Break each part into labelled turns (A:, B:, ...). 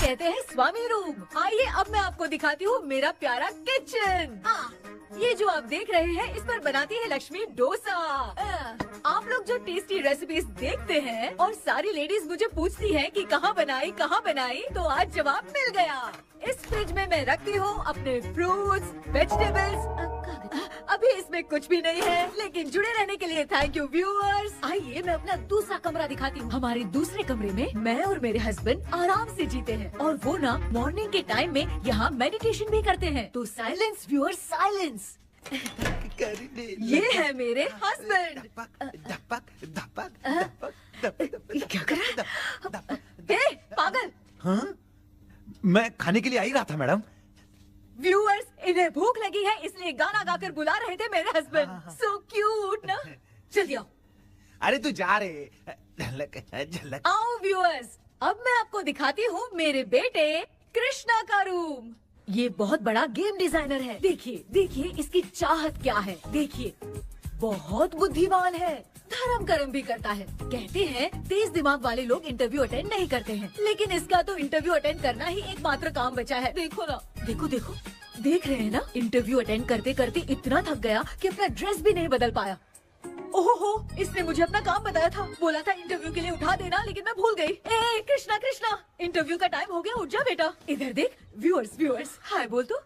A: कहते हैं स्वामी रूम। आइए अब मैं आपको दिखाती हूँ मेरा प्यारा किचन। ये जो आप देख रहे हैं इस पर बनाती है लक्ष्मी डोसा। आप लोग जो टेस्टी रेसिपीज देखते हैं और सारी लेडीज मुझे पूछती हैं कि कहाँ बनाई, तो आज जवाब मिल गया। इस फ्रिज में मैं रखती हूँ अपने फ्रूट्स, वेजिटेबल्स। अभी इसमें कुछ भी नहीं है, लेकिन जुड़े रहने के लिए थैंक यू व्यूअर्स। आइए मैं अपना दूसरा कमरा दिखाती हूँ। हमारे दूसरे कमरे में मैं और मेरे हस्बैंड आराम से जीते हैं और वो ना मॉर्निंग के टाइम में यहाँ मेडिटेशन भी करते हैं। तो साइलेंस व्यूअर्स, साइलेंस। ये है मेरे हस्बैंड। क्या कर रहा है? पागल।
B: हाँ? मैं खाने के लिए आ ही रहा था मैडम।
A: व्यूअर्स, इन्हें भूख लगी है इसलिए गाना गाकर बुला रहे थे मेरे हस्बैंड। सो क्यूट ना। जल्दी आओ।
B: अरे तू जा रे। झलक।
A: आओ व्यूअर्स, अब मैं आपको दिखाती हूँ मेरे बेटे कृष्णा का रूम। ये बहुत बड़ा गेम डिजाइनर है। देखिए देखिए इसकी चाहत क्या है। देखिए बहुत बुद्धिमान है, धर्म कर्म भी करता है। कहते हैं तेज दिमाग वाले लोग इंटरव्यू अटेंड नहीं करते हैं, लेकिन इसका तो इंटरव्यू अटेंड करना ही एकमात्र काम बचा है। देखो ना, देखो देखो, देख रहे हैं ना। इंटरव्यू अटेंड करते करते इतना थक गया कि अपना ड्रेस भी नहीं बदल पाया। ओहो, इसने मुझे अपना काम बताया था। बोला था इंटरव्यू के लिए उठा देना, लेकिन मैं भूल गई। ए कृष्णा कृष्णा, इंटरव्यू का टाइम हो गया, उठ जा बेटा। इधर देख। व्यूअर्स हाय बोल तो।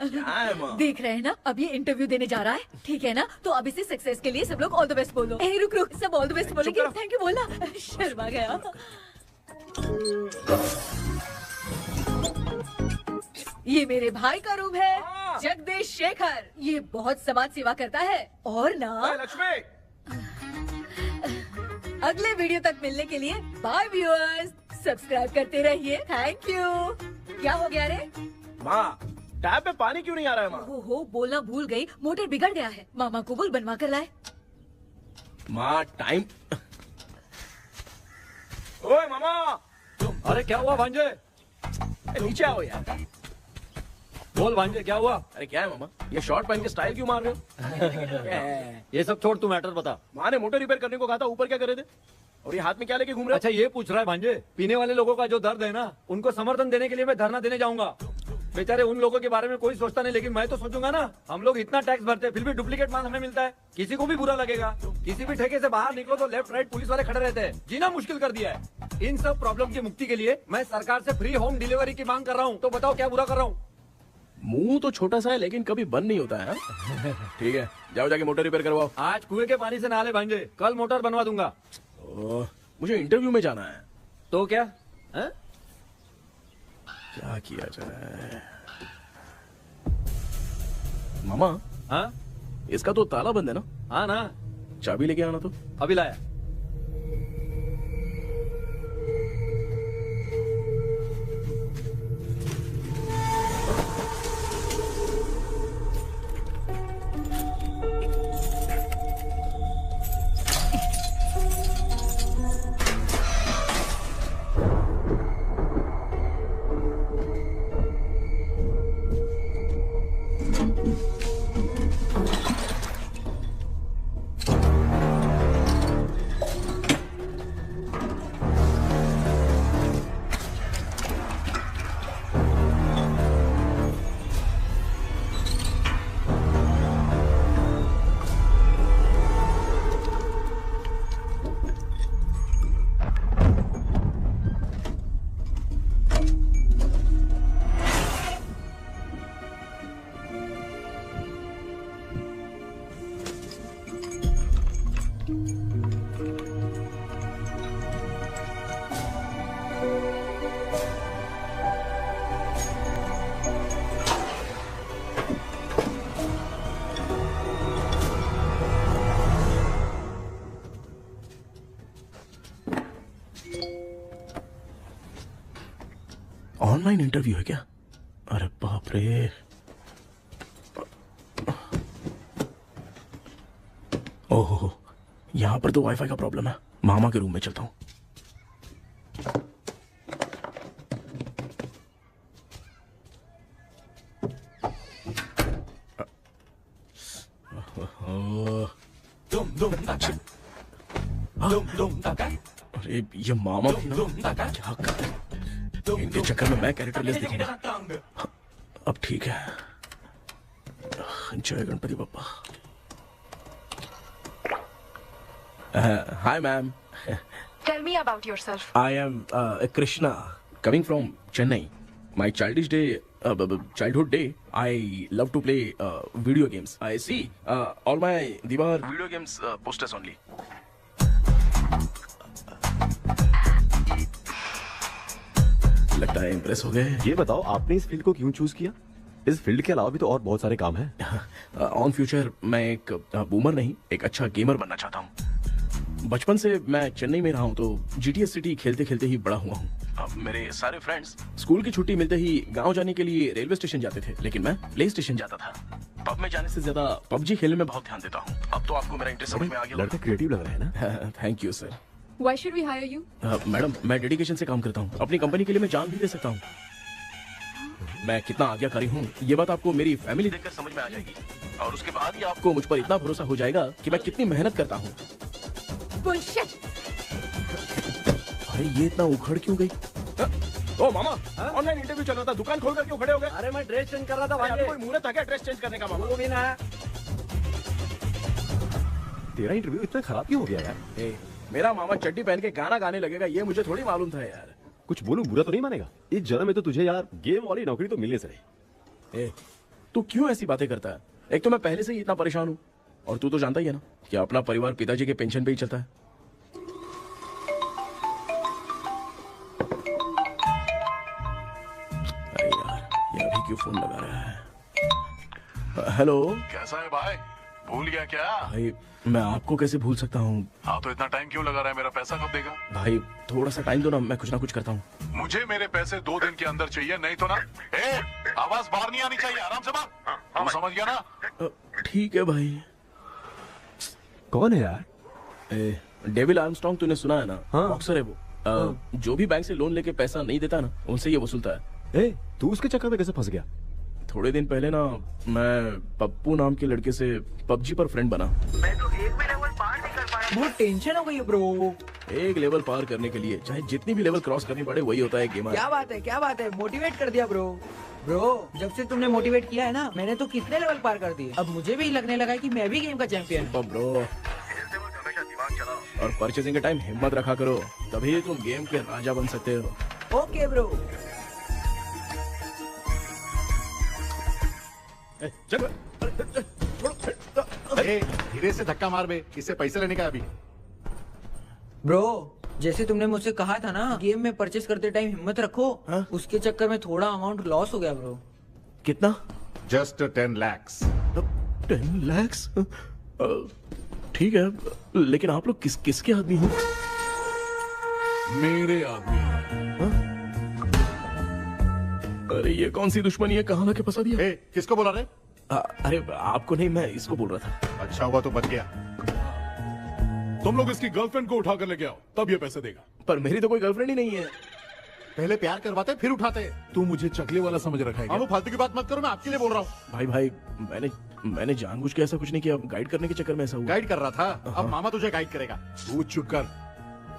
A: देख रहे हैं ना, अब ये इंटरव्यू देने जा रहा है, ठीक है ना। तो अब इसे सक्सेस के लिए सब लोग ऑल द बेस्ट बोलो। ए रुक रुक, सब ऑल द बेस्ट बोलेंगे। थैंक यू बोलना। शर्मा गया। ये मेरे भाई का रूम है, जगदीश शेखर। ये बहुत समाज सेवा करता है और ना।
C: लक्ष्मी,
A: अगले वीडियो तक मिलने के लिए बाय व्यूअर्स। सब्सक्राइब करते रहिए। Thank you. क्या हो गया रे?
C: माँ, टैप में पानी क्यों नहीं आ रहा है माँ?
A: हो बोलना भूल गई, मोटर बिगड़ गया है। मामा को बोल बनवा कर लाए।
C: माँ टाइम। ओए मामा।
D: अरे क्या हुआ भांजे?
C: नीचे आओ यार।
D: बोल भांजे क्या हुआ?
C: अरे क्या है मामा, ये शॉर्ट पहन के स्टाइल क्यों मार रहे हो?
D: ये सब छोड़, तू मैटर बता।
C: माँ ने मोटर रिपेयर करने को कहा था, ऊपर क्या करे थे? और ये हाथ में क्या लेके घूम रहे हो?
D: अच्छा ये पूछ रहा है भांजे, पीने वाले लोगों का जो दर्द है ना, उनको समर्थन देने के लिए मैं धरना देने जाऊंगा। बेचारे उन लोगों के बारे में कोई सोचता नहीं, लेकिन मैं तो सोचूंगा ना। हम लोग इतना टैक्स भरते हैं, फिर भी डुप्लीकेट माल हमें मिलता है। किसी को भी बुरा लगेगा। किसी भी ठेके से बाहर निकलो तो लेफ्ट राइट पुलिस वाले खड़े रहते हैं। जीना मुश्किल कर दिया है। इन सब प्रॉब्लम की मुक्ति के लिए मैं सरकार से फ्री होम डिलीवरी की मांग कर रहा हूँ। तो बताओ क्या बुरा कर रहा हूँ?
C: मुंह तो छोटा सा है, लेकिन कभी बंद नहीं होता है। ठीक है, जाओ जाके मोटर रिपेयर करवाओ।
D: आज कुएं के पानी से नहा ले भांजे, कल मोटर बनवा दूंगा।
C: मुझे इंटरव्यू में जाना है।
D: तो क्या है?
C: क्या किया जाए? मामा,
D: हाँ
C: इसका तो ताला बंद है ना?
D: हाँ ना।
C: चाबी लेके आना तो।
D: अभी लाया।
C: ऑनलाइन इंटरव्यू है क्या? अरे बाप रे। ओहो, यहाँ पर तो वाईफाई का प्रॉब्लम है। मामा के रूम में चलता हूँ। अरे ये मामा भी ना क्या कर इनके चक्कर में मैं कैरेक्टरलेस दिखूंगा। हाँ, अब ठीक है। जय Ganpati Bappa. Hi ma'am.
E: Tell me about yourself.
C: I am Krishna, coming from Chennai. My childhood day, I love to play video games. I see all my Diwar video games posters only. लगता है impress हो गए।
F: ये बताओ आपने इस field को क्यों चूज किया? इस फील्ड के अलावा भी तो और बहुत सारे काम हैं।
C: ऑन फ्यूचर मैं एक बूमर नहीं, एक अच्छा गेमर बनना चाहता हूँ। बचपन से मैं चेन्नई में रहा हूँ तो GTA सिटी खेलते खेलते ही बड़ा हुआ हूँ। अब मेरे सारे फ्रेंड्स स्कूल की छुट्टी मिलते ही गांव जाने के लिए रेलवे स्टेशन जाते थे, लेकिन मैं प्ले स्टेशन जाता था। पब में जाने से ज्यादा PUBG खेलने में बहुत ध्यान देता हूँ। अब तो आपको मेरा इंटरेस्ट समझ में आ गया।
F: लड़का क्रिएटिव लग रहा है ना?
C: Thank you sir.
E: Why should we hire you?
C: Madam मैं डेडिकेशन से काम करता हूँ, अपनी कंपनी के लिए मैं जान भी दे सकता हूँ। मैं कितना आज्ञाकारी हूँ ये बात आपको मेरी फैमिली देखकर समझ में आ जाएगी, और उसके बाद ही आपको मुझ पर इतना भरोसा हो जाएगा कि मैं कितनी मेहनत करता हूँ।
E: Bullshit.
C: अरे ये इतना उखड़ क्यों गई? ओ मामा, ऑनलाइन इंटरव्यू चल रहा था, दुकान खोलकर क्यों खड़े हो गए?
D: अरे मैं ड्रेस चेंज कर रहा था
C: अभी
D: भाई।
C: कोई मुहूर्त था क्या ड्रेस चेंज करने का मामा?
D: वो भी ना।
F: तेरा इंटरव्यू इतना खराब क्यों हो गया यार?
C: ए, मेरा मामा चड्डी पहन के गाना गाने लगेगा ये मुझे थोड़ी मालूम था यार।
F: कुछ बोलूं बुरा तो नहीं मानेगा? इस जन्म में तो तुझे यार गेम वाली नौकरी तो मिलने से रही।
C: ए, तू क्यों ऐसी बातें करता है? एक तो मैं पहले से ही इतना परेशान हूँ, और तू तो जानता ही है ना कि अपना परिवार पिताजी के पेंशन पे ही चलता है। अरे यार ये अभी क्यों फोन लगा रहा है? हेलो
G: कैसा है भाई? भूल गया क्या?
C: भाई, मैं आपको कैसे भूल सकता हूँ?
G: हाँ तो इतना टाइम क्यों लगा रहा है? मेरा पैसा कब देगा?
C: भाई थोड़ा सा टाइम दो ना कुछ करता हूँ।
G: मुझे मेरे पैसे 2 दिन के अंदर चाहिए, नहीं तो ना आवाज बाहर नहीं आनी चाहिए। आराम से बात। तू समझ गया ना?
C: ठीक है भाई।
F: कौन है यार?
C: डेविल आर्मस्ट्रॉन्ग तूने सुना है ना?
F: हाँ।
C: बॉक्सर है वो। जो भी बैंक से लोन लेके पैसा नहीं देता ना उनसे ये वसूलता है।
F: तू उसके चक्कर में कैसे फंस गया?
C: थोड़े दिन पहले ना मैं पप्पू नाम के लड़के से PUBG पर फ्रेंड बना।
H: मैं तो एक भी लेवल पार नहीं कर पा रहा। बहुत टेंशन हो गई है ब्रो।
C: एक लेवल पार करने के लिए चाहे जितनी भी लेवल क्रॉस करनी पड़े वही होता है गेमर।
H: क्या बात है मोटिवेट कर दिया ब्रो। ब्रो जब से तुमने मोटिवेट किया है ना मैंने तो कितने लेवल पार कर दिए। अब मुझे भी लगने लगा है कि मैं भी गेम का चैंपियन हूँ।
C: ब्रो, और परचेसिंग के टाइम हिम्मत रखा करो, तभी तुम गेम के राजा बन सकते हो।
H: Okay bro.
B: धीरे से धक्का मार बे, इससे पैसे लेने का अभी।
H: ब्रो जैसे तुमने मुझसे कहा था ना गेम में परचेस करते टाइम हिम्मत रखो।
C: हाँ?
H: उसके चक्कर में थोड़ा अमाउंट लॉस हो गया ब्रो।
C: कितना?
B: Just 10 lakhs।
C: 10 lakhs? ठीक है, लेकिन आप लोग किसके आदमी हो?
G: मेरे आदमी।
C: अरे ये कौन सी दुश्मनी है, कहाँ लाके फंसा दिया?
B: किसको बोला रे?
C: अरे आपको नहीं, मैं इसको बोल रहा था।
B: अच्छा हुआ तो बच गया।
G: तुम लोग इसकी गर्लफ्रेंड को उठा कर लेके आओ, तब ये पैसे देगा।
C: पर मेरी तो कोई गर्लफ्रेंड ही नहीं है।
B: पहले प्यार करवाते फिर उठाते।
G: तू मुझे चकले वाला समझ रखा है क्या?
B: वो फालतू की बात मत करो, मैं आपके लिए बोल रहा हूँ।
C: भाई मैंने जानबूझ के ऐसा कुछ नहीं किया, गाइड करने के चक्कर में ऐसा हुआ।
B: गाइड कर रहा था, अब मामा तुझे गाइड करेगा।
G: तू चुप कर।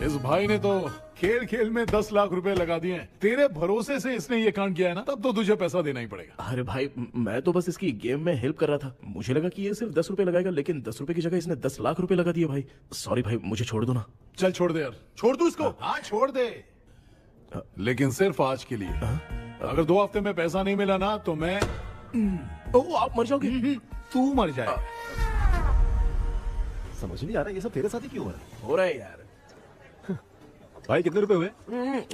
G: इस भाई ने तो खेल खेल में 10 लाख रुपए लगा दिए हैं। तेरे भरोसे से इसने ये कांड किया है ना, तब तो तुझे पैसा देना ही पड़ेगा।
C: अरे भाई मैं तो बस इसकी गेम में हेल्प कर रहा था, मुझे लगा कि ये सिर्फ 10 रुपए लगाएगा, लेकिन 10 रुपए की जगह इसने 10 लाख रुपए लगा दिए। भाई सॉरी भाई, मुझे छोड़ दो ना।
G: चल छोड़ दे यार।
B: छोड़ दू इसको?
G: हाँ छोड़ दे, लेकिन सिर्फ आज के लिए। अगर 2 हफ्ते में पैसा नहीं मिला ना तो मैं
C: ओ आप मर जाओगे।
G: तू मर जाए।
F: समझ नहीं आ रहा ये सब तेरे साथ ही क्यों हो रहा है?
C: हो रहा है यार।
F: भाई कितने रुपए हुए?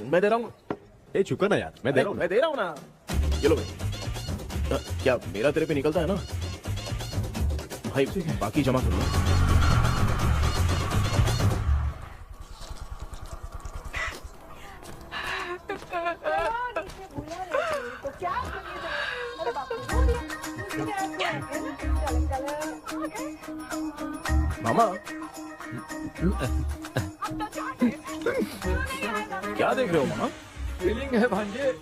C: मैं दे रहा हूँ।
F: चुका ना यार, मैं दे रहा हूँ।
C: मैं दे रहा हूँ ना। ये लो भाई। क्या मेरा तेरे पे निकलता है ना भाई? बाकी जमा कर लो। मामा क्या देख रहे हो मामा?
D: फीलिंग है भांजे।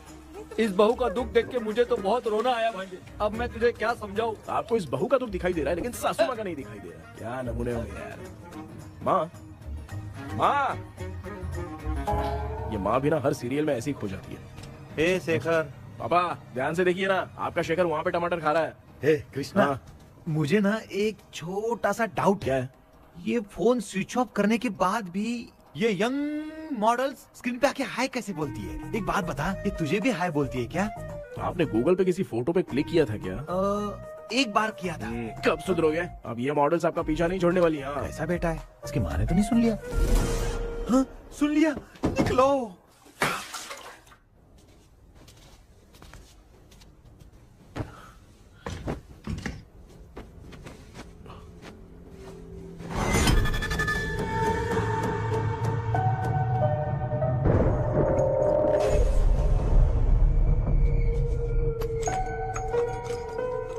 D: इस बहू का दुख देख के मुझे तो बहुत रोना आया भांजे। अब मैं तुझे क्या समझाऊं?
C: आपको इस बहू का दुख दिखाई दे रहा है, लेकिन सासू माँ का नहीं दिखाई दे रहा है। क्या नमूने हो यार। माँ माँ, ये माँ भी ना हर सीरियल में ऐसी ही खो जाती है।
B: ए शेखर।
C: पापा ध्यान से देखिए ना, आपका शेखर वहाँ पे टमाटर खा रहा है।
B: हे कृष्णा,
C: हाँ।
B: मुझे ना एक छोटा सा डाउट
C: क्या
B: है।
C: है?
B: ये फोन स्विच ऑफ करने के बाद भी ये यंग मॉडल्स स्क्रीन पे आके हाय कैसे बोलती है? एक बात बता, ये तुझे भी हाय बोलती है क्या?
C: आपने गूगल पे किसी फोटो पे क्लिक किया था क्या?
B: एक बार किया था।
C: कब सुधरोगे? अब ये मॉडल्स आपका पीछा नहीं छोड़ने वाली। हाँ।
B: कैसा बेटा है? इसकी माँ ने तो नहीं सुन लिया? हाँ, सुन लिया। निकलो।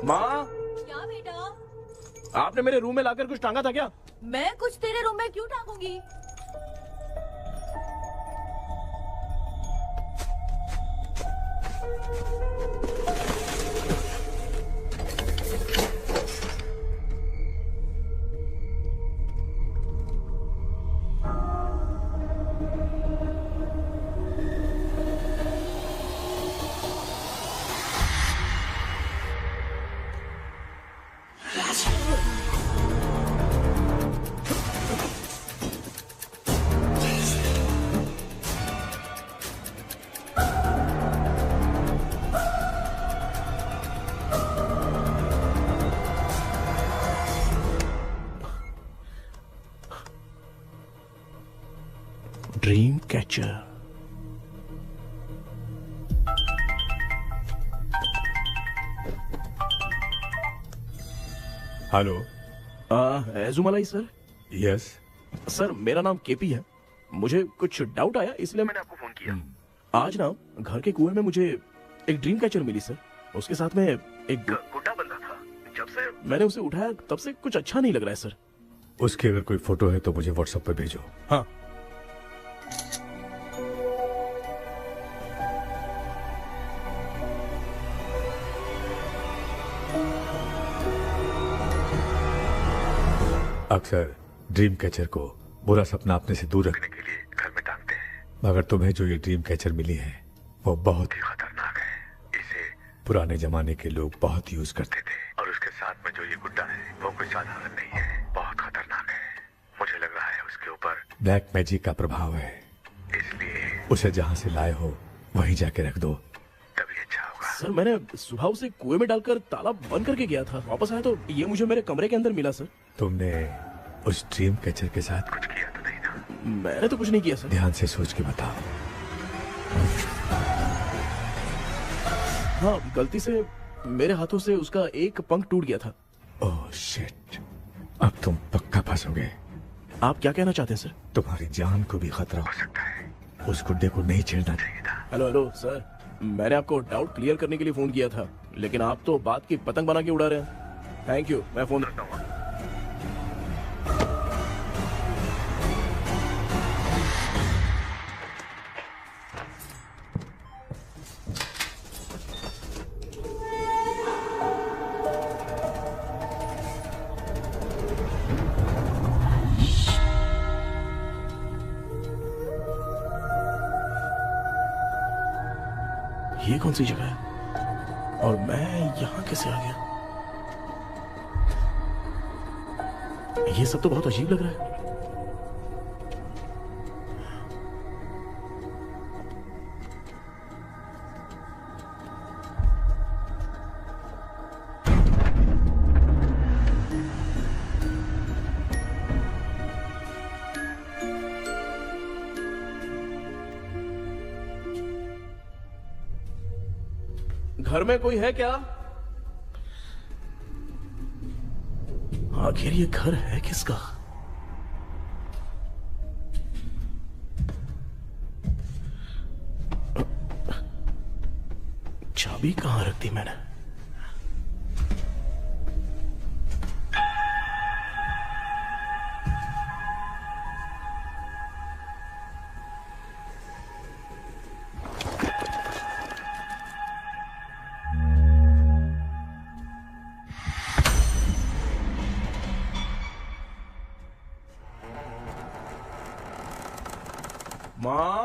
C: माँ,
A: क्या बेटा?
C: आपने मेरे रूम में लाकर कुछ टांगा था क्या?
A: मैं कुछ तेरे रूम में क्यों टांगूंगी?
C: Dream catcher.
I: Hello.
C: Ezhumalai sir.
I: Yes.
C: Sir मेरा नाम केपी है। मुझे कुछ डाउट आया इसलिए मैंने आपको फोन किया। आज ना घर के कुएं में मुझे एक ड्रीम कैचर मिली सर। उसके साथ में एक गुड्डा बंधा था। जब से मैंने उसे उठाया तब से कुछ अच्छा नहीं लग रहा है सर।
I: उसकी अगर कोई फोटो है तो मुझे व्हाट्सएप पे भेजो।
C: हाँ।
I: अक्सर ड्रीम कैचर को बुरा सपना अपने से दूर रखने के लिए घर में टांगते हैं, मगर तुम्हें जो ये ड्रीम कैचर मिली है वो बहुत ही खतरनाक है। इसे पुराने जमाने के लोग बहुत यूज करते थे, और उसके साथ में जो ये गुड्डा है वो कोई साधारण नहीं है, बहुत खतरनाक है। मुझे लग रहा है उसके ऊपर ब्लैक मैजिक का प्रभाव है, इसलिए उसे जहाँ से लाए हो वहीं जाके रख दो, तभी अच्छा होगा।
C: सर मैंने सुबह उसे कुएं में डालकर ताला बंद करके गया था। वापस आया तो ये मुझे मेरे कमरे के अंदर मिला सर।
I: तुमने उस ड्रीम कैचर के साथ कुछ किया तो नहीं ना?
C: मैंने तो कुछ नहीं किया सर।
I: ध्यान से सोच के बताओ।
C: हाँ, गलती से मेरे हाथों से उसका एक पंख टूट गया था।
I: ओह शिट, अब तुम पक्का फंसोगे।
C: आप क्या कहना चाहते हैं सर?
I: तुम्हारी जान को भी खतरा हो सकता है। उस गुड्डे को नहीं छेड़ना चाहिए था।
C: हेलो हेलो सर, मैंने आपको डाउट क्लियर करने के लिए फोन किया था, लेकिन आप तो बात की पतंग बना के उड़ा रहे हैं। थैंक यू, मैं फोन रखता हूँ। ये कौन सी जगह है और मैं यहाँ कैसे आ गया? ये सब तो बहुत अजीब लग रहा है। घर में कोई है क्या? आखिर ये घर है किसका? चाबी कहां रख दी मैंने? माँ,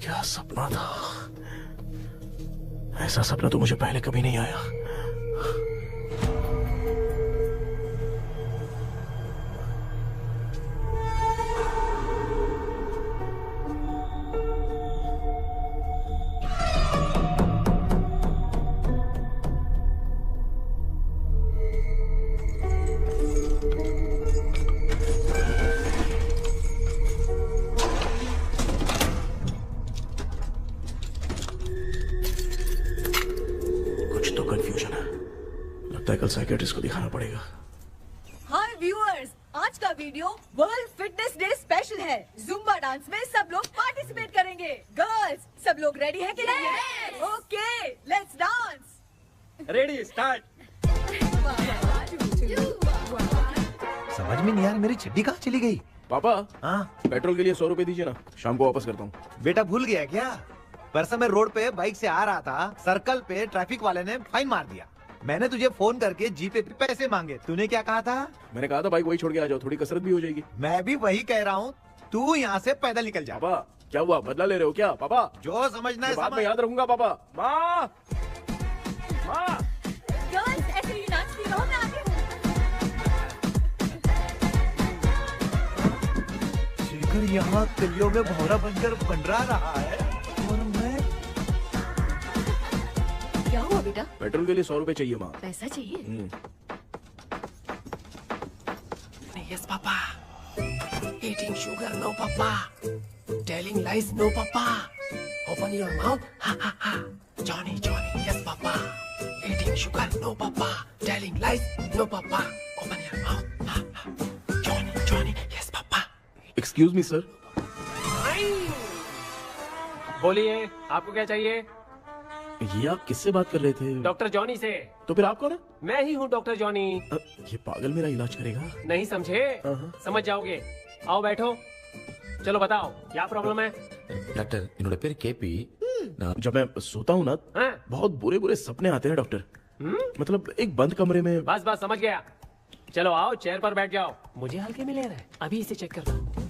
C: क्या सपना था? ऐसा सपना तो मुझे पहले कभी नहीं आया। कल साइकियाट्रिस्ट को दिखाना पड़ेगा।
A: हाय व्यूअर्स, आज का video world fitness day special है। जुम्बा डांस में सब लोग पार्टिसिपेट करेंगे। गर्ल्स, सब लोग रेडी हैं कि नहीं? Okay, let's dance.
D: Ready, start.
B: समझ में नहीं यार, मेरी चड्डी कहाँ चली गई?
C: पापा,
B: हाँ
C: पेट्रोल के लिए 100 रुपए दीजिए ना, शाम को वापस करता हूँ।
B: बेटा भूल गया क्या? परसों मैं रोड पे बाइक से आ रहा था, सर्कल पे ट्रैफिक वाले ने फाइन मार दिया। मैंने तुझे फोन करके जीपे पे पैसे मांगे, तूने क्या कहा था?
C: मैंने कहा था बाइक वही छोड़ के आ जाओ, थोड़ी कसरत भी हो जाएगी।
B: मैं भी वही कह रहा हूँ, तू यहाँ से पैदल निकल जा।
C: पापा क्या हुआ, बदला ले रहे हो क्या? पापा
B: जो समझना है
C: बात
B: समझ।
C: में याद रखूंगा। पापा, माँ माँ,
A: गर्ल्स ऐसे ही नाचती रहो, मैं आती हूँ।
B: शेखर यहाँ कलियों में भौरा बनकर बंडरा रहा है और मैं।
A: क्या हुआ बेटा?
C: पेट्रोल के लिए 100 रुपए चाहिए माँ।
A: पैसा चाहिए?
J: Yes, Papa. Eating sugar, no, Papa. Telling lies, no, Papa. Open your mouth, ha ha ha. Johnny, Johnny, yes, Papa. Eating sugar, no, Papa. Telling lies, no, Papa. Open your mouth, ha ha. Johnny, Johnny, yes, Papa.
C: Excuse me sir.
J: बोलिए, आपको क्या चाहिए?
C: ये आप किससे बात कर रहे थे?
J: डॉक्टर जॉनी से।
C: तो फिर आप कौन है?
J: मैं ही हूँ डॉक्टर जॉनी।
C: ये पागल मेरा इलाज करेगा?
J: नहीं समझे? समझ जाओगे। आओ बैठो, चलो बताओ क्या प्रॉब्लम है?
K: डॉक्टर इन्होंने पेर केपी
C: जब मैं सोता हूँ ना, बहुत बुरे बुरे सपने आते हैं डॉक्टर। मतलब एक बंद कमरे में।
J: बस बस समझ गया। चलो आओ, चेयर पर बैठ जाओ। मुझे हल्के में ले रहा है, अभी इसे चेक करता हूँ।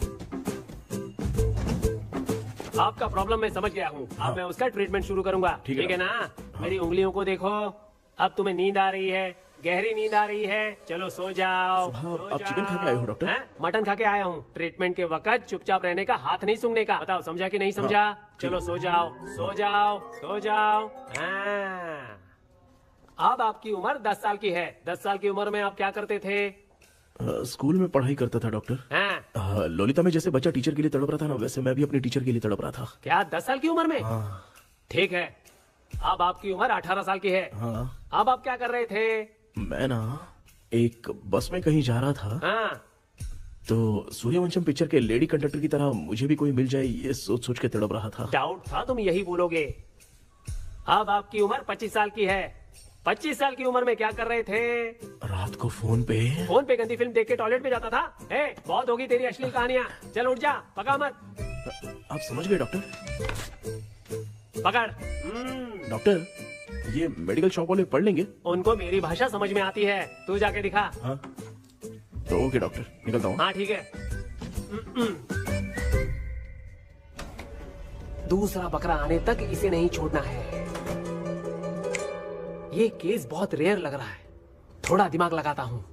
J: आपका प्रॉब्लम मैं समझ गया हूँ। अब मैं उसका ट्रीटमेंट शुरू करूंगा। ठीक है ना? मेरी उंगलियों को देखो। अब तुम्हें नींद आ रही है, गहरी नींद आ रही है। चलो सो जाओ।
C: आप चिकन खा के आए हो डॉक्टर?
J: मटन खा के आया हूँ। ट्रीटमेंट के वक्त चुपचाप रहने का, हाथ नहीं सूंघने का। बताओ समझा कि नहीं समझा? चलो सो जाओ, सो जाओ, सो जाओ। अब आपकी उम्र 10 साल की है। 10 साल की उम्र में आप क्या करते थे?
C: स्कूल में पढ़ाई करता था डॉक्टर। लोलिता में जैसे बच्चा टीचर के लिए तड़प रहा था ना, वैसे मैं भी अपने टीचर के लिए तड़प रहा था।
J: क्या 10 साल की उम्र में? ठीक है, अब आपकी उम्र 18 साल की है। अब आप क्या कर रहे थे?
C: मैं ना एक बस में कहीं जा रहा था, तो सूर्यवंशम पिक्चर के लेडी कंडक्टर की तरह मुझे भी कोई मिल जाए, ये सोच सोच के तड़प रहा था।
J: डाउट था तुम यही बोलोगे। अब आपकी उम्र 25 साल की है। 25 साल की उम्र में क्या कर रहे थे?
C: रात को फोन पे
J: गंदी फिल्म देख के टॉयलेट में जाता था। बहुत होगी तेरी अश्लील कहानियां। चल उठ जा, पका मत।
C: आप समझ गए डॉक्टर?
J: पकड़।
C: डॉक्टर, ये मेडिकल शॉप वाले पढ़ लेंगे?
J: उनको मेरी भाषा समझ में आती है। तू जाके दिखा।
C: तो ओके डॉक्टर, निकलता हूँ।
J: हाँ ठीक है। दूसरा बकरा आने तक इसे नहीं छोड़ना है। ये केस बहुत रेयर लग रहा है, थोड़ा दिमाग लगाता हूँ।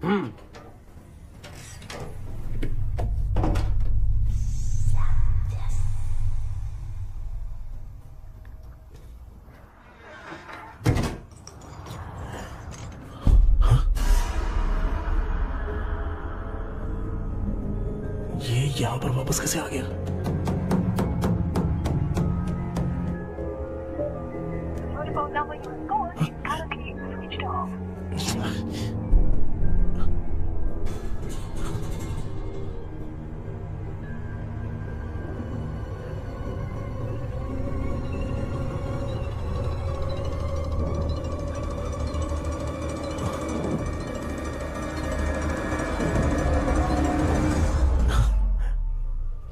C: ये यहाँ पर वापस कैसे आ गया?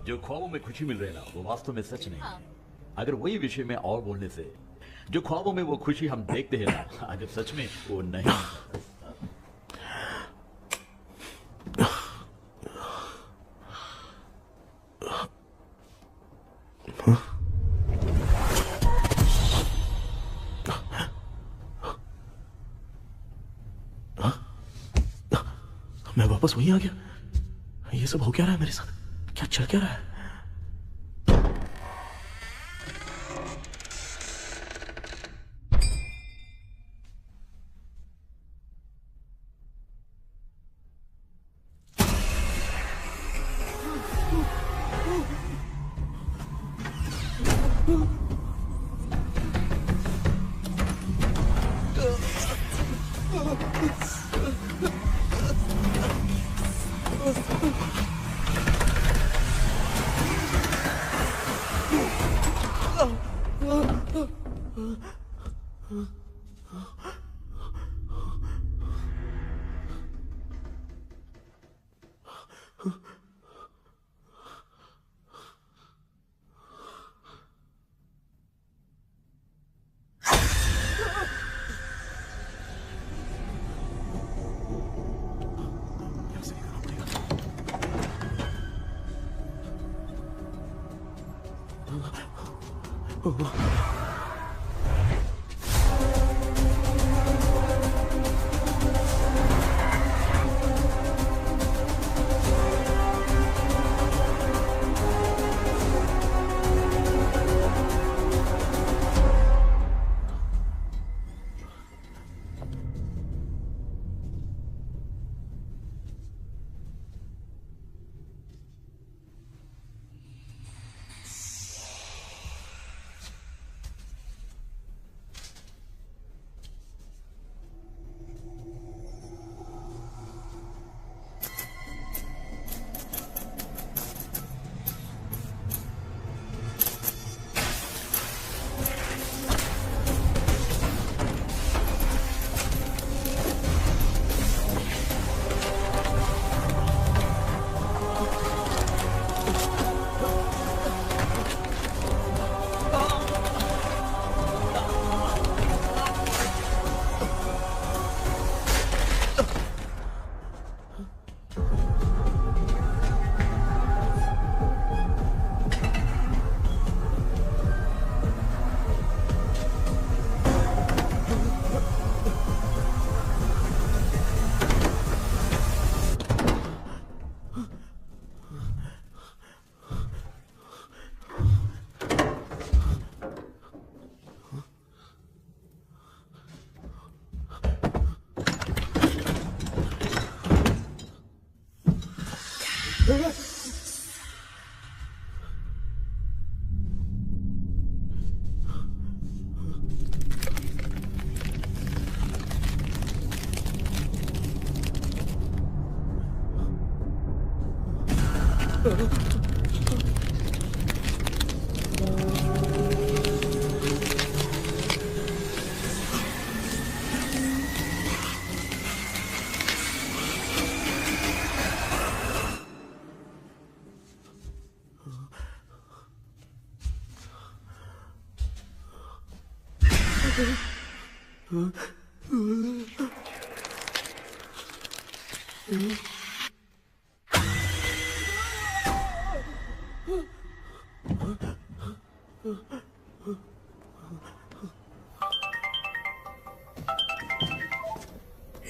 L: जो ख्वाबों में खुशी मिल रही है ना वो वास्तव में सच नहीं है। अगर वही विषय में और बोलने से जो ख्वाबों में वो खुशी हम देखते हैं ना अगर सच में वो नहीं।
C: मैं वापस वहीं आ गया। ये सब हो क्या रहा है मेरे साथ? क्या चल क्या रहा है?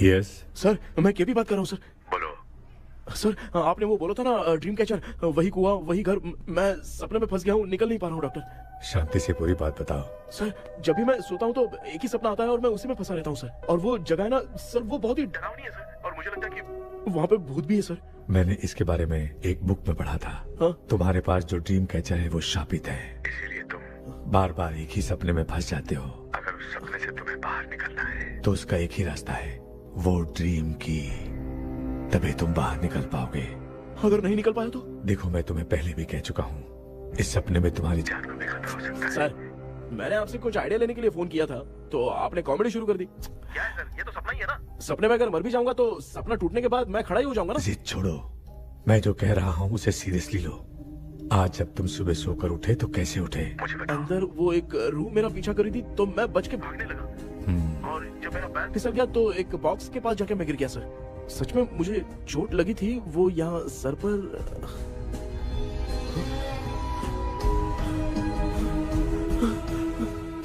I: यस
C: सर, मैं केपी बात कर रहा हूँ सर। बोलो सर, आपने वो बोला था ना ड्रीम कैचर, वही कुआं वही घर, मैं सपने में फंस गया हूँ, निकल नहीं पा रहा हूँ डॉक्टर।
I: शांति से पूरी बात बताओ।
C: सर, जब भी मैं सोता हूँ तो एक ही सपना आता है और मैं उसी में फंसा रहता हूँ सर। और वो जगह है ना सर, वो बहुत ही डरावनी है सर, और मुझे लगता है कि वहाँ पे भूत भी है सर।
I: मैंने इसके बारे में एक बुक में पढ़ा था।
C: हाँ?
I: तुम्हारे पास जो ड्रीम कैचर है वो शापित है, इसीलिए तुम बार बार एक ही सपने में फंस जाते हो। अगर उस सपने से तुम्हें बाहर निकलना है तो उसका एक ही रास्ता है, वो ड्रीम की, तभी तुम बाहर निकल पाओगे।
C: अगर नहीं निकल पाया तो?
I: देखो, मैं तुम्हें पहले भी कह चुका हूँ, इस सपने में तुम्हारी जान को भी खतरा हो सकता है।
C: सर, मैंने आपसे कुछ आइडिया लेने के लिए फोन किया था तो आपने कॉमेडी शुरू कर दी। क्या है सर, ये तो सपना ही है ना। सपने में अगर मर भी जाऊंगा तो सपना टूटने के बाद मैं खड़ा ही हो जाऊंगा ना।
I: जिद छोड़ो, मैं जो कह रहा हूँ उसे सीरियसली लो। आज जब तुम सुबह सोकर उठे तो कैसे उठे?
C: अंदर वो एक रूह मेरा पीछा कर रही थी तो मैं बच के भागने लगा और जब मेरा पैर फिसल गया तो एक बॉक्स के पास जाके मैं गिर गया सर। सच में मुझे चोट लगी थी, वो यहाँ सर पर।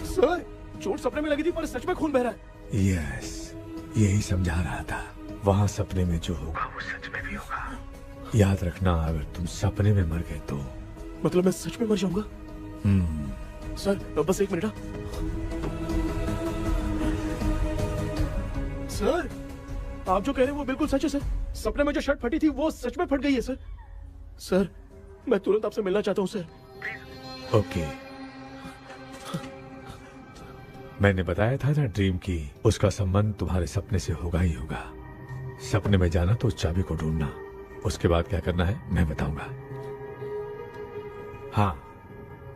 C: सर चोट सपने में लगी थी पर सच में खून बह रहा है।
I: यस, यही समझा रहा था। वहाँ सपने में जो होगा वो सच में भी होगा। याद रखना, अगर तुम सपने में मर गए तो
C: मतलब मैं सच में मर जाऊंगा? सर बस एक मिनट। सर आप जो कह रहे हैं वो बिल्कुल सच है सर। सपने में जो शर्ट फटी थी वो सच में फट गई है सर। सर मैं तुरंत आपसे मिलना चाहता हूँ सर।
I: ओके, मैंने बताया था ना ड्रीम की उसका संबंध तुम्हारे सपने से होगा ही होगा। सपने में जाना तो उस चाबी को ढूंढना, उसके बाद क्या करना है मैं बताऊंगा। हाँ,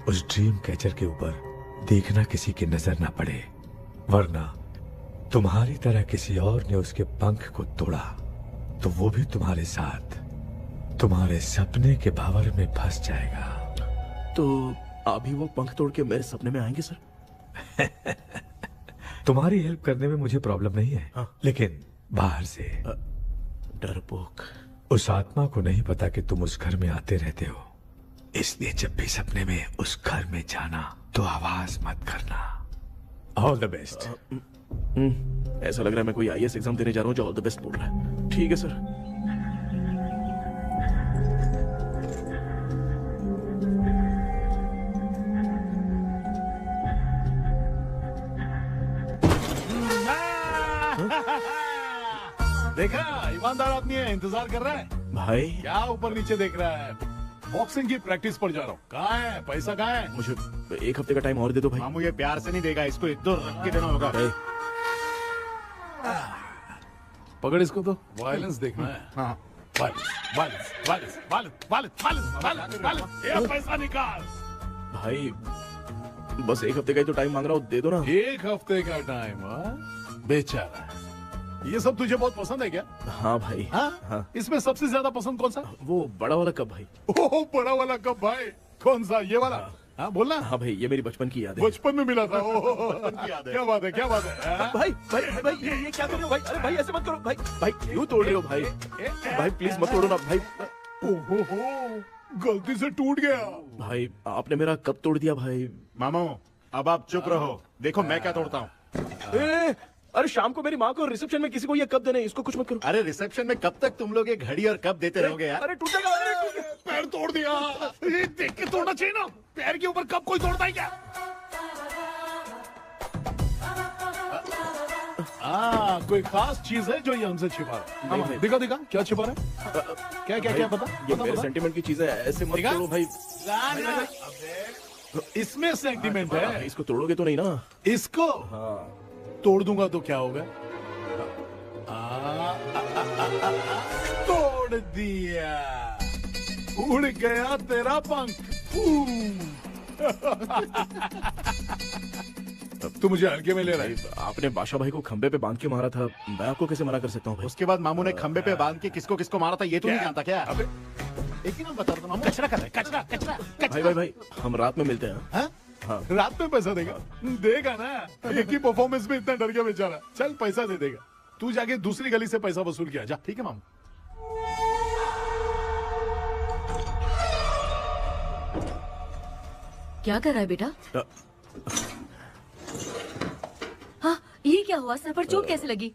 I: उस ड्रीम कैचर के ऊपर देखना किसी की नजर ना पड़े, वरना तुम्हारी तरह किसी और ने उसके पंख को तोड़ा तो वो भी तुम्हारे साथ तुम्हारे सपने के भावर में फंस जाएगा।
C: तो अभी वो पंख तोड़ के मेरे सपने में आएंगे सर?
I: तुम्हारी हेल्प करने में मुझे प्रॉब्लम नहीं है।
C: हाँ।
I: लेकिन बाहर से
C: डरपोक।
I: उस आत्मा को नहीं पता कि तुम उस घर में आते रहते हो, इसलिए जब भी सपने में उस घर में जाना तो आवाज मत करना। All the best.
C: ऐसा लग रहा है मैं कोई आईएएस एग्जाम देने जा रहा हूँ जो ऑल द बेस्ट बोल रहा है। ठीक है सर।
G: देखा, ईमानदार आदमी है, इंतजार कर रहा है।
C: भाई
G: क्या ऊपर नीचे देख रहा है? बॉक्सिंग की प्रैक्टिस पर जा रहा हूँ। कहाँ है पैसा? कहाँ है?
C: मुझे एक हफ्ते का टाइम और दे दो भाई।
B: मामू ये प्यार से नहीं देगा, इसको एक दो रख के देना होगा।
G: पकड़ इसको तो। वायलेंस देखना है। हाँ, violence violence violence violence violence violence violence. ये पैसा निकाल।
C: भाई बस एक हफ्ते का ही तो टाइम मांग रहा हूँ, दे दो ना।
G: एक हफ्ते का टाइम? बेचारा, ये सब तुझे बहुत पसंद है क्या?
C: हाँ भाई।
G: हाँ? इसमें सबसे ज्यादा पसंद कौन सा?
C: वो बड़ा वाला कप भाई।
G: ओह, बड़ा वाला कप भाई। कौन सा? ये वाला? हाँ बोलना।
C: हाँ भाई, ये मेरी बचपन की याद है।
G: बचपन में मिला था। क्या बात है, क्या बात है। हाँ?
C: भाई भाई भाई ये क्या कर रहे हो भाई? अरे भाई ऐसे मत करो भाई। भाई क्यों तोड़ रहे हो भाई? भाई प्लीज मत तोड़ो ना भाई।
G: ओहो, गलती से टूट गया।
C: भाई आपने मेरा कप तोड़ दिया भाई।
B: मामू अब आप चुप रहो, देखो मैं क्या तोड़ता हूँ।
C: अरे शाम को मेरी माँ को रिसेप्शन में किसी को ये कप देने, इसको कुछ मत करो।
B: अरे रिसेप्शन में कब तक तुम लोग ये घड़ी और कप देते रहोगे यार?
C: अरे टूटेगा।
G: पैर तोड़ दिया। ये देख के तोड़ना चाहिए ना, पैर के ऊपर कप कोई तोड़ता है क्या? कोई खास चीज है जो ये हमसे छिपा रहा है? दिखा दिखा, क्या छिपा रहा है? क्या क्या क्या पता?
C: ये मेरे सेंटीमेंट की चीजें ऐसे मत करो भाई।
G: इसमें सेंटीमेंट है।
C: इसको तोड़ोगे तो नहीं ना?
G: इसको तोड़ दूंगा तो क्या होगा? तोड़ दिया, उड़ गया तेरा पंख। तू मुझे हल्के में ले रहा है।
C: आपने बादशाह भाई को खंबे पे बांध के मारा था, मैं आपको कैसे मना कर सकता हूँ भाई?
B: उसके बाद मामू ने खंबे पे बांध के किसको किसको मारा था ये तो नहीं जानता क्या? एक ही नाम बता रहा था मामू। कचरा कर रहा है, कचरा कचरा
C: भाई भाई भाई हम रात में मिलते हैं।
G: हाँ? हाँ। रात में पैसा देगा? देगा ना, एक ही परफॉर्मेंस में इतना डर गया बेचारा। चल पैसा दे देगा, तू जाके दूसरी गली से पैसा वसूल किया जा। ठीक है मामू।
A: क्या कर रहा है बेटा? हाँ, ये क्या हुआ? सर पर चोट कैसे लगी?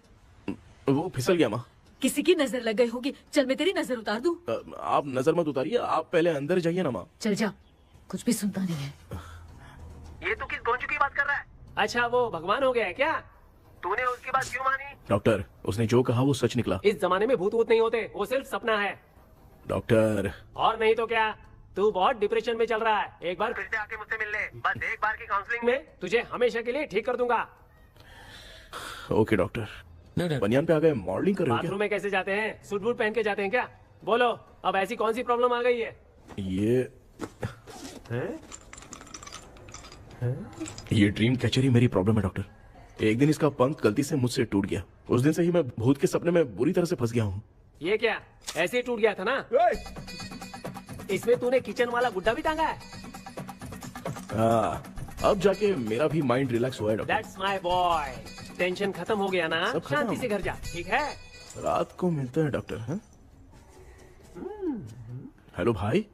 C: वो फिसल गया माँ।
A: किसी की नजर लग गई होगी। चल मैं तेरी नजर उतार दूं।
C: आप नजर मत उतारिए, आप पहले अंदर जाइए ना माँ।
A: चल जा, कुछ भी सुनता नहीं है।
J: ये तू किस गोंजू की बात कर रहा है? अच्छा वो भगवान हो गया है क्या? तूने उसकी बात क्यों मानी?
C: डॉक्टर, उसने जो कहा वो सच निकला।
J: इस जमाने में भूत वूत नहीं होते, वो सिर्फ सपना है।
C: डॉक्टर।
J: और नहीं तो क्या, तू बहुत डिप्रेशन में चल रहा है। एक बार फिर से आके मुझसे मिल ले, बस एक बार की काउंसलिंग में तुझे हमेशा के लिए ठीक कर दूंगा।
C: Okay doctor. बनियान पे आ गए, मॉडलिंग कर रहे हो
J: बाथरूम में कैसे जाते हैं? सूट बूट पहन के जाते हैं क्या? बोलो, अब ऐसी कौन सी प्रॉब्लम आ गई है?
C: ये ड्रीम कैचर ही मेरी प्रॉब्लम है डॉक्टर। एक दिन इसका पंख गलती से मुझसे टूट गया। उस दिन से ही मैं भूत के सपने में बुरी तरह से फंस गया हूँ।
J: ये क्या ऐसे ही टूट गया था ना? इसमें तूने किचन वाला गुड्डा भी टांगा है?
C: अब जाके मेरा भी माइंड रिलैक्स हुआ है doctor.
J: That's my boy. Tension खत्म हो गया ना?
C: सब खत्म।
J: शांति से घर जा, ठीक है?
C: रात को मिलते हैं डॉक्टर। हैं? हेलो भाई,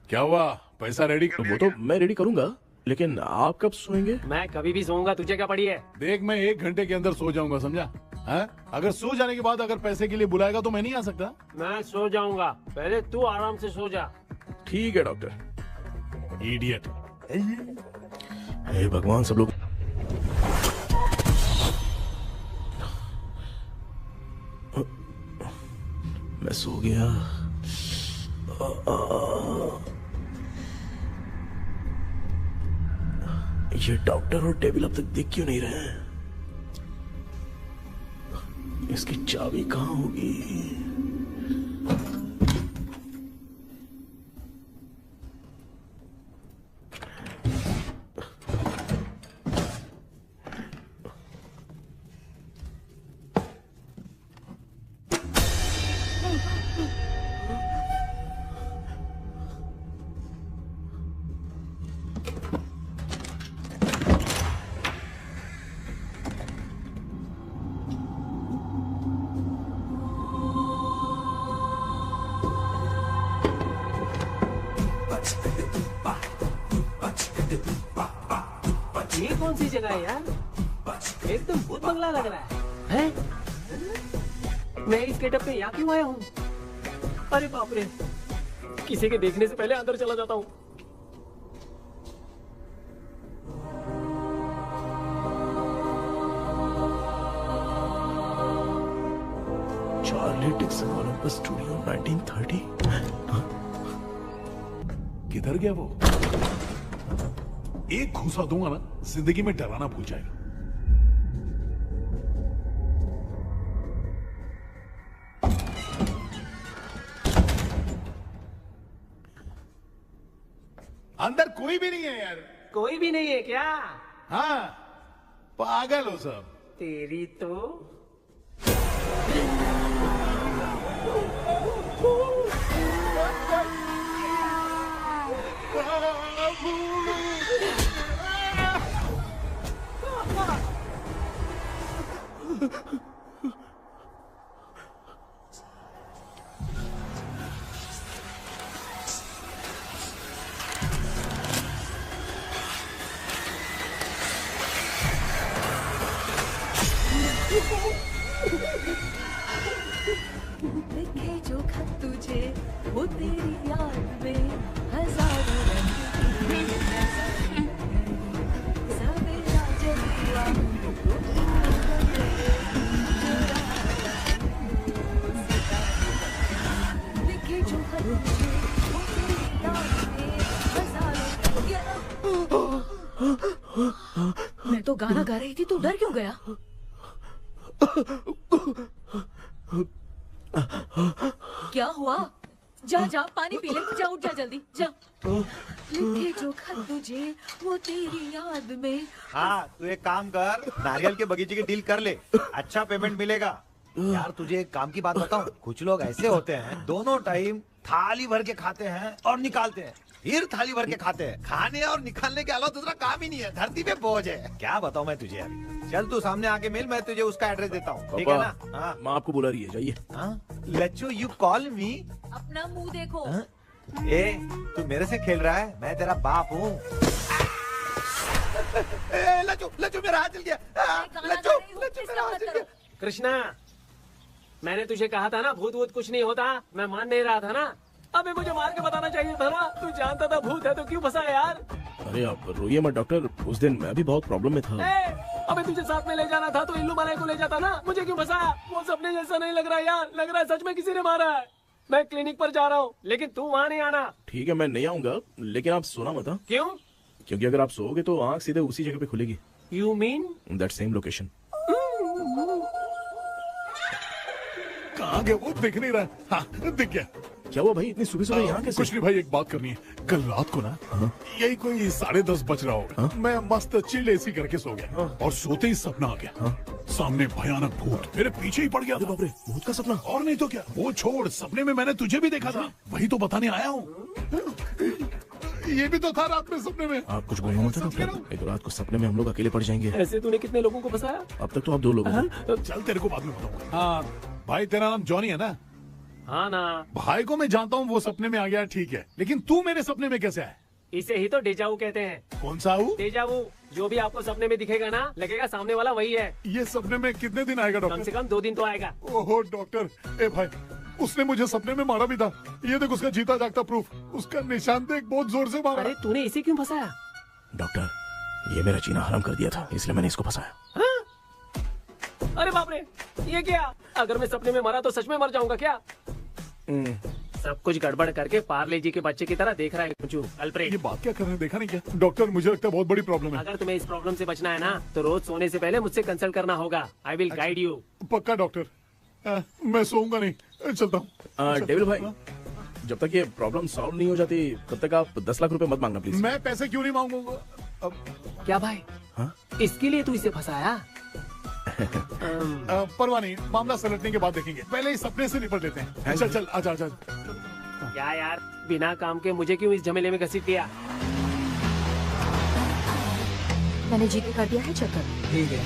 G: क्या हुआ? पैसा रेडी कर
C: वो तो मैं रेडी करूंगा, लेकिन आप कब सोएंगे?
J: मैं कभी भी सोऊंगा, तुझे क्या पड़ी है?
G: देख, मैं 1 घंटे के अंदर सो जाऊंगा, समझा? हैं? अगर सो जाने के बाद अगर पैसे के लिए बुलाएगा तो मैं नहीं आ सकता।
J: मैं सो जाऊंगा, पहले तू आराम से सो जा।
C: ठीक है डॉक्टर।
G: इडियट।
C: हे भगवान, सब लोग मैं सो गया। ये डॉक्टर और टेबल अब तक दिख क्यों नहीं रहे हैं? इसकी चाबी कहाँ होगी?
J: ये कौन सी जगह है यार? एकदम भूत बंगला लग रहा है। हैं? मैं इस गेटअप पे यहाँ क्यों आया हूँ? अरे बाप रे, किसी के देखने से पहले अंदर चला जाता हूँ।
C: Charlie Dixon Olympus studio 1930।
G: किधर गया वो? एक घूसा दूंगा ना, जिंदगी में डराना भूल जाएगा। अंदर कोई भी नहीं है यार।
J: कोई भी नहीं है क्या?
G: हाँ, पागल हो सब।
J: तेरी तो
A: लिखे जो खत तुझे वो तेरी याद में हजारों रंग के सवेरा जब हुआ लिखे जो खत तुझे वो तेरी याद में हजारों। मैं तो गाना गा रही थी, तू डर क्यों गया? क्या हुआ? जा जा पानी पी ले, जा उठ जा जल्दी जा। लिखे जो खत तुझे वो तेरी याद में।
B: हाँ, तू एक काम कर, नारियल के बगीचे की डील कर ले, अच्छा पेमेंट मिलेगा। यार तुझे एक काम की बात बताऊं, कुछ लोग ऐसे होते हैं दोनों टाइम थाली भर के खाते हैं और निकालते हैं, फिर थाली भर के खाते हैं। खाने और निकालने के अलावा दूसरा काम ही नहीं है, धरती पे बोझ है। क्या बताऊं मैं तुझे अभी। चल तू सामने आके मिल, मैं तुझे उसका एड्रेस देता हूँ, ठीक है ना? हाँ,
C: माँ आपको बुला रही है, जाइए।
B: लच्चू यू कॉल मी।
A: अपना मुंह देखो।
B: ए, तू मेरे से खेल रहा है? मैं तेरा बाप हूँ। लच्चू लच्चू मेरा हाथ जल गया। लच्चू लच्चू मेरा हाथ जल गया।
J: कृष्णा, मैंने तुझे कहा था ना भूत वूत कुछ नहीं होता। मैं मान नहीं रहा था ना। अबे मुझे मार के बताना चाहिए था ना। तू जानता था भूत है तो क्यों फंसा यार?
C: अरे आप रोइए मत डॉक्टर, उस दिन मैं भी बहुत प्रॉब्लम में था।
J: अबे तुझे साथ में ले जाना था तो इल्लू मलाई को ले जाता ना। मुझे क्यों फंसाया? वो सपने जैसा नहीं लग रहा यार, लग रहा है सच में किसी ने मारा है। मैं क्लिनिक पर जा रहा हूँ, लेकिन तू वहाँ नहीं आना।
C: ठीक है, मैं नहीं आऊंगा, लेकिन आप सोना मत।
J: क्यों?
C: क्योंकि अगर आप सोओगे तो आंख सीधे उसी जगह पे खुलेगी।
J: You mean
C: that same location.
G: कहाँ गया वो? दिख नहीं रहा। हाँ, दिख गया।
C: क्या हुआ भाई, इतनी सुबह सुबह यहाँ कैसे?
G: कुछ नहीं भाई, एक बात करनी है। कल रात को ना यही कोई 10:30 बज रहा होगा, मैं मस्त चिल एसी करके सो गया और सोते ही सपना आ गया। सामने भयानक भूत मेरे पीछे ही पड़ गया।
C: बाप रे, भूत का सपना?
G: और नहीं तो क्या। वो छोड़, सपने में मैंने तुझे भी देखा था, वही तो बताने आया हूँ। ये भी तो था रात में सपने में।
C: आप कुछ बोलना मत डॉक्टर, एक रात को सपने में हम लोग अकेले पड़ जाएंगे।
D: ऐसे तूने कितने लोगों को फंसाया?
C: अब तक तो आप 2 लोग हैं।
G: चल तेरे को बाद में बताऊंगा। हाँ भाई, तेरा नाम जॉनी है ना?
D: हाँ ना।
G: भाई को मैं जानता हूँ, वो सपने में आ गया, ठीक है, लेकिन तू मेरे सपने में कैसे आया?
D: इसे ही तो डेजावू कहते हैं।
G: कौन सा हूँ?
D: डेजावू। जो भी आपको सपने में दिखेगा ना, लगेगा सामने वाला वही है।
G: ये सपने में कितने दिन आएगा डॉक्टर?
D: कम से कम 2 दिन तो आएगा।
G: ओहो डॉक्टर, ए भाई, उसने मुझे सपने में मारा भी था। ये देख उसका जीता जागता प्रूफ, उसका निशान देख, बहुत जोर से मारा।
D: अरे तूने इसे क्यों फंसाया?
C: डॉक्टर, ये मेरा जीना हराम कर दिया था, इसलिए मैंने इसको फंसाया।
D: हाँ? अरे बाप रे, ये क्या? अगर मैं सपने में मरा तो सच में मर जाऊंगा क्या? सब कुछ गड़बड़ करके पार्ले जी के बच्चे की तरह देख रहा है कुछ अल्फ्रेड।
G: ये बात क्या कर रहे हैं, देखा नहीं क्या? डॉक्टर, मुझे लगता है बहुत बड़ी प्रॉब्लम है।
D: अगर तुम्हें इस प्रॉब्लम से बचना है ना, तो रोज सोने से पहले मुझसे कंसल्ट करना होगा। I will guide you.
G: पक्का डॉक्टर, मैं सोऊंगा नहीं, चलता हूँ।
C: डेविल भाई, जब तक ये प्रॉब्लम सॉल्व नहीं हो जाती तब तक आप 10 लाख रुपए मत मांगना प्लीज।
G: मैं पैसे क्यों नहीं मांगूंगा?
D: क्या भाई?
C: हाँ?
D: इसके लिए तू इसे फंसाया?
G: परवाह नहीं, मामला सलटने के बाद देखेंगे, पहले इस सपने से निपट लेते हैं। चल चल, आजा आजा।
D: क्या यार, बिना काम के मुझे क्यों इस झमेले में घसीट दिया?
A: मैंने जीपे कर दिया है, चेक कर।
H: ठीक है।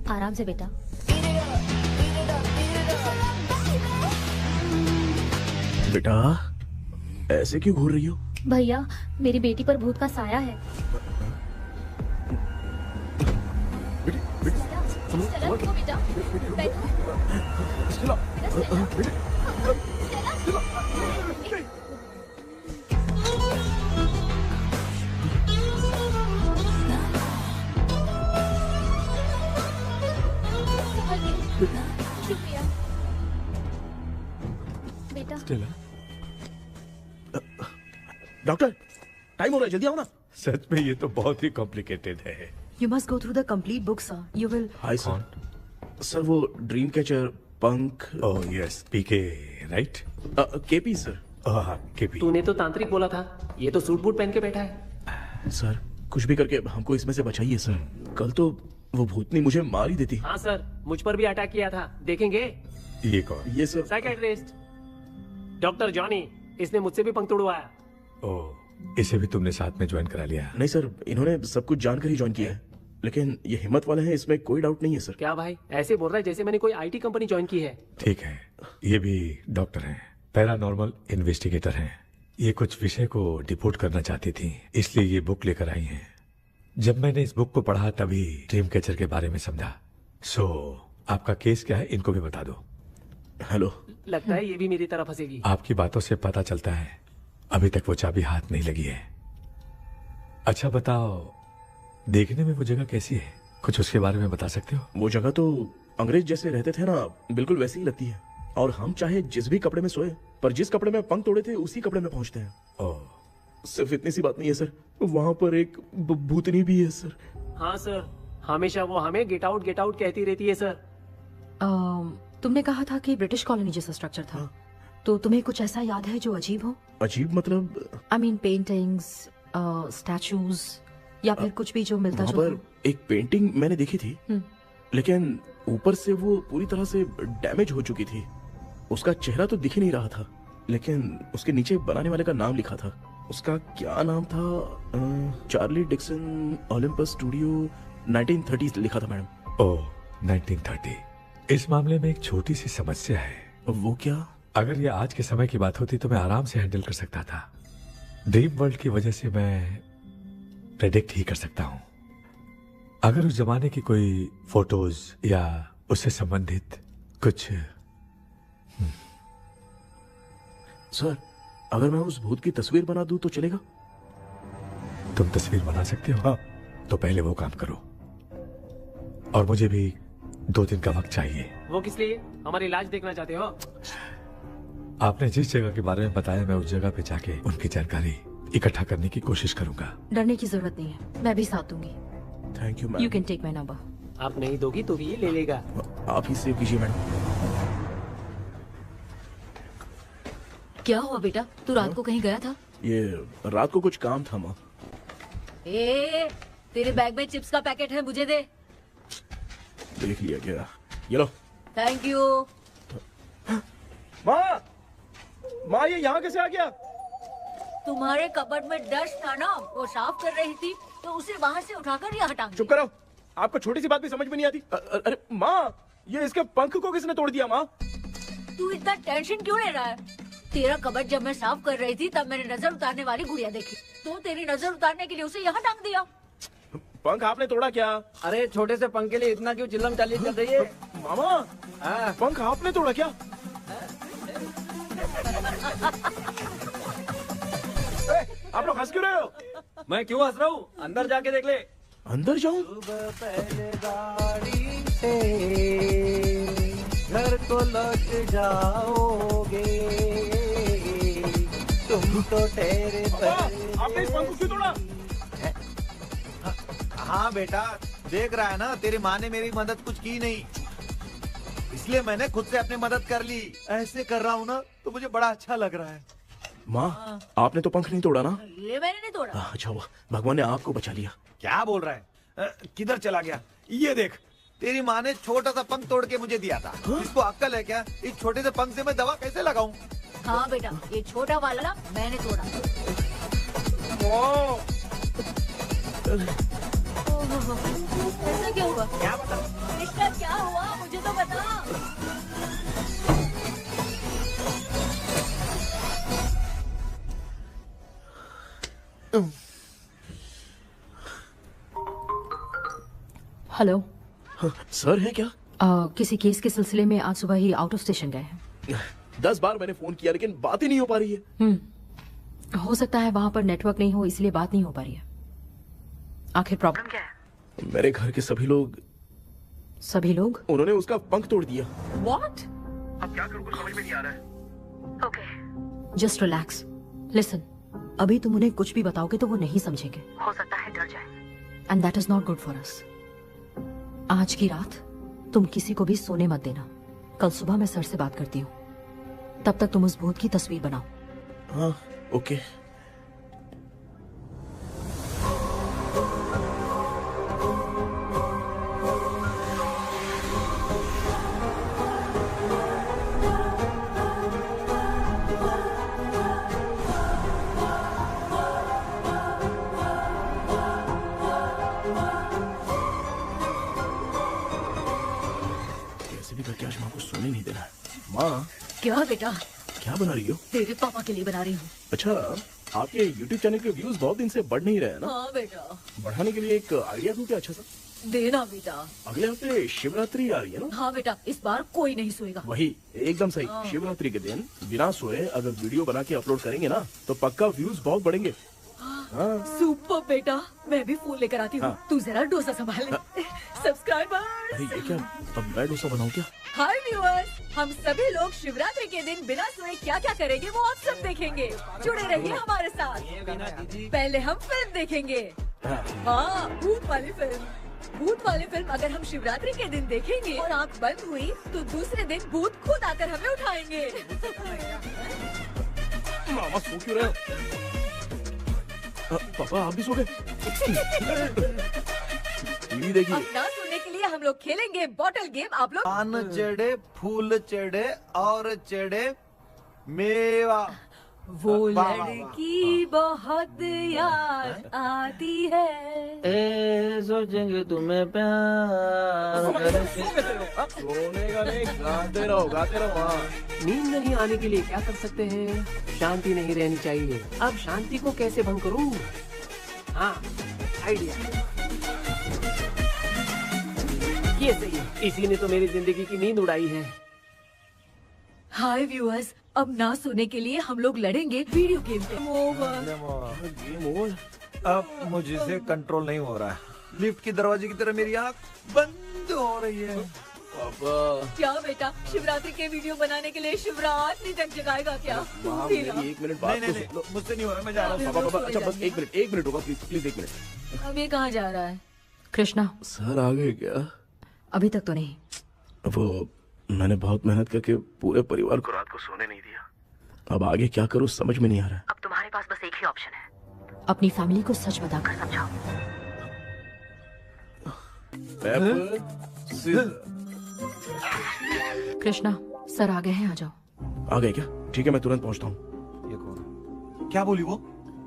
M: आराम से बेटा।
C: बेटा, ऐसे क्यों घूर रही हो?
M: भैया, मेरी बेटी पर भूत का साया है। चलो, उठो बेटा, बैठो। शुक्रिया बेटा।
C: डॉक्टर, टाइम हो रहा है, जल्दी आओ ना।
I: सच में ये तो बहुत ही कॉम्प्लिकेटेड है।
A: You must go through the complete book, sir. You will.
C: Hi sir. Sir वो ड्रीम कैचर, पंख।
I: ओह यस, पीके राइट?
C: KP sir.
I: केपी।
D: तूने तो तांत्रिक बोला था, ये तो सूट बूट पहन के बैठा है।
C: सर, कुछ भी करके हमको इसमें से बचाइए सर। कल तो वो भूतनी मुझे मार ही देती।
D: हाँ सर, मुझ पर भी अटैक किया था, देखेंगे?
I: ये कौन?
C: ये सर
D: साइकियाट्रिस्ट डॉक्टर जॉनी, इसने मुझसे भी पंख तोड़वाया।
I: ओह, इसे भी तुमने साथ में ज्वाइन करा लिया?
C: नहीं सर, इन्होंने सब कुछ जानकर ही ज्वाइन किया है, लेकिन ये हिम्मत वाले हैं, इसमें कोई डाउट नहीं है सर।
D: क्या भाई, ऐसे बोल रहा है जैसे मैंने कोई आईटी कंपनी ज्वाइन की है।
I: ठीक है, ये भी डॉक्टर हैं, पैरानॉर्मल इन्वेस्टिगेटर हैं। ये कुछ विषय को डिपोर्ट करना चाहती थी, इसलिए ये बुक लेकर आई हैं। जब मैंने इस बुक को पढ़ा तभी ड्रीम कैचर के बारे में समझा। सो आपका केस क्या है, इनको भी बता दो।
C: हेलो।
D: लगता है ये भी मेरी तरफ फंसेगी।
I: आपकी बातों से पता चलता है अभी तक वो चाबी हाथ नहीं लगी है। अच्छा बताओ, देखने में वो जगह कैसी है, कुछ उसके बारे में बता सकते हो?
C: वो जगह तो अंग्रेज जैसे रहते थे ना, बिल्कुल वैसी ही लगती है। और हम चाहे जिस भी कपड़े में सोए, पर जिस कपड़े में पंख तोड़े थे उसी कपड़े में पहुंचते हैं।
I: ओह,
C: सिर्फ इतनी सी बात नहीं है सर, वहाँ पर एक भूतनी भी है सर।
D: हाँ सर, हमेशा वो हमें गेट आउट कहती रहती है सर।
A: तुमने कहा था कि ब्रिटिश कॉलोनी जैसा स्ट्रक्चर था, तो तुम्हें कुछ ऐसा याद है जो अजीब हो?
C: अजीब मतलब?
A: I mean पेंटिंग्स, स्टैचूज या फिर कुछ भी जो मिलता
C: वहाँ
A: जुलता।
C: पर एक पेंटिंग मैंने देखी थी, लेकिन ऊपर से वो पूरी तरह से डैमेज हो चुकी थी। उसका चेहरा तो दिख ही नहीं रहा था, लेकिन उसके नीचे बनाने वाले का नाम लिखा था। उसका क्या नाम था? चार्ली डिक्सन, ओलंपस स्टूडियो, 1930 लिखा था मैडम।
I: ओह, 1930। इस मामले में एक छोटी सी समस्या है।
C: वो क्या?
I: अगर ये आज के समय की बात होती तो मैं आराम से हैंडल कर सकता था। ड्रीम वर्ल्ड की वजह से मैं प्रेडिक्ट ही कर सकता हूं। अगर उस जमाने की कोई फोटोज या उससे संबंधित कुछ।
C: सर, अगर मैं उस भूत की तस्वीर बना दूं तो चलेगा?
I: तुम तस्वीर बना सकते हो? हाँ। तो पहले वो काम करो, और मुझे भी 2 दिन का वक्त चाहिए।
D: वो किस लिए? हमारी इलाज देखना चाहते हो?
I: आपने जिस जगह के बारे में बताया, मैं उस जगह पे जाके उनकी जानकारी इकट्ठा करने की कोशिश करूंगा।
A: डरने की जरूरत नहीं है, मैं भी साथ दूंगी।
C: Thank you ma'am.
A: You can take my number.
D: आप नहीं दोगी तो भी ये ले लेगा।
C: आप ही सेव कीजिए मैडम।
A: क्या हुआ बेटा, तू रात को कहीं गया था?
C: ये रात को कुछ काम था माँ।
A: तेरे बैग में चिप्स का पैकेट है, मुझे दे।
C: देख लिया गया। ये लो।
A: Thank you.
C: माँ ये यहाँ कैसे आ गया?
A: तुम्हारे कबर्ड में डस्ट था ना, वो साफ कर रही थी तो उसे वहाँ से उठाकर यहाँ टांग
C: चुप करो, आपको छोटी सी बात भी समझ में नहीं आती। अरे माँ, ये इसके पंख को किसने तोड़ दिया? माँ
A: तू इतना टेंशन क्यों ले रहा है? तेरा कबर्ड जब मैं साफ कर रही थी तब मैंने नजर उतारने वाली गुड़िया देखी, तो तेरी नजर उतारने के लिए उसे यहाँ टांग दिया।
C: पंख आपने तोड़ा क्या?
D: अरे छोटे से पंख के लिए इतना क्यों चिल्लम चाली चल रही है?
C: मामा पंख आपने तोड़ा क्या? आप लोग हंस क्यों रहे हो?
D: मैं क्यों हंस रहा हूँ? अंदर जाके देख ले।
C: अंदर जाऊं?
B: घर को लौट जाओगे तुम तो ठहरे।
C: आपने इस पंख को क्यों तोड़ा?
B: हाँ बेटा, देख रहा है ना, तेरी माँ ने मेरी मदद कुछ की नहीं, इसलिए मैंने खुद से अपनी मदद कर ली। ऐसे कर रहा हूँ ना तो मुझे बड़ा अच्छा लग रहा है।
C: माँ आपने तो पंख नहीं तोड़ा ना?
A: ये मैंने नहीं तोड़ा।
C: अच्छा हुआ भगवान ने आपको बचा लिया।
B: क्या बोल रहा है? किधर चला गया? ये देख, तेरी माँ ने छोटा सा पंख तोड़ के मुझे दिया था। इसको अक्ल है क्या? इस छोटे से पंख से मैं दवा कैसे लगाऊं?
A: हाँ बेटा, ये छोटा वाला मैंने तोड़ा। ऐसा क्या हुआ?
B: क्या बता?
A: कृष्णा क्या हुआ, मुझे तो बता।
N: हेलो
C: सर है क्या?
N: किसी केस के सिलसिले में आज सुबह ही आउट ऑफ स्टेशन गए हैं।
C: 10 बार मैंने फोन किया लेकिन बात ही नहीं हो पा रही है।
N: हो सकता है वहां पर नेटवर्क नहीं हो इसलिए बात नहीं हो पा रही है। आखिर प्रॉब्लम क्या है?
C: मेरे घर के सभी लोग
N: उन्होंने
C: उसका पंख तोड़ दिया।
N: व्हाट?
C: अब क्या करूं कुछ समझ में नहीं आ रहा है।
N: Okay just relax. लिसन, अभी तुम उन्हें कुछ भी बताओगे तो वो नहीं समझेंगे,
O: हो सकता है डर जाए।
N: And that is not good for us. आज की रात तुम किसी को भी सोने मत देना। कल सुबह मैं सर से बात करती हूँ। तब तक तुम उस भूत की तस्वीर बनाओ।
C: हाँ ओके। करके आज माँ को सोने नहीं देना। माँ
A: क्या बेटा?
C: क्या बना रही हो?
A: तेरे पापा के लिए बना रही हूँ।
C: अच्छा, आपके YouTube चैनल के व्यूज बहुत दिन से बढ़ नहीं रहे हैं ना?
A: हाँ बेटा।
C: बढ़ाने के लिए एक आइडिया दूं क्या अच्छा सा?
A: देना बेटा।
C: अगले हफ्ते शिवरात्रि आ रही है ना?
A: हाँ बेटा, इस बार कोई नहीं सोएगा।
C: वही एकदम सही। शिवरात्रि के दिन बिना सोए अगर वीडियो बना के अपलोड करेंगे ना तो पक्का व्यूज बहुत बढ़ेंगे।
A: सुपर बेटा, मैं भी फोन लेकर आती हूँ। तू जरा डोसा संभाल ले। सब्सक्राइबर्स।
C: अरे ये क्या? अब मैं डोसा बनाऊं क्या?
A: हाय व्यूअर्स, हम सभी लोग शिवरात्रि के दिन बिना सोए क्या क्या करेंगे वो आप सब देखेंगे। जुड़े रहिए हमारे साथ। पहले हम फिल्म देखेंगे। हाँ, भूत वाली फिल्म अगर हम शिवरात्रि के दिन देखेंगे और आँख बंद हुई तो दूसरे दिन भूत खुद आकर हमें उठाएंगे।
C: मामा सो क्यों रहे हो? पापा आप भी सो गए? टीवी देखिए।
A: अब ना सोने के लिए हम लोग खेलेंगे बॉटल गेम। आप लोग
B: पान चढ़े, फूल चढ़े और चढ़े मेवा।
A: वो लड़की बहुत याद आती है।
H: सोचेंगे तुम्हें प्यार।
C: सोने का नहीं, गाते रहो।
J: नींद नहीं आने के लिए क्या कर सकते हैं? शांति नहीं रहनी चाहिए। अब शांति को कैसे भंग करूं? हाँ, आइडिया। ये सही है। इसी ने तो मेरी जिंदगी की नींद उड़ाई है।
A: हाय व्यूअर्स, अब ना सोने के लिए हम लोग लड़ेंगे वीडियो गेम पे।
B: Game over. अब मुझसे कंट्रोल नहीं हो रहा है। लिफ्ट की दरवाजे की तरह मेरी आँख बंद हो रही है।
C: पापा
A: क्या बेटा, शिवरात्रि के वीडियो बनाने के लिए शिवरात्रि तक जगाएगा क्या?
C: एक मिनट बात
B: नहीं, मुझसे नहीं हो रहा, मैं जा रहा हूँ।
C: पापा अच्छा बस एक मिनट होगा प्लीज 1 मिनट।
A: अब ये कहाँ जा रहा है?
N: कृष्णा
C: सर आ गए क्या?
N: अभी तक तो नहीं।
C: वो मैंने बहुत मेहनत करके पूरे परिवार को रात को सोने नहीं दिया। अब आगे क्या करूं समझ में नहीं आ रहा है।
O: अब तुम्हारे पास बस एक ही ऑप्शन है।
N: अपनी फैमिली को सच बताकर समझाओ। कृष्णा सर आ गए हैं, आ जाओ।
C: आ गए क्या? ठीक है, मैं तुरंत पहुंचता हूँ।
B: ये कौन? क्या बोली वो?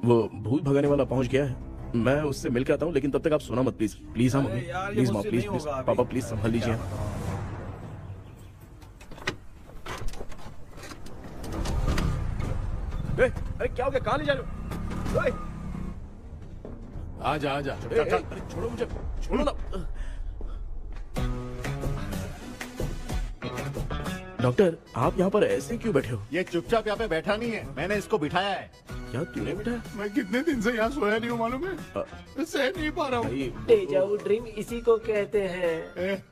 C: वो भूत भगाने वाला पहुंच गया है, मैं उससे मिल के आता हूँ, लेकिन तब तक आप सोना मत प्लीज। प्लीज हाँ मम्मी, प्लीज माँ, प्लीज प्लीज पापा, प्लीज संभाल लीजिए। अरे क्या हो गया, कहाँ ले जा रहे हो?
G: आजा आजा।
C: अरे छोड़ो मुझे, छोड़ो ना। डॉक्टर आप यहाँ पर ऐसे क्यों बैठे हो?
P: ये चुपचाप यहाँ पे बैठा नहीं है, मैंने इसको बिठाया है।
C: क्या तूने बिठाया?
G: मैं कितने दिन से यहाँ सोया नहीं हूँ मालूम है, सह नहीं पा रहा हूँ।
J: डेजा वू ड्रीम इसी को कहते हैं।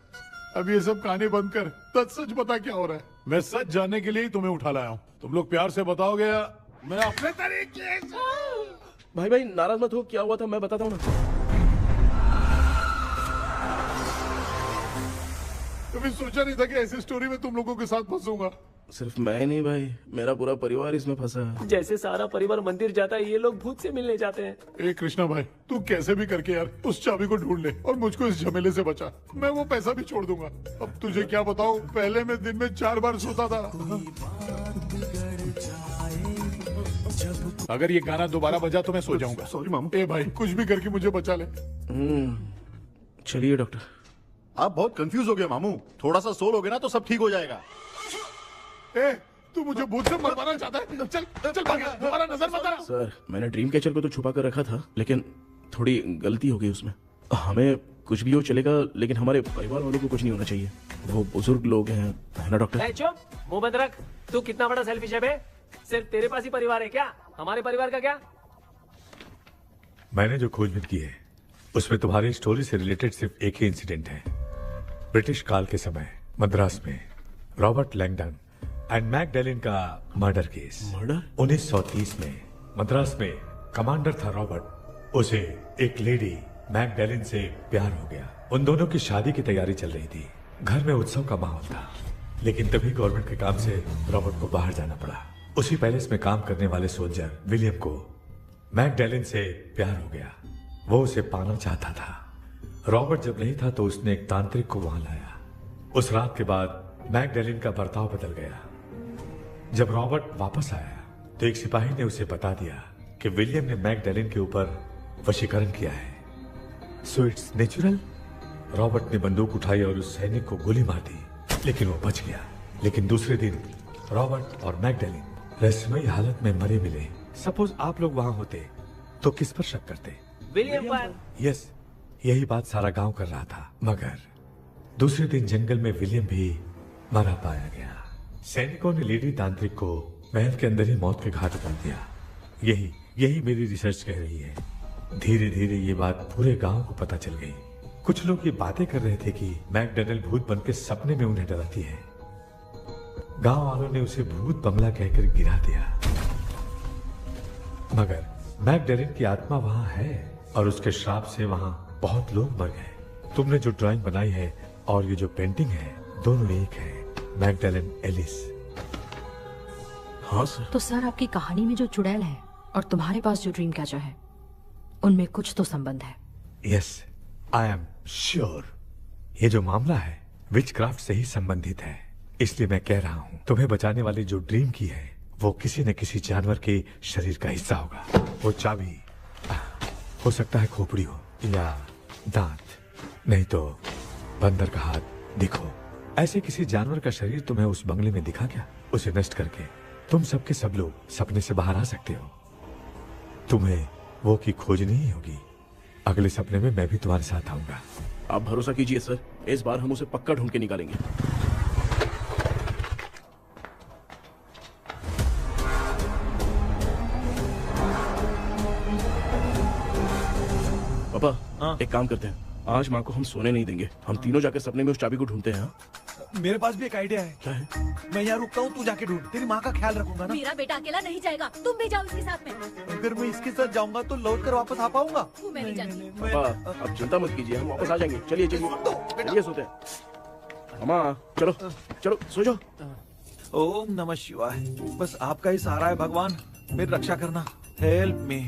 G: अब ये सब कहानी बंद कर, सच बता क्या हो रहा है। मैं सच जानने के लिए ही तुम्हें उठा लाया हूँ। तुम लोग प्यार से बताओगे या मैं अपने तरीके से?
C: भाई नाराज मत हो, क्या हुआ था मैं बताता हूँ ना।
G: कभी सोचा नहीं था कि ऐसी स्टोरी में तुम लोगों के साथ फंसूंगा।
C: सिर्फ मैं नहीं भाई, मेरा पूरा परिवार इसमें फंसा है।
J: जैसे सारा परिवार मंदिर जाता है, ये लोग भूत से मिलने जाते हैं।
G: ए कृष्णा भाई, तू कैसे भी करके यार उस चाबी को ढूंढ ले और मुझको इस झमेले से बचा। मैं वो पैसा भी छोड़ दूंगा। अब तुझे क्या बताऊं, पहले मैं दिन में 4 बार सोता था। अगर ये गाना दोबारा बजा तो मैं सो जाऊंगा। सॉरी मामू। ए भाई कुछ भी करके मुझे बचा ले।
C: चलिए डॉक्टर।
P: आप बहुत कंफ्यूज हो गए मामू, थोड़ा सा सो लोगे ना तो सब ठीक हो जाएगा।
G: ए तू मुझे भूत से मरवाना चाहता है? चल चल भाग, दोबारा नजर मत आना।
C: सर मैंने ड्रीम कैचर को तो छुपा कर रखा था, लेकिन थोड़ी गलती हो गई उसमें। हमें कुछ भी हो चलेगा, लेकिन हमारे परिवार वालों को कुछ नहीं होना चाहिए। वो बुजुर्ग लोग हैं, है ना डॉक्टर?
J: चुप, मुंह बंद रख। तू कितना बड़ा सेल्फिश है बे? सिर्फ तेरे पास ही परिवार है क्या? हमारे परिवार का क्या?
I: मैंने जो खोजबीन की है उसमें तुम्हारी स्टोरी से रिलेटेड सिर्फ एक ही इंसिडेंट है। ब्रिटिश काल के समय मद्रास में रॉबर्ट लैंगडन एंड मैकडेलिन का मर्डर केस।
C: मर्डर?
I: 1930 में मद्रास में कमांडर था रॉबर्ट, उसे एक लेडी मैकडेलिन से प्यार हो गया। उन दोनों की शादी की तैयारी चल रही थी, घर में उत्सव का माहौल था, लेकिन तभी गवर्नमेंट के काम से रॉबर्ट को बाहर जाना पड़ा। उसी पैलेस में काम करने वाले सोल्जर विलियम को मैकडेलिन से प्यार हो गया, वो उसे पाना चाहता था। रॉबर्ट जब नहीं था तो उसने एक तांत्रिक को वहां लाया। उस रात के बाद मैकडेलिन का बर्ताव बदल गया। जब रॉबर्ट वापस आया तो एक सिपाही ने उसे बता दिया कि विलियम ने मैकडेलिन के ऊपर वशीकरण किया है। So it's natural. रॉबर्ट ने बंदूक उठाई और उस सैनिक को गोली मार दी, लेकिन वो बच गया। लेकिन दूसरे दिन रॉबर्ट और मैकडेलिन रहस्यमयी हालत में मरे मिले। सपोज आप लोग वहां होते तो किस पर शक करते?
J: विलियम पर।
I: यस, यही बात सारा गांव कर रहा था। मगर दूसरे दिन जंगल में विलियम भी मरा पाया गया। सैनिकों ने लेडी तांत्रिक को महल के अंदर ही मौत के घाट उतार दिया। यही मेरी रिसर्च कह रही है। धीरे धीरे ये बात पूरे गांव को पता चल गई। कुछ लोग ये बातें कर रहे थे कि मैकडेनियल भूत बनके सपने में उन्हें डराती है। गांव वालों ने उसे भूत बंगला कहकर गिरा दिया। मगर मैकडेनियल की आत्मा वहां है और उसके श्राप से वहां बहुत लोग मर गए। तुमने जो ड्राइंग बनाई है और ये जो पेंटिंग है, दोनों एक है। मैकडेनियल एलिस।
C: हाँ सर।
N: तो सर आपकी कहानी में जो चुड़ैल है और तुम्हारे पास जो ड्रीम कैचर है, उनमें कुछ तो संबंध है।
I: Yes, I am sure. ये जो मामला है विचक्राफ्ट से ही संबंधित है। इसलिए मैं कह रहा हूँ, तुम्हें बचाने वाली जो ड्रीम की है वो किसी न किसी जानवर के शरीर का हिस्सा होगा। वो चाबी हो सकता है खोपड़ी हो या दांत, नहीं तो बंदर का हाथ। देखो, ऐसे किसी जानवर का शरीर तुम्हें उस बंगले में दिखा क्या? उसे नष्ट करके तुम सबके सब लोग सपने से बाहर आ सकते हो। तुम्हें वो की खोजनी ही होगी। अगले सपने में मैं भी तुम्हारे साथ आऊंगा।
C: आप भरोसा कीजिए सर, इस बार हम उसे पक्का ढूंढ के निकालेंगे। पापा, एक काम करते हैं, आज माँ को हम सोने नहीं देंगे। हम तीनों जाकर सपने में उस चाबी को ढूंढते हैं।
B: मेरे पास भी एक आइडिया है।
C: क्या है?
B: मैं यहाँ रुकता हूँ, तू जाके ढूंढ। तेरी माँ का ख्याल रखूंगा ना।
A: मेरा बेटा अकेला नहीं जाएगा, तुम भी जाओ इसके साथ में।
B: अगर मैं इसके साथ जाऊंगा तो लौट कर वापस आ पाऊंगा?
A: वो मैं नहीं जानती।
C: पापा अब चिंता मत कीजिए, हम वापस आ जाएंगे। चलिए चलिए सोते हैं। अम्मा चलो चलो सो जाओ।
B: ओम नमः शिवाय। बस आपका ही सहारा है भगवान, मेरी रक्षा करना। Help me.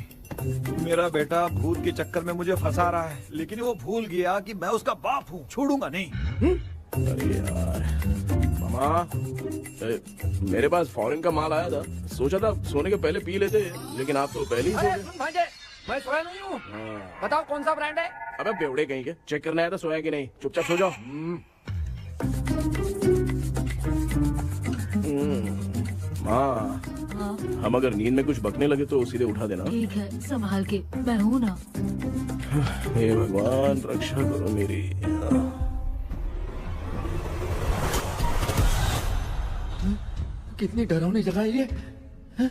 B: मेरा बेटा भूत के चक्कर में मुझे फंसा रहा है, लेकिन वो भूल गया कि मैं उसका बाप हूँ। छोड़ूंगा नहीं।
C: अरे यार मामा, मेरे पास फॉरेन का माल आया था, सोचा था सोने के पहले पी लेते, लेकिन आप तो पहले ही सो
H: अरे
C: गए।
H: सुन भांजे, मैं सोया नहीं हूँ। बताओ कौन सा ब्रांड है?
C: अबे बेवड़े कहीं के, चेक करना आया था सोया कि नहीं, चुपचाप सो जाओ। माँ, हम अगर नींद में कुछ बकने लगे तो सीधे उठा देना।
A: ठीक है, संभाल के, मैं हूँ ना।
C: हे भगवान रक्षा करो मेरी।
D: कितनी डरावनी जगह है ये। हैं?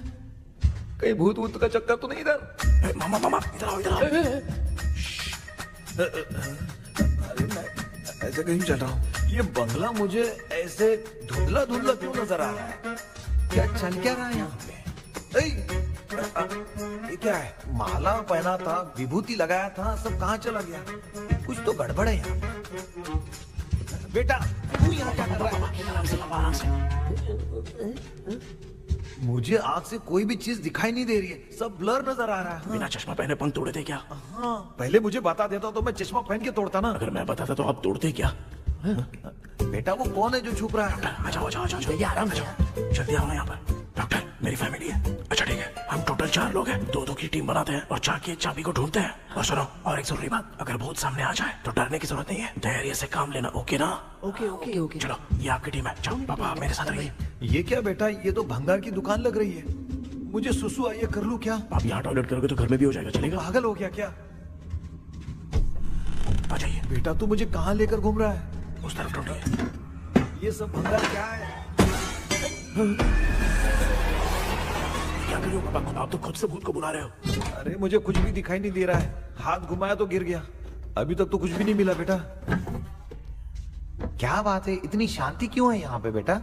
D: कहीं भूत वूत का चक्कर तो नहीं इधर?
C: मामा मामा इधर आओ, इधर आओ।
B: अरे मैं ऐसे कहीं चल रहा हूँ। ये बंगला मुझे ऐसे धुंधला धुंधला क्यों नजर आ रहा है? क्या चल क्या रहा है यहाँ पे? ये क्या है? माला पहना था, विभूति लगाया था, सब कहाँ चला गया? कुछ तो गड़बड़ है यहाँ पे। बेटा तू यहाँ क्या कर रहा है? मुझे आग से कोई भी चीज दिखाई नहीं दे रही है, सब ब्लर नजर आ रहा है।
C: बिना चश्मा पहने पंख तोड़े थे क्या?
B: हाँ, पहले मुझे बता देता तो मैं चश्मा पहन के तोड़ता ना।
C: अगर मैं बताता तो आप तोड़ते क्या?
B: बेटा वो कौन है जो छुप रहा है?
C: आ जाओ, जाओ, जाओ, आराम से जाओ, जल्दी आओ ना यहाँ पर। डॉक्टर, मेरी फैमिली है। अच्छा ठीक है, हम टोटल 4 लोग हैं, 2-2 की टीम बनाते हैं और जाके चाबी को ढूंढते हैं। और सुनो, और एक जरूरी बात, अगर भूत सामने आ जाए तो डरने की जरूरत नहीं है, धैर्य से काम लेना, ओके ना?
H: Okay okay okay.
C: चलो, ये आपकी टीम है, जाओ पापा मेरे साथ रहिए।
B: ये क्या बेटा, ये तो भंगार की दुकान लग रही है। मुझे सुसु आई है, कर लूं क्या?
C: आप यहाँ टॉयलेट करोगे तो घर में भी हो जाएगा, चलेगा?
B: पागल हो गया क्या?
C: आ जाइए।
B: बेटा तू मुझे कहाँ लेकर घूम रहा है?
C: उस तरफ ढूंढिए।
B: ये सब भंगार क्या है?
C: क्या कर रहे हो पापा? आप तो खुद से भूत को बुला रहे हो।
B: अरे मुझे कुछ भी दिखाई नहीं दे रहा है, हाथ घुमाया तो गिर गया। अभी तक तो कुछ भी नहीं मिला बेटा। क्या बात है, इतनी शांति क्यों है यहाँ पे बेटा?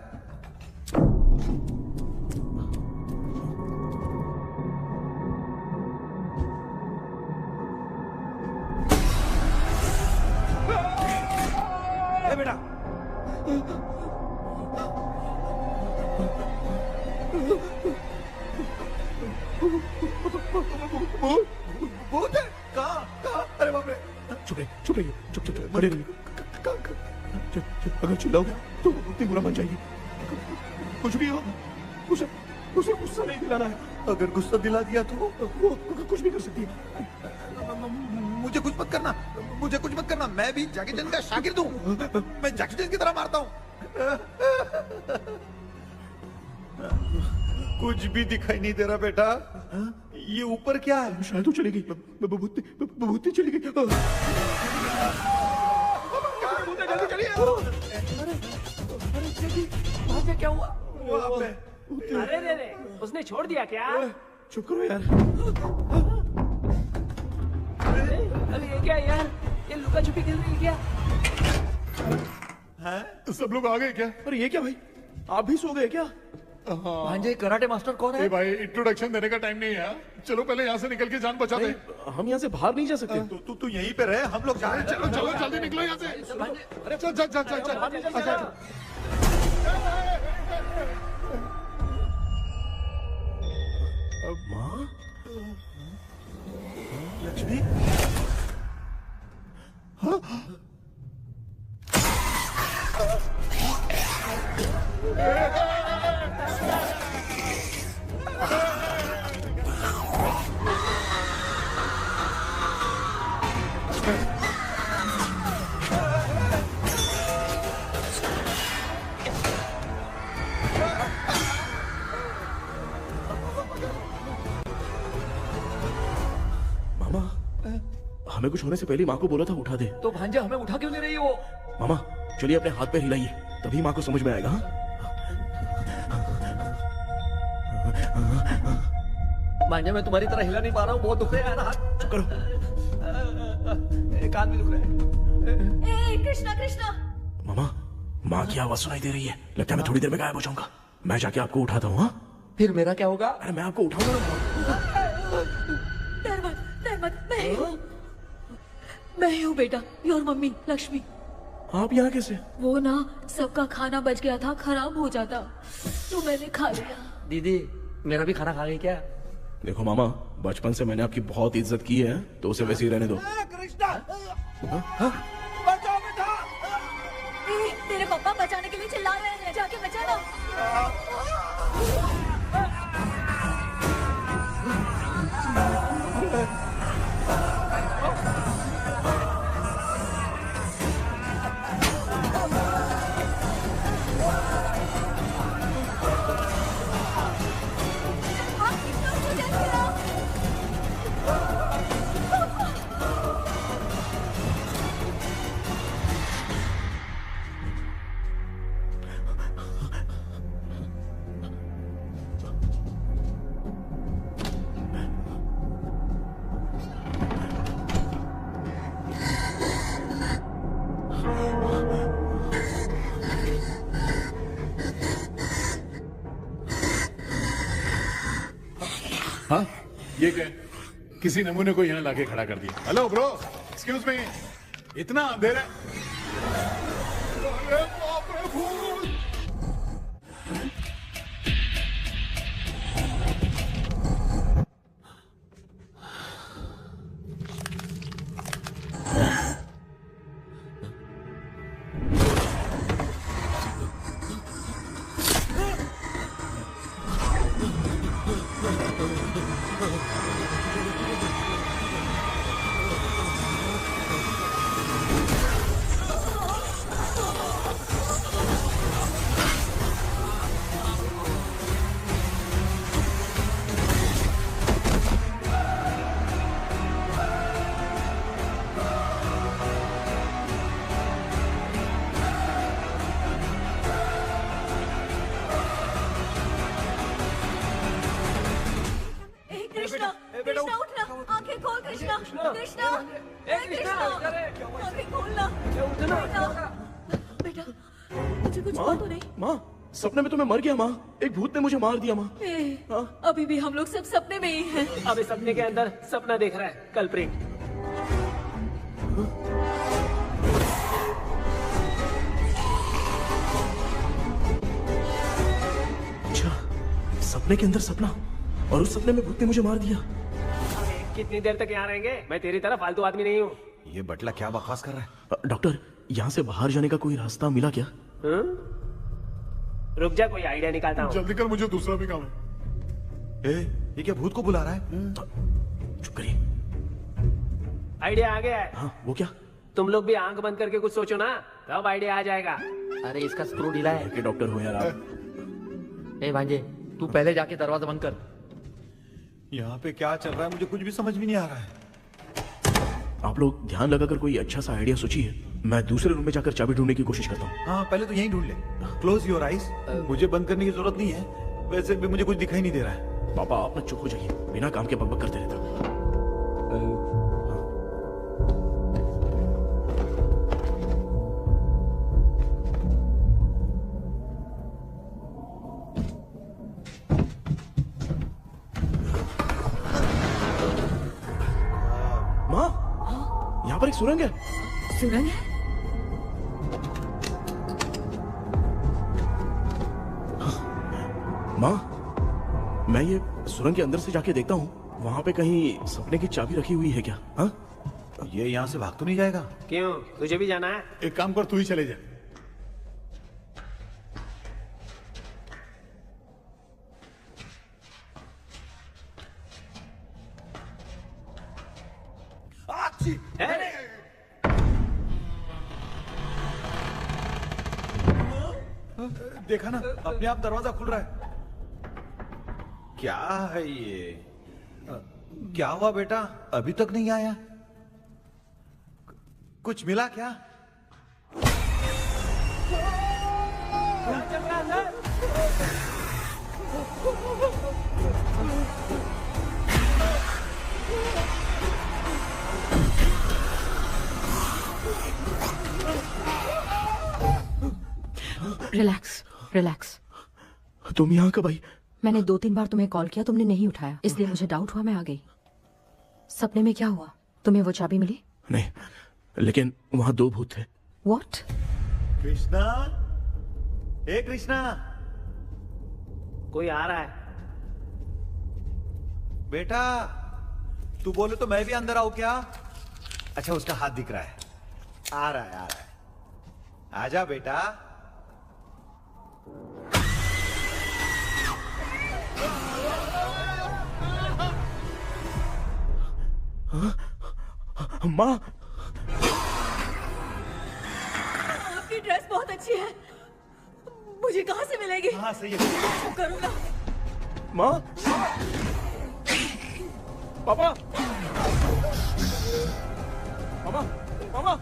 B: बेटा भूत है? कहाँ? अरे बाप रे!
C: चुप रहिए, चुप रहिए, चुप चुप खड़े रहिए। अगर चिल्लाओगे तो इतनी बुरा बन जाएगी। कुछ भी हो, उसे गुस्सा नहीं दिलाना है।
B: अगर गुस्सा दिला दिया तो
C: वो कुछ भी कर सकती है।
B: मुझे कुछ मत करना, मुझे कुछ मत करना। मैं भी जैकी चैन का शागिर्द हूँ, मैं जैकी चैन की तरह मारता हूँ। कुछ भी दिखाई नहीं दे रहा बेटा। ये ऊपर क्या है?
C: शायद तो चली गई, भूती चली गई।
B: जल्दी चलिए।
H: भांजे क्या हुआ?
J: अरे रे, उसने छोड़ दिया क्या?
C: चुप करो यार।
J: अरे ये क्या यार, ये लुका छुपी खेल रही है क्या?
G: हैं? सब लोग आ गए क्या?
C: अरे ये क्या भाई, आप भी सो गए क्या?
H: भांजे कराटे मास्टर कौन है?
G: भाई इंट्रोडक्शन देने का टाइम नहीं है, चलो पहले यहाँ से निकल के जान बचा दे।
C: हम यहाँ से बाहर नहीं जा सकते।
B: तू यहीं पे रहे, हम लोग जा रहे हैं।
G: चलो चलो जल्दी निकलो यहाँ से। अरे चल चल चल चल चल।
C: माँ,
B: लक्ष्मी,
C: हमें कुछ होने से पहले माँ को बोला था उठा दे।
H: तो भांजे हमें उठा क्यों ले रही है वो?
C: मामा चलिए अपने हाथ पैर हिलाइए, तभी माँ को समझ में आएगा।
H: भांजे मैं तुम्हारी तरह हिला नहीं पा रहा हूँ, बहुत दुख रहा है ना हाथ।
C: चुप करो।
H: कान भी दुख रहे हैं।
A: कृष्णा कृष्णा।
C: मामा माँ की आवाज सुनाई दे रही है, लगता है मैं थोड़ी देर में गायब हो जाऊंगा। मैं जाके आपको उठाता हूँ।
H: फिर मेरा क्या होगा?
C: अरे मैं आपको उठाऊंगा।
A: डर मत, मैं हूँ बेटा, योर मम्मी लक्ष्मी।
C: आप यहाँ कैसे?
A: वो ना सबका खाना बच गया था, खराब हो जाता तो मैंने खा लिया।
H: दीदी मेरा भी खाना खा गई क्या?
C: देखो मामा, बचपन से मैंने आपकी बहुत इज्जत की है, तो उसे वैसे ही रहने दो।
H: कृष्णा
A: बचाओ बेटा। तेरे पापा बचाने के लिए चिल्ला रहे हैं, जाके बचा ना।
G: हाँ, ये क्या? किसी नमूने को यहाँ लाके खड़ा कर दिया। हेलो ब्रो, एक्सक्यूज मी, इतना अंधेरा है। अरे बाप रे, भूत!
A: कृष्णा, कृष्णा उठना, आंखें खोल कृष्णा, कृष्णा, कृष्णा, आंखें खोलना, बेटा, मुझे कुछ हुआ तो नहीं?
C: माँ, सपने में तो मैं मर गया माँ, एक भूत ने मुझे मार दिया माँ।
A: अभी भी हम लोग सब सपने में ही हैं।
J: अबे सपने के अंदर सपना देख रहा है कल्प्रिट।
C: अच्छा, सपने के अंदर सपना, और उस सपने में भूत ने मुझे मार दिया।
J: कितनी देर तक यहाँ रहेंगे? मैं तेरी तरह फालतू आदमी नहीं हूँ।
B: ये बटला क्या बकवास कर रहा है?
C: डॉक्टर, यहाँ से बाहर जाने का कोई रास्ता मिला क्या?
J: रुक जा, कोई आइडिया निकालता हूँ।
G: जल्दी कर, मुझे दूसरा भी काम है।
B: ये क्या भूत को बुला रहा है?
C: चुप करिए।
J: आइडिया आ गया है।
C: हाँ, वो क्या?
J: तुम लोग भी आंख बंद करके कुछ सोचो ना, तब आइडिया आ जाएगा।
H: अरे इसका स्क्रू ढीला है।
C: के डॉक्टर हो यार आप।
H: ए भांजे, तू पहले जाके दरवाजा बंद कर।
B: यहाँ पे क्या चल रहा है मुझे कुछ भी समझ में नहीं आ रहा है।
C: आप लोग ध्यान लगाकर कोई अच्छा सा आइडिया सोचिए, मैं दूसरे रूम में जाकर चाबी ढूंढने की कोशिश करता हूँ।
B: हाँ, पहले तो यहीं ढूंढ ले। Close your eyes. मुझे बंद करने की जरूरत नहीं है, वैसे भी मुझे कुछ दिखाई नहीं दे रहा है।
C: पापा, आप ना चुप हो जाइए, बिना काम के बकबक करते रहता। माँ, यहाँ पर एक सुरंग है।
A: सुरंग है?
C: माँ, मैं ये सुरंग के अंदर से जाके देखता हूँ, वहाँ पे कहीं सपने की चाबी रखी हुई है क्या? हाँ?
B: ये यहाँ से भाग तो नहीं जाएगा?
J: क्यों, तुझे भी जाना है?
G: एक काम कर, तू ही चले जा।
B: देखा ना, अपने आप दरवाजा खुल रहा है। क्या है ये? क्या हुआ बेटा, अभी तक नहीं आया? कुछ मिला क्या?
N: Relax, relax.
C: तुम यहाँ कब आई?
N: मैंने 2-3 बार तुम्हें कॉल किया, तुमने नहीं उठाया, इसलिए मुझे डाउट हुआ, मैं आ गई। सपने में क्या हुआ? तुम्हें वो चाबी मिली?
C: नहीं, लेकिन वहाँ 2 भूत थे।
N: What?
B: कृष्णा, ए कृष्णा,
J: कोई आ रहा है।
B: बेटा, तू बोले तो मैं भी अंदर आऊं क्या? अच्छा, उसका हाथ दिख रहा है। आ रहा है, आ रहा है। आजा बेटा।
C: माँ,
A: आपकी ड्रेस बहुत अच्छी है, मुझे कहाँ से मिलेगी?
B: हाँ सही है।
A: करूँगा।
C: माँ, पापा, मामा, मामा।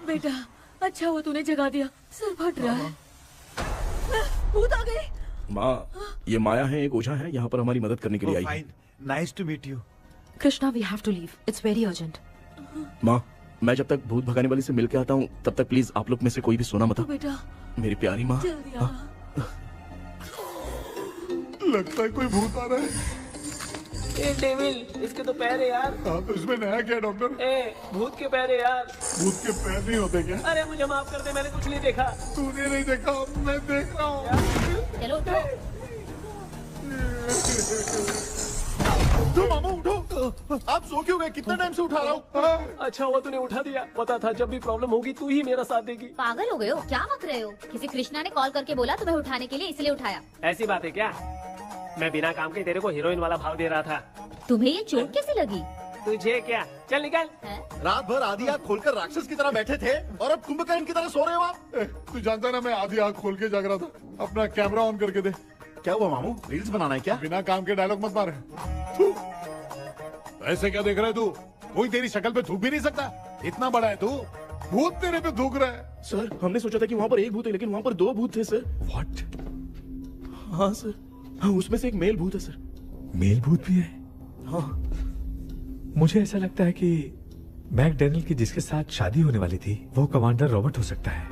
A: बेटा अच्छा हुआ तूने जगा दिया, सर फट रहा है। भूत आ गई।
C: माँ, ये माया है, एक ओझा है, यहाँ पर हमारी मदद करने के लिए आई है।
B: Nice to meet you.
N: Krishna, we have to leave, it's very urgent.
C: माँ, मैं जब तक भूत भगाने वाली से मिल के आता हूँ तब तक प्लीज आप लोग में से कोई भी सोना मत।
A: बेटा
C: मेरी प्यारी माँ।
A: जल्दी आना।
G: लगता है कोई भूत आ रहा है।
J: ए डेविल, इसके तो पैर है यार।
G: हाँ तो इसमें नया क्या डॉक्टर?
J: ए भूत के पैर है यार।
G: भूत के पैर नहीं होते क्या?
J: अरे मुझे माफ कर दे, मैंने कुछ नहीं देखा।
G: तूने नहीं देखा, मैं देख रहा हूँ।
M: चलो उठो।
P: उठो मामू उठो। आप सो क्यों गए? कितना टाइम से उठा रहा हूँ।
J: अच्छा हुआ तूने उठा दिया, पता था जब भी प्रॉब्लम होगी तू ही मेरा साथ देगी।
M: पागल हो गए हो क्या? बक रहे हो? किसी कृष्णा ने कॉल करके बोला तुम्हें उठाने के लिए, इसलिए उठाया।
J: ऐसी बात है क्या? मैं बिना काम के तेरे को हीरोइन वाला भाव दे रहा था।
M: तुम्हें ये चोट कैसे लगी?
J: तुझे क्या? चल निकल।
P: रात भर आधी आँख खोलकर राक्षस की तरह बैठे थे और अब कुंभकर्ण की तरह सो रहे हो आप।
G: तू जानता ना मैं आधी आँख खोल के जाग रहा था। अपना कैमरा ऑन करके दे।
P: क्या हुआ मामू? रील्स बनाना है क्या?
G: बिना काम के डायलॉग मत मारे। ऐसे क्या देख रहा है तू? कोई तेरी शक्ल पे थूक भी नहीं सकता। इतना बड़ा है तू, भूत तेरे पे थूक रहा है।
C: सर, हमने सोचा था कि वहाँ पर एक भूत है, लेकिन वहाँ पर 2 भूत थे सर।
F: व्हाट?
C: हाँ सर, हाँ उसमें से एक मेल भूत है सर।
F: मेल भूत भी है?
C: हाँ।
F: मुझे ऐसा लगता है कि मैकडैनियल की जिसके साथ शादी होने वाली थी वो कमांडर रॉबर्ट हो सकता है,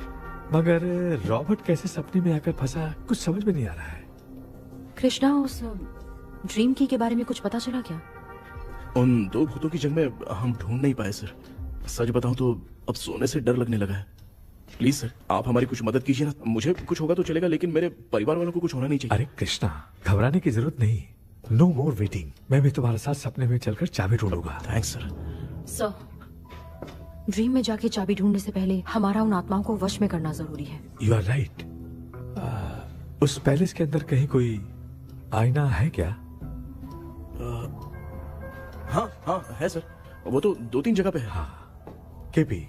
F: मगर रॉबर्ट कैसे सपने में आकर फंसा कुछ समझ में नहीं आ रहा है।
N: कृष्णा, उस ड्रीम की के बारे में कुछ पता चला क्या?
C: उन 2 भूतों की जंग में हम ढूंढ नहीं पाए सर। सच बताऊं तो अब सोने से डर लगने लगा है। प्लीज सर, आप हमारी कुछ मदद कीजिए ना। मुझे कुछ होगा तो चलेगा, लेकिन मेरे परिवार वालों को कुछ होना नहीं चाहिए।
F: अरे कृष्णा, घबराने की जरूरत नहीं। No more waiting. मैं भी तुम्हारे साथ सपने में चलकर चाबी ढूंढूंगा।
C: Thanks sir.
N: सर, ड्रीम में जाके चाबी ढूंढने से पहले हमारा उन आत्माओं को वश में करना जरूरी है।
F: You are right. उस पैलेस के अंदर कहीं कोई आईना है क्या?
C: हाँ हाँ है सर, वो तो 2-3 जगह पे है।
F: हाँ केपी,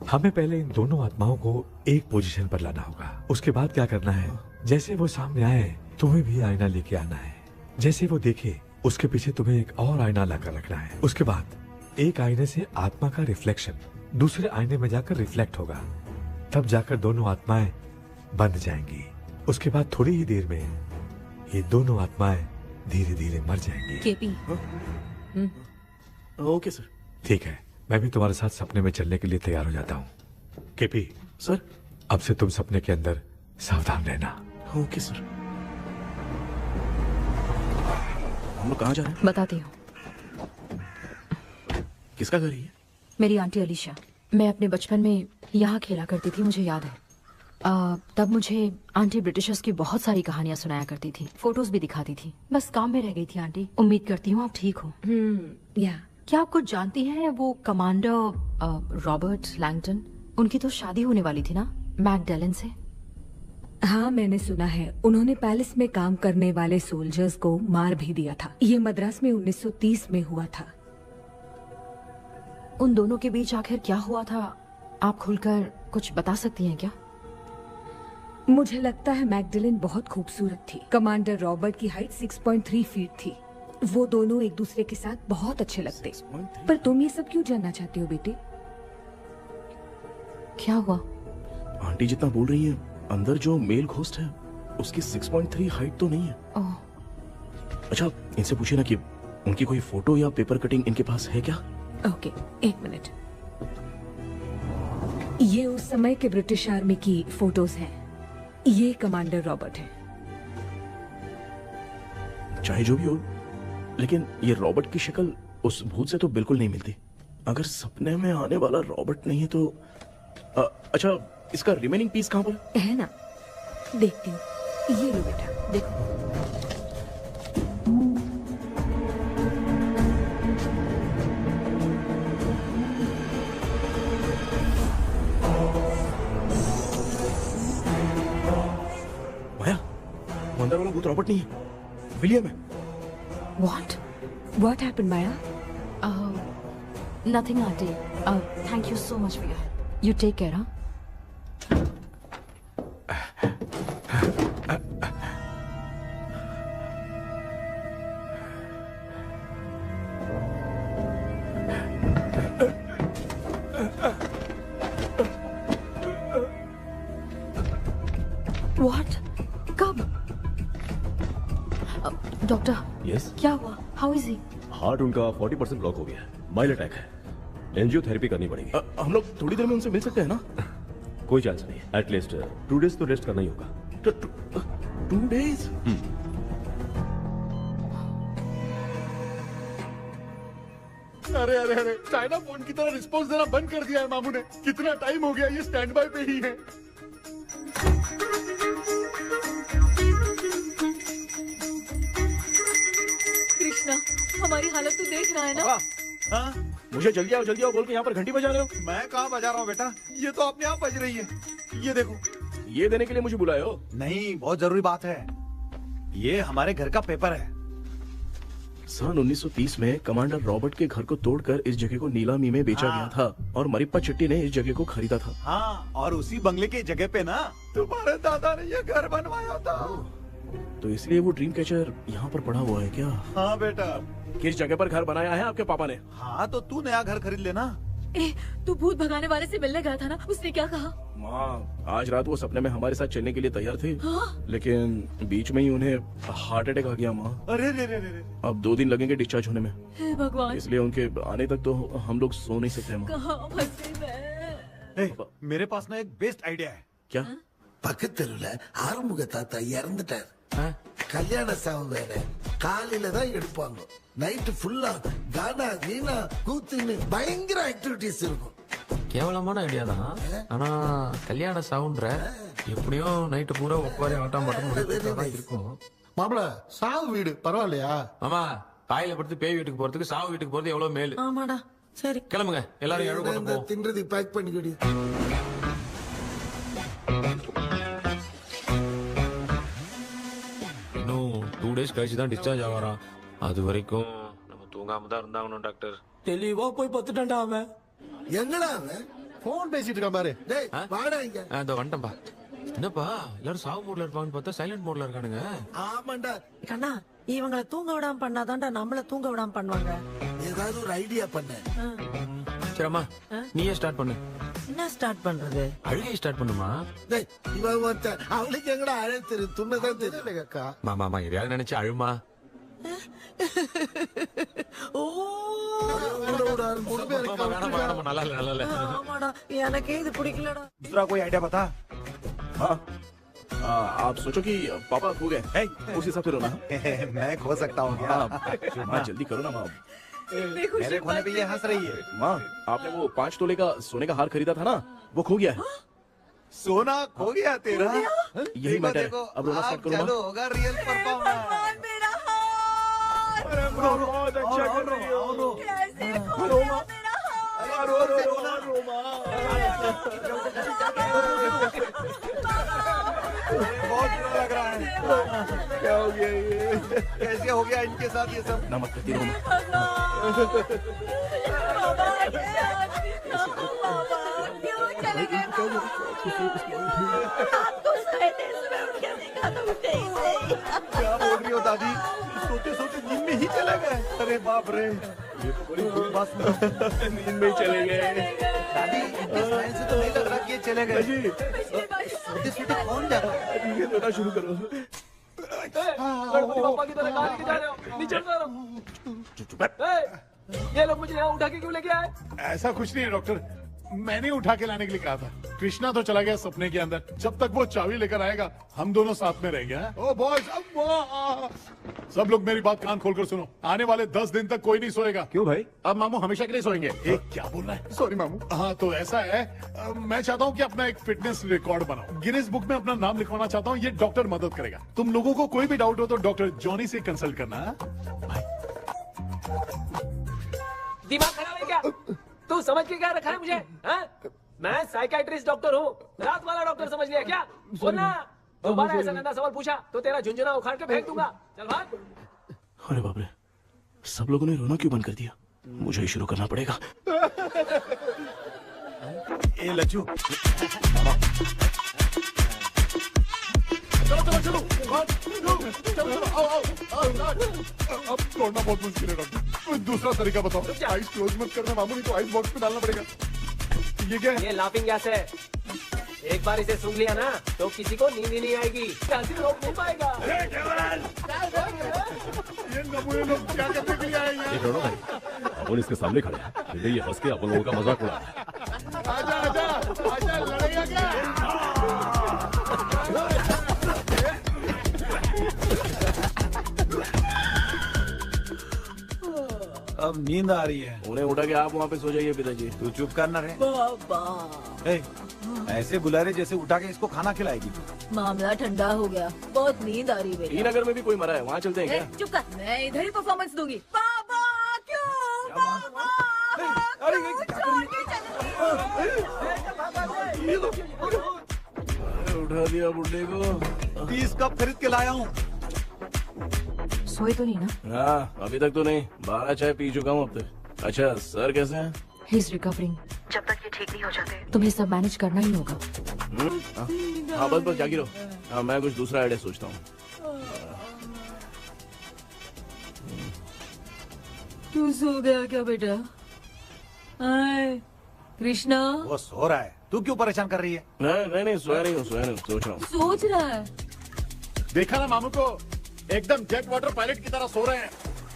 F: हमें पहले इन दोनों आत्माओं को एक पोजीशन पर लाना होगा। उसके बाद क्या करना है, जैसे वो सामने आए तुम्हें भी आईना लेके आना है। जैसे वो देखे उसके पीछे तुम्हें एक और आईना लाकर रखना है। उसके बाद एक आईने से आत्मा का रिफ्लेक्शन दूसरे आईने में जाकर रिफ्लेक्ट होगा, तब जाकर दोनों आत्माएं बंद जाएंगी। उसके बाद थोड़ी ही देर में ये दोनों आत्माएं धीरे धीरे मर जाएंगी।
N: केपी।
C: Okay sir.
F: ठीक है, मैं भी तुम्हारे साथ सपने में चलने के लिए तैयार हो जाता हूँ। केपी
C: सर,
F: अब से तुम सपने के अंदर सावधान रहना।
C: Okay sir. हम लोग कहाँ जा रहे हैं?
N: बताती हूँ।
C: किसका घर है ये?
N: मेरी आंटी अलीशा। मैं अपने बचपन में यहाँ खेला करती थी, मुझे याद है। तब मुझे आंटी ब्रिटिशर्स की बहुत सारी कहानियाँ सुनाया करती थी, फोटोज भी दिखाती थी। बस काम में रह गई थी आंटी। उम्मीद करती हूँ आप ठीक हो।
A: या
N: क्या आप कुछ जानती हैं वो कमांडर रॉबर्ट लैंगटन? उनकी तो शादी होने वाली थी ना मैकडैलन से।
A: हाँ मैंने सुना है, उन्होंने पैलेस में काम करने वाले सोल्जर्स को मार भी दिया था। ये मद्रास में 1930 में हुआ था।
N: उन दोनों के बीच आखिर क्या हुआ था, आप खुलकर कुछ बता सकती हैं क्या?
A: मुझे लगता है मैकडैलन बहुत खूबसूरत थी। कमांडर रॉबर्ट की हाइट 6.3 फीट थी। वो दोनों एक दूसरे के साथ बहुत अच्छे लगते। पर तुम ये सब क्यों जानना चाहते हो बेटे?
N: क्या हुआ?
C: आंटी जितना बोल रही है, अंदर जो मेल घोस्ट है उसकी 6.3 हाइट तो नहीं है।
N: ओह।
C: अच्छा, इनसे पूछिए ना कि उनकी कोई फोटो या पेपर कटिंग इनके पास है क्या?
A: Okay, 1 minute. ये उस समय के ब्रिटिश आर्मी की फोटोज हैं। ये कमांडर रॉबर्ट है।
C: चाहे जो भी हो, लेकिन ये रॉबर्ट की शक्ल उस भूत से तो बिल्कुल नहीं मिलती। अगर सपने में आने वाला रॉबर्ट नहीं है तो अच्छा, इसका रिमेनिंग पीस कहाँ पर
A: है? ना देखती हूँ। ये लो बेटा, देखो।
C: माया, वो अंदर वाला भूत रॉबर्ट नहीं है, विलियम है।
N: What happened, Maya? Nothing, Auntie. Thank you so much for your help. You take care, huh? What? कब? डॉक्टर,
Q: यस,
N: क्या हुआ? How is he?
Q: हार्ट उनका 40% ब्लॉक हो गया है, माइल्ड अटैक है, एंजियोथेरेपी करनी पड़ेगी।
C: हम लोग थोड़ी देर में उनसे मिल सकते हैं ना?
Q: कोई चांस नहीं, एटलीस्ट 2 डेज तो रेस्ट करना ही होगा।
C: 2 days?
P: अरे अरे अरे, चाइना फोन की तरह रिस्पॉन्स देना बंद कर दिया है मामू ने। कितना टाइम हो गया, ये स्टैंड बाय पे ही है।
A: कृष्णा, हमारी हालत तू देख रहा है ना?
B: हाँ?
C: मुझे जल्दी आओ बोल के यहाँ पर घंटी बजा रहे हो।
B: मैं कहाँ बजा रहा हूँ बेटा, ये तो अपने आप बज रही है। ये देखो।
C: ये देने के लिए मुझे बुलाए हो?
B: नहीं, बहुत जरूरी बात है। ये हमारे घर का पेपर है।
C: सन 1930 में कमांडर रॉबर्ट के घर को तोड़कर इस जगह को नीलामी में बेचा गया था और मरिप्पा चिट्टी ने इस जगह को खरीदा था।
B: हाँ, और उसी बंगले की जगह पे ना तुम्हारे दादा ने ये घर बनवाया था।
C: तो इसलिए वो ड्रीम कैचर यहाँ पर पड़ा हुआ है क्या?
B: हाँ बेटा।
C: किस जगह पर घर बनाया है आपके पापा ने?
B: हाँ, तो तू नया घर खरीद लेना।
A: तू भूत भगाने वाले से मिलने गया था ना, उसने क्या कहा?
C: माँ, आज रात वो सपने में हमारे साथ चलने के लिए तैयार थे।
A: हाँ?
C: लेकिन बीच में ही उन्हें हार्ट अटैक आ गया माँ।
B: अरे रे रे रे।
C: अब 2 दिन लगेंगे डिस्चार्ज होने में।
A: हे भगवान।
C: इसलिए उनके आने तक तो हम लोग सो नहीं सकते माँ।
A: कहाँ फंसे मैं?
B: मेरे पास ना एक बेस्ट आइडिया है।
C: क्या?
R: பக்கத்தெருவுல ஆறுமுக தாத்தா இறந்துட்டார். கல்யாண சாவு வேற, காலையில தான் எடுப்பாங்க. நைட் ஃபுல்லா கானா கீனா கூத்துன்னு பயங்கர ஆக்டிவிட்டிஸ் இருக்கும்.
K: கேவலமான ஐடியா தான், ஆனா கல்யாண சவுண்ட்ற எப்படியும் நைட்டு பூரா ஒப்பாரி ஆட்டம் மட்டும் இருக்கும்.
R: மாப்பிள, சாவு வீடு பரவாயில்லையா?
K: ஆமா, காயில படுத்து பேய் வீட்டுக்கு போறதுக்கு சாவு வீட்டுக்கு போறது எவ்வளவு மேலு.
H: ஆமாடா, சரி
K: கிளம்புங்க, எல்லாரும் எழு போட்டு போ.
R: தின்றது பேக் பண்ணிக்கடி.
K: இன்னும் 2 days கழிச்சு தான் டிஸ்சார்ஜ் ஆவாராம். அது வரைக்கும் நம்ம தூங்காம தான் இருந்தாகணும் டாக்டர்.
H: தெளிவா போய் பத்துட்டான்டா அவன்.
R: எங்கடா அவன்? போன் பேசிட்டு இருக்கான் பாரு. டேய் வாடா இங்க.
K: அதோ வந்துட்டேன்பா. என்னப்பா எல்லாரும் சாவு மோட்ல இருப்பாங்கன்னு பார்த்தா சைலண்ட் மோட்ல இருக்கானுங்க.
R: ஆமாண்டா
H: கண்ணா, இவங்கள தூங்க விடாம பண்ணாதான்டா நம்மள தூங்க விடாம பண்ணுவாங்க.
R: ஏதாவது ஒரு ஐடியா பண்ணு.
K: சரிம்மா, நீயே ஸ்டார்ட் பண்ணு.
H: என்ன ஸ்டார்ட் பண்றது?
K: அழுகை ஸ்டார்ட் பண்ணுமா?
R: டேய் இவன் ஒருத்த அவளுக்கு எங்கடா அழ தெரியும், துண்ணதான் தெரியல அக்கா.
K: மாமா எதையாவது நினைச்சு அழுமா.
H: ஓ
K: நல்லா இல்ல.
H: ஆமாடா, எனக்கே இது பிடிக்கலடா.
B: दूसरा कोई आइडिया बता।
C: हाँ, आप सोचो कि पापा खो गए, उस हिसाब से रोना।
B: मैं खो सकता हूँ क्या?
C: माँ जल्दी करो ना माँ।
B: मेरे खोने पे ये हंस रही है।
C: माँ, आपने वो 5 तोले का सोने का हार खरीदा था ना, वो खो गया है।
B: सोना खो गया तेरा?
C: यही मैटर है। अब रोना स्टार्ट करो
B: चलो,
C: माँ।
B: होगा रियल परफॉर्मेंस।
A: मेरा हाथ!
C: बहुत अच्छा कर रही हो।
A: कैसे खो गया मेरा हाथ?
C: रो
B: बहुत बुरा लग रहा है। क्या हो गया ये? कैसे हो गया इनके साथ ये सब?
C: ना मत करती रो माँ।
A: क्यों चले गए बाबा? रात को सोए थे, सुबह उठ के देखा तो उठे ही नहीं।
B: क्या बोल रही हो दादी? सोते सोते नींद में ही चले गए? अरे बाप रे, ये तो बड़ी बुरी बात सुना। नींद में ही चले गए। दादी, इस लाइन से तो नहीं लग रहा कि ये चले गए। सोते सोते कौन जा रहा है?
C: ये रोना शुरू करो।
D: पापा की तरह कहाँ लेके जा रहे हो? नीचे उतारो। ये लोग मुझे यहाँ उठा के क्यों लेके आए?
G: ऐसा कुछ नहीं है डॉक्टर, मैंने उठा के लाने के लिए कहा था। कृष्णा तो चला गया सपने के अंदर, जब तक वो चाबी लेकर आएगा हम दोनों साथ में रहेंगे। ओ बॉयज, सब लोग मेरी बात कान खोलकर सुनो, आने वाले 10 दिन तक कोई नहीं सोएगा।
Q: क्यों भाई?
G: अब मामू हमेशा के लिए सोएंगे। एक क्या बोल रहा है? सॉरी मामू। हाँ तो ऐसा है, मैं चाहता हूँ कि अपना एक फिटनेस रिकॉर्ड बनाओ, गिनीज बुक में अपना नाम लिखवाना चाहता हूँ। ये डॉक्टर मदद करेगा। तुम लोगों को कोई भी डाउट हो तो डॉक्टर जॉनी से कंसल्ट करना।
D: दिमाग खराब है क्या? तू समझ के क्या रखा है मुझे? हाँ? मैं साइकाइट्रिस्ट डॉक्टर हूँ, रात वाला डॉक्टर समझ लिया क्या? बोलना।
J: दोबारा ऐसा गंदा सवाल पूछा तो तेरा झुंझुना उखाड़ के फेंक दूंगा। चल भाग।
C: अरे बाप रे, सब लोगों ने रोना क्यों बंद कर दिया? मुझे ही शुरू करना पड़ेगा।
B: ए लज्जू,
P: चलो चलो चलो चलो चलो आओ आओ आओ। अब तोड़ना बहुत मुश्किल है डॉक्टर, कोई दूसरा तरीका बताओ। आइस क्लोज मत करना मामू, नहीं तो आइस बॉक्स में डालना पड़ेगा। ये क्या है?
J: ये लाफिंग गैस है। एक बार इसे सूंघ लिया ना तो किसी को नींद ही नहीं आएगी, हंसी रोक नहीं पाएगा।
P: ये नमूने लोग क्या करने के लिए आए हैं?
Q: ये दोनों भाई अपन इसके सामने खड़े हैं, बेटे ये हंस के अपन लोगों का मजाक उड़ा रहा है।
P: आजा आजा आजा, लड़ेगा क्या?
B: अब नींद आ रही है।
C: उन्हें उठा के आप वहाँ पे सो जाइए पिताजी।
B: तू चुप करना रे।
A: बाबा
B: ए, ऐसे बुला रहे जैसे उठा के इसको खाना खिलाएगी।
A: मामला ठंडा हो गया, बहुत नींद आ रही है।
C: श्रीनगर में भी कोई मरा है, वहाँ चलते हैं क्या?
A: चुप कर, मैं इधर ही परफॉर्मेंस दूंगी। बाबा क्यों? बाबा
C: उठा दिया बुड्ढे को।
B: 30 कप खरीद के लाया हूँ।
N: सोए तो नहीं ना?
C: हाँ अभी तक तो नहीं, 12 चाय पी चुका हूँ अब तक। अच्छा सर कैसे हैं?
N: He is recovering.
O: जब तक ये ठीक नहीं हो जाते
N: तुम्हें सब मैनेज करना ही होगा।
C: हाँ बस जागी रहो। हाँ मैं कुछ दूसरा आइडिया सोचता हूँ।
A: तू सो गया क्या बेटा? आए कृष्णा।
B: वो सो रहा है, तू क्यों परेशान कर रही है?
C: नहीं सोया नहीं हूँ, सोच रहा हूँ।
A: सोच रहा है।
P: देखा ना मामू को, एकदम जेट वाटर पायलट की तरह सो रहे हैं।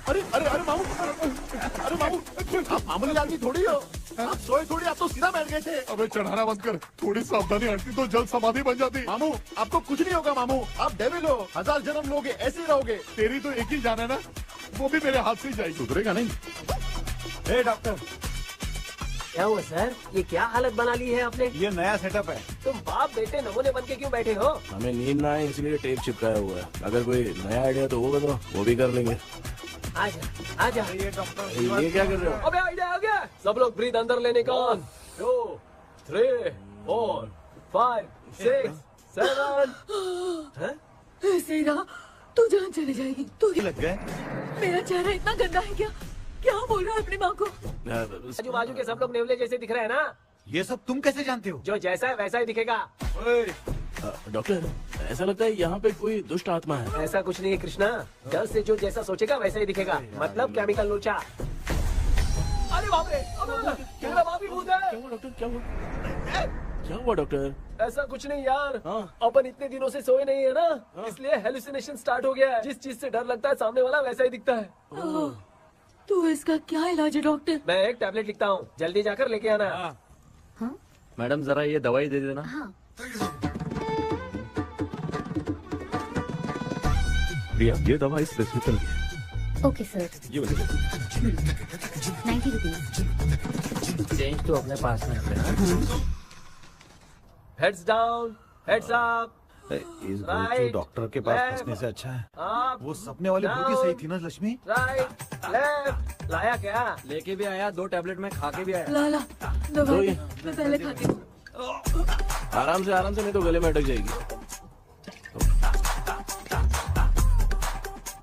P: अरे अरे अरे मामू, अरे मामू, आप मामूली आदमी थोड़ी हो, आप सोए थोड़ी, आप तो सीधा बैठ गए थे। अबे चढ़ाना बंद कर, थोड़ी सावधानी हटती तो जल्द समाधि बन जाती। मामू आपको कुछ नहीं होगा मामू, आप डेविल हो, 1000 जन्म लोगे ऐसे ही रहोगे। तेरी तो एक ही जान है ना, वो भी मेरे हाथ से ही जाएगी। सुधरेगा नहीं।
B: हे डॉक्टर,
J: क्या हुआ सर? ये क्या हालत बना ली है आपने?
B: ये नया सेटअप है।
J: तुम बाप बेटे नमूने बन के क्यों बैठे हो?
C: हमें नींद ना आए इसलिए टेप चिपकाया हुआ है। अगर कोई नया आइडिया तो वो बताओ, वो भी कर लेंगे।
J: आजा आजा।
B: ये डॉक्टर
C: ये क्या कर रहे हो?
J: अबे आइडिया आ गया। सब लोग ब्रीथ अंदर लेने का। 1 2 3 4 5 6 7।
A: ऐसे ही रहा तू जान चली जाएगी। तू
B: लग गए।
A: मेरा चेहरा इतना गंदा है क्या? क्या बोल रहा है अपनी माँ को?
J: आजू बाजू के सब लोग नेवले जैसे दिख रहे हैं ना।
B: ये सब तुम कैसे जानते हो?
J: जो जैसा है वैसा ही दिखेगा।
C: डॉक्टर ऐसा लगता है यहाँ पे कोई दुष्ट आत्मा है।
J: ऐसा कुछ नहीं है कृष्णा, डर से जो जैसा सोचेगा वैसा ही दिखेगा, मतलब केमिकल लोचा। अरे बाप रे, मेरा बाप ही भूत है।
C: क्या हुआ डॉक्टर? क्या हुआ डॉक्टर?
J: ऐसा कुछ नहीं यार, अपन इतने दिनों से सोए नहीं है ना, इसलिए हेलुसिनेशन स्टार्ट हो गया है। जिस चीज से डर लगता है सामने वाला वैसा ही दिखता है।
A: तो इसका क्या इलाज है डॉक्टर?
J: मैं एक टैबलेट लिखता हूँ, जल्दी जाकर लेके आना।
N: हाँ?
D: मैडम जरा ये दवाई दे देना।
N: हाँ।
Q: प्रिया ये दवा इस प्रिस्क्रिप्शन की है।
M: Okay sir.
Q: ये वाली दे।
M: 90 रुपीज।
H: चेंज तो अपने पास में रखना।
J: Heads down, heads up.
B: इस गोचू डॉक्टर के पास फंसने से अच्छा है वो सपने वाली भूत ही सही थी ना लक्ष्मी।
J: Right left. लाया क्या?
H: लेके भी आया, 2 टैबलेट में खा के भी आया।
A: ला दवा दे, मैं पहले खाती हूँ।
C: आराम से नहीं तो गले में अटक जाएगी।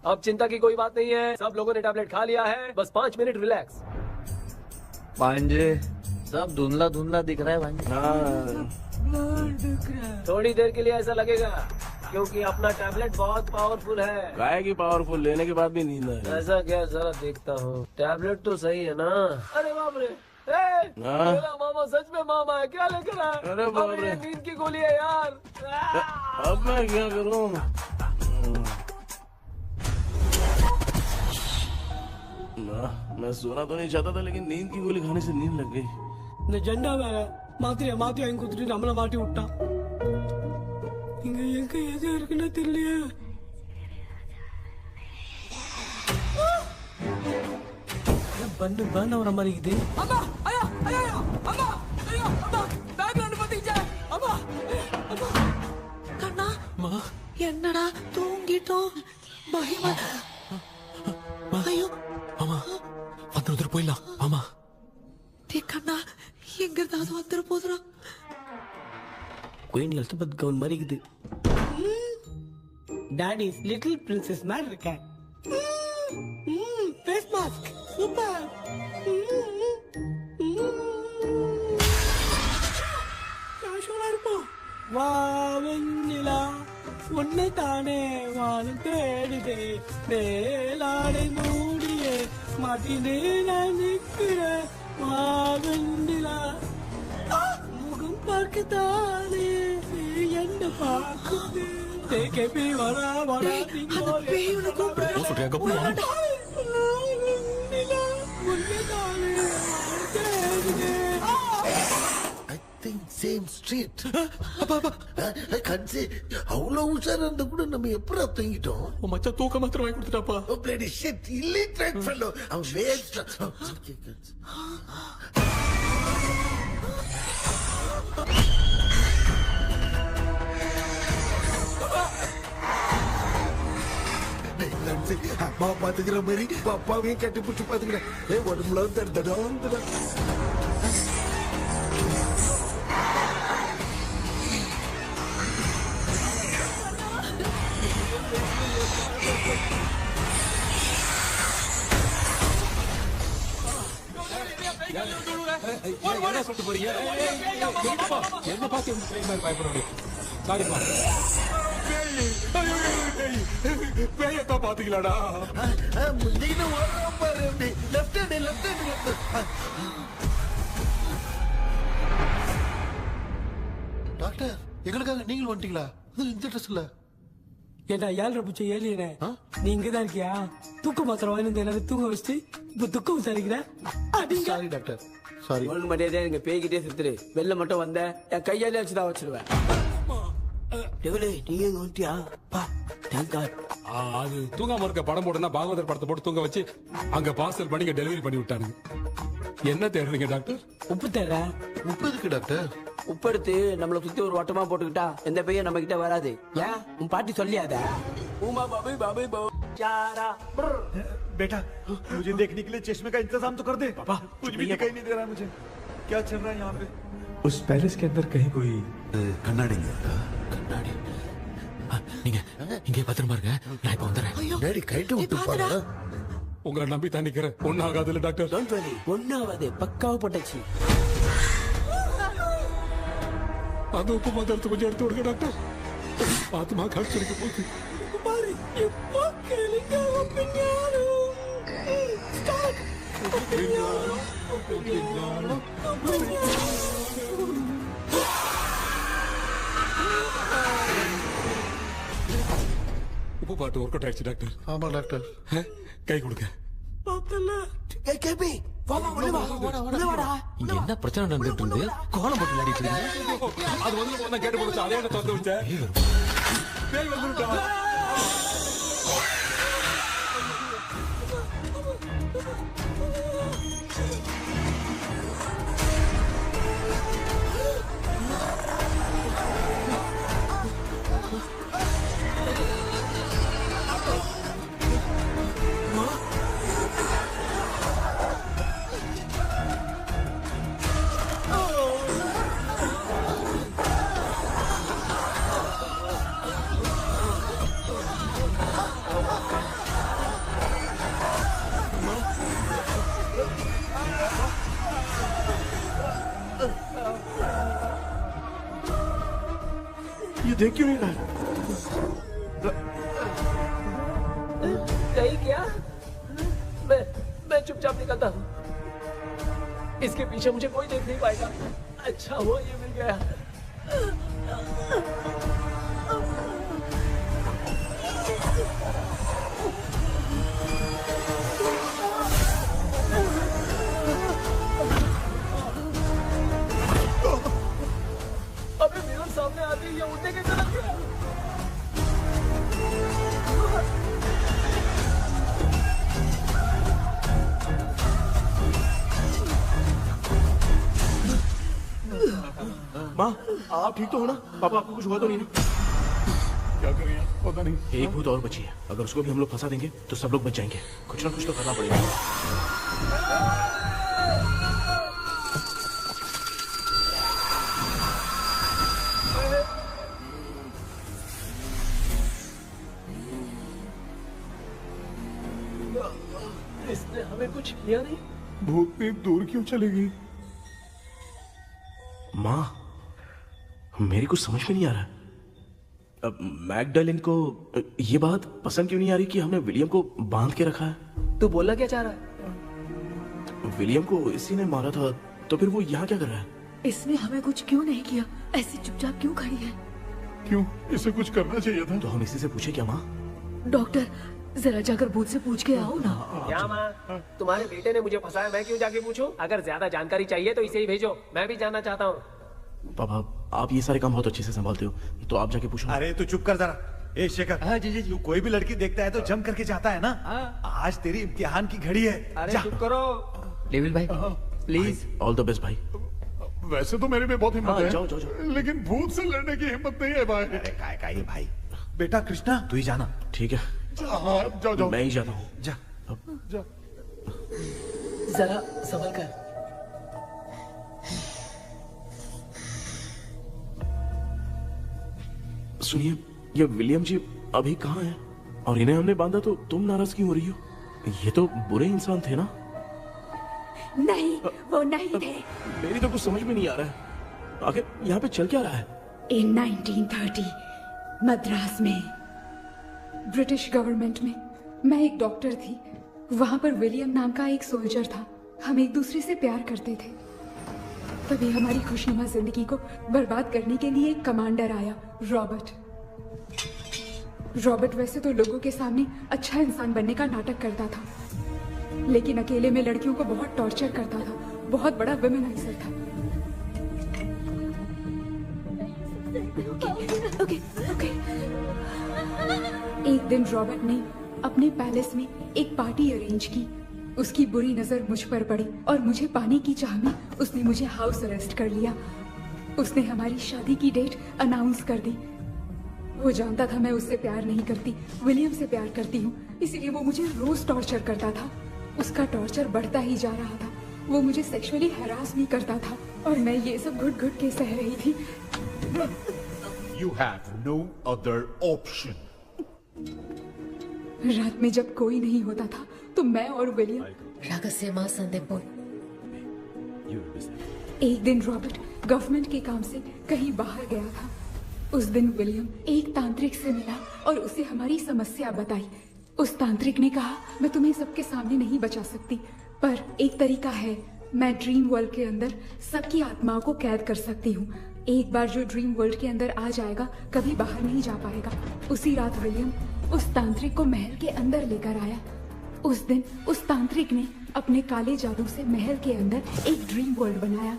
J: अब चिंता की कोई बात नहीं है, सब लोगों ने टैबलेट खा लिया है, बस 5 मिनट रिलैक्स।
H: भांजे सब धुंधला धुंधला दिख रहा है भांजे।
J: थोड़ी देर के लिए ऐसा लगेगा क्योंकि अपना टैबलेट बहुत पावरफुल है।
C: काय की पावरफुल, लेने के बाद भी नींद है।
J: ऐसा क्या? जरा देखता हूँ, टैबलेट तो सही है ना? अरे बाप रे, मेरा मामा सच में मामा है, क्या लेकर आया?
C: अरे बाप रे,
J: नींद की गोली है यार।
C: अब मैं क्या करूँ? मैं सोना तो नहीं चाहता था, लेकिन नींद की गोली खाने से नींद लग गई।
J: निजंडा मेरा मातिया मातिया इंकुत्री नमला माटी उठा इंगे ऐसे इरकना तिरलिया बन और हमारी इधे अम्मा आया आया अम्मा आया अम्मा बैकग्राउंड पतिजा अम्मा कन्ना मां என்னடா தூங்கிட்டோம் பயமா ஐயோ
K: மாமா வந்து போயிடலாம் மாமா
J: கண்ணா எங்க இருந்தாவது வந்துட போதுரா குயின் எழுத்து பத் கவுன் மாதிரி இருக்குது
S: டாடி லிட்டில் பிரின்சஸ் மாதிரி இருக்கேன். Face mask super. கேஷுவலா இருப்போம். வா வெண்ணிலா உன்னை தானே வானம் தேடுதே மேலாடை மூடியே மாட்டினே நான் நிற்கிறேன். வா வெண்ணிலா முகம் பார்க்கத்தானே என்ன பார்க்குது. கேபி வரா வரா
R: சேம் ஸ்ட்ரீட். கட்சி அவ்வளவு உஷாரா இருந்தா கூட நம்ம எப்படா தூங்கிட்டோம்?
K: மச்சா தூக்க மாத்திரம் வாங்கி கொடுத்துட்டாப்பா.
R: Bloody shit illiterate fellow. அவன் வேஸ்ட். அம்மா பாத்துக்கிற மாதிரி அப்பாவையும் கட்டி பிடிச்சி பாத்துக்கிறேன். உடம்புல தடுத்தடும்.
K: என்ன சொல்லிட்டு போறீங்க? என்ன பார்த்து பயப்படுறீங்க? சாரிப்பா. பேயத்தா பாத்தீங்களாடா?
R: டாக்டர் எங்களுக்காக நீங்களும் வந்துட்டீங்களா? இந்த ட்ரெஸ்ல
S: ஏண்டா 7 பூச்சி ஏலியனே, நீ இங்கதான் இருக்கியா? தூக்க மாத்திரம் வாங்கி எல்லாரும் தூங்க வச்சுட்டு இப்ப துக்கம் விசாரிக்கிற.
R: Sorry doctor, sorry.
S: ஒழுங்கு மரியாதையா நீங்க பேய்கிட்டே செத்துரு. வெளில மட்டும் வந்த என் கையாலே வச்சுதான் வச்சிருவேன். நீங்க எங்க வந்துட்டியா?
K: அது தூங்காம இருக்க படம் போடுனா பாகவதர் படத்தை போட்டு தூங்க வச்சு அங்க பார்சல் பண்ணி டெலிவரி பண்ணி விட்டானுங்க. என்ன தேடுறீங்க டாக்டர்?
S: உப்பு தேடுற.
R: உப்பு எதுக்கு டாக்டர்?
S: உப்பு எடுத்து நம்மள சுத்தி ஒரு வட்டமா போட்டுக்கிட்டா எந்த பையன் நம்ம கிட்ட வராது. ஏன் உன் பாட்டி சொல்லியாத? உமா பாபி பாபி போ चारा।
B: बेटा मुझे देखने के लिए चश्मे का इंतजाम तो कर दे। पापा कुछ भी दिखाई नहीं दे रहा मुझे, क्या चल रहा है यहाँ पे?
F: उस पैलेस के अंदर कहीं कोई
K: கண்ணாடி நீங்க இங்கே பத்திரமா இருங்க, நான் இப்ப வந்துடுறேன்.
R: டேடி கைட்டு விட்டு பாரு.
K: உங்களை நம்பி தான் நிக்கிறேன். ஒன்னும் ஆகாதுல்ல டாக்டர்?
S: டோன்ட் வரி, ஒன்னும் ஆகாது, பக்காவா போட்டாச்சு.
K: அது உப்பு மாத்திரத்தை கொஞ்சம் எடுத்து விடுங்க டாக்டர். ஆத்மா காட்சிக்கு போகுது.
S: பாரு எப்போ கேளுங்க ஒப்பினியானோ. ஸ்டார்ட்.
K: உப்பு பாட்டு ஒர்க் அவுட் ஆயிடுச்சு டாக்டர்.
R: ஆமா டாக்டர்.
K: கை கொடுங்க.
S: பார்த்தல ஏய் கேபி வாடா வாடா.
K: இங்க என்ன பிரச்சனை நடந்துட்டு இருந்து கோலம் போட்டு விளையாடிட்டு இருக்கீங்க? அது வந்து நான் கேட்டு போச்சு, அதே என்ன தந்து வச்சேன். பேய் வந்துட்டா.
F: ये देख क्यों नहीं रहा?
S: नहीं क्या? मैं चुपचाप निकलता हूँ। इसके पीछे मुझे कोई देख नहीं पाएगा। अच्छा हुआ ये मिल गया। अबे मेरे सामने आते ही ये उड़ने की तरफ गया।
C: माँ आप ठीक तो हो ना? पापा आपको कुछ हुआ तो नहीं?
G: क्या करें पता नहीं।
C: एक भूत और बची है, अगर उसको भी हम लोग फंसा देंगे तो सब लोग बच जाएंगे। कुछ ना कुछ तो करना पड़ेगा।
S: इसने हमें कुछ किया नहीं।
G: भूतनी दूर क्यों चली गई?
C: माँ, मेरी कुछ समझ में नहीं आ रहा। अब मैगडालिन को ये बात पसंद क्यों नहीं आ रही कि हमने विलियम को बांध के रखा है?
S: तू बोलना क्या चाह रहा है?
C: विलियम को इसी ने मारा था, तो फिर वो यहाँ क्या कर रहा है?
A: इसने हमें कुछ क्यों नहीं किया? ऐसी चुपचाप क्यों खड़ी है?
G: क्यों? इसे कुछ करना चाहिए था।
C: तो हम इसी से पूछे क्या माँ?
A: डॉक्टर, जरा जाकर भूत से पूछ के आओ ना।
S: क्या माँ, तुम्हारे बेटे ने मुझे फंसाया, मैं क्यों जाके पूछूं? अगर ज्यादा जानकारी चाहिए तो इसे ही भेजो, मैं भी जानना चाहता हूँ।
C: पापा, आप ये सारे काम बहुत अच्छे से संभालते हो, तो आप जाके पूछो।
B: अरे तू चुप कर जरा। ए शेखर,
D: हाँ जी जी जी।
B: तू कोई भी लड़की देखता है तो जम करके जाता है ना। आज तेरी इम्तिहान की घड़ी है।
D: अरे
B: जा।
D: चुप करो।
H: लेविल भाई प्लीज।
C: ऑल द बेस्ट भाई।
G: वैसे तो मेरे में बहुत हिम्मत
C: हाँ,
G: है,
C: जाओ, जाओ, जाओ।
G: लेकिन भूत से लड़ने की हिम्मत नहीं है भाई।
B: अरे काय काय ये भाई। बेटा कृष्णा, तू ही जाना।
C: ठीक है,
G: हाँ, जाओ जाओ।
C: मैं ही जाता हूँ।
B: जा।
G: जा।
S: जरा संभल कर।
C: सुनिए, ये विलियम जी अभी कहाँ हैं? और इन्हें हमने बांधा तो तुम नाराज क्यों हो रही हो? ये तो बुरे इंसान थे ना?
A: नहीं, वो नहीं थे।
C: मेरी तो कुछ समझ में नहीं आ रहा है। आखिर यहाँ पे चल क्या रहा है?
T: In 1930 मद्रास में ब्रिटिश गवर्नमेंट में मैं एक डॉक्टर थी। वहां पर विलियम नाम का एक सोल्जर था। हम एक दूसरे से प्यार करते थे। तभी हमारी खुशनुमा जिंदगी को बर्बाद करने के लिए एक कमांडर आया, रॉबर्ट। रॉबर्ट वैसे तो लोगों के सामने अच्छा इंसान बनने का नाटक करता था, लेकिन अकेले में लड़कियों को बहुत टॉर्चर करता था। बहुत बड़ा वुमेनाइजर था। ओके। एक दिन रॉबर्ट ने अपने पैलेस में एक पार्टी अरेंज की। उसकी बुरी नजर मुझ पर पड़ी और मुझे पाने की चाह में उसने मुझे हाउस अरेस्ट कर लिया। उसने हमारी शादी की डेट अनाउंस कर दी। वो जानता था मैं उससे प्यार नहीं करती, विलियम से प्यार करती हूँ, इसलिए वो मुझे रोज टॉर्चर करता था। उसका टॉर्चर बढ़ता ही जा रहा था। वो मुझे सेक्सुअली हैरास भी करता था और मैं ये सब घुट घुट के सह रही थी।
P: You have no other option.
T: रात में जब कोई नहीं होता था तो मैं और विलियम
U: रहस्यमा संदेपुर।
T: एक दिन रॉबर्ट गवर्नमेंट के काम से कहीं बाहर गया था। उस दिन विलियम एक तांत्रिक से मिला और उसे हमारी समस्या बताई। उस तांत्रिक ने कहा, मैं तुम्हें सबके सामने नहीं बचा सकती, पर एक तरीका है। मैं ड्रीम वर्ल्ड के अंदर सबकी आत्माओं को कैद कर सकती हूँ। एक बार जो ड्रीम वर्ल्ड के अंदर आ जाएगा कभी बाहर नहीं जा पाएगा। उसी रात विलियम उस तांत्रिक को महल के अंदर लेकर आया। उस दिन उस तांत्रिक ने अपने काले जादू से महल के अंदर एक ड्रीम वर्ल्ड बनाया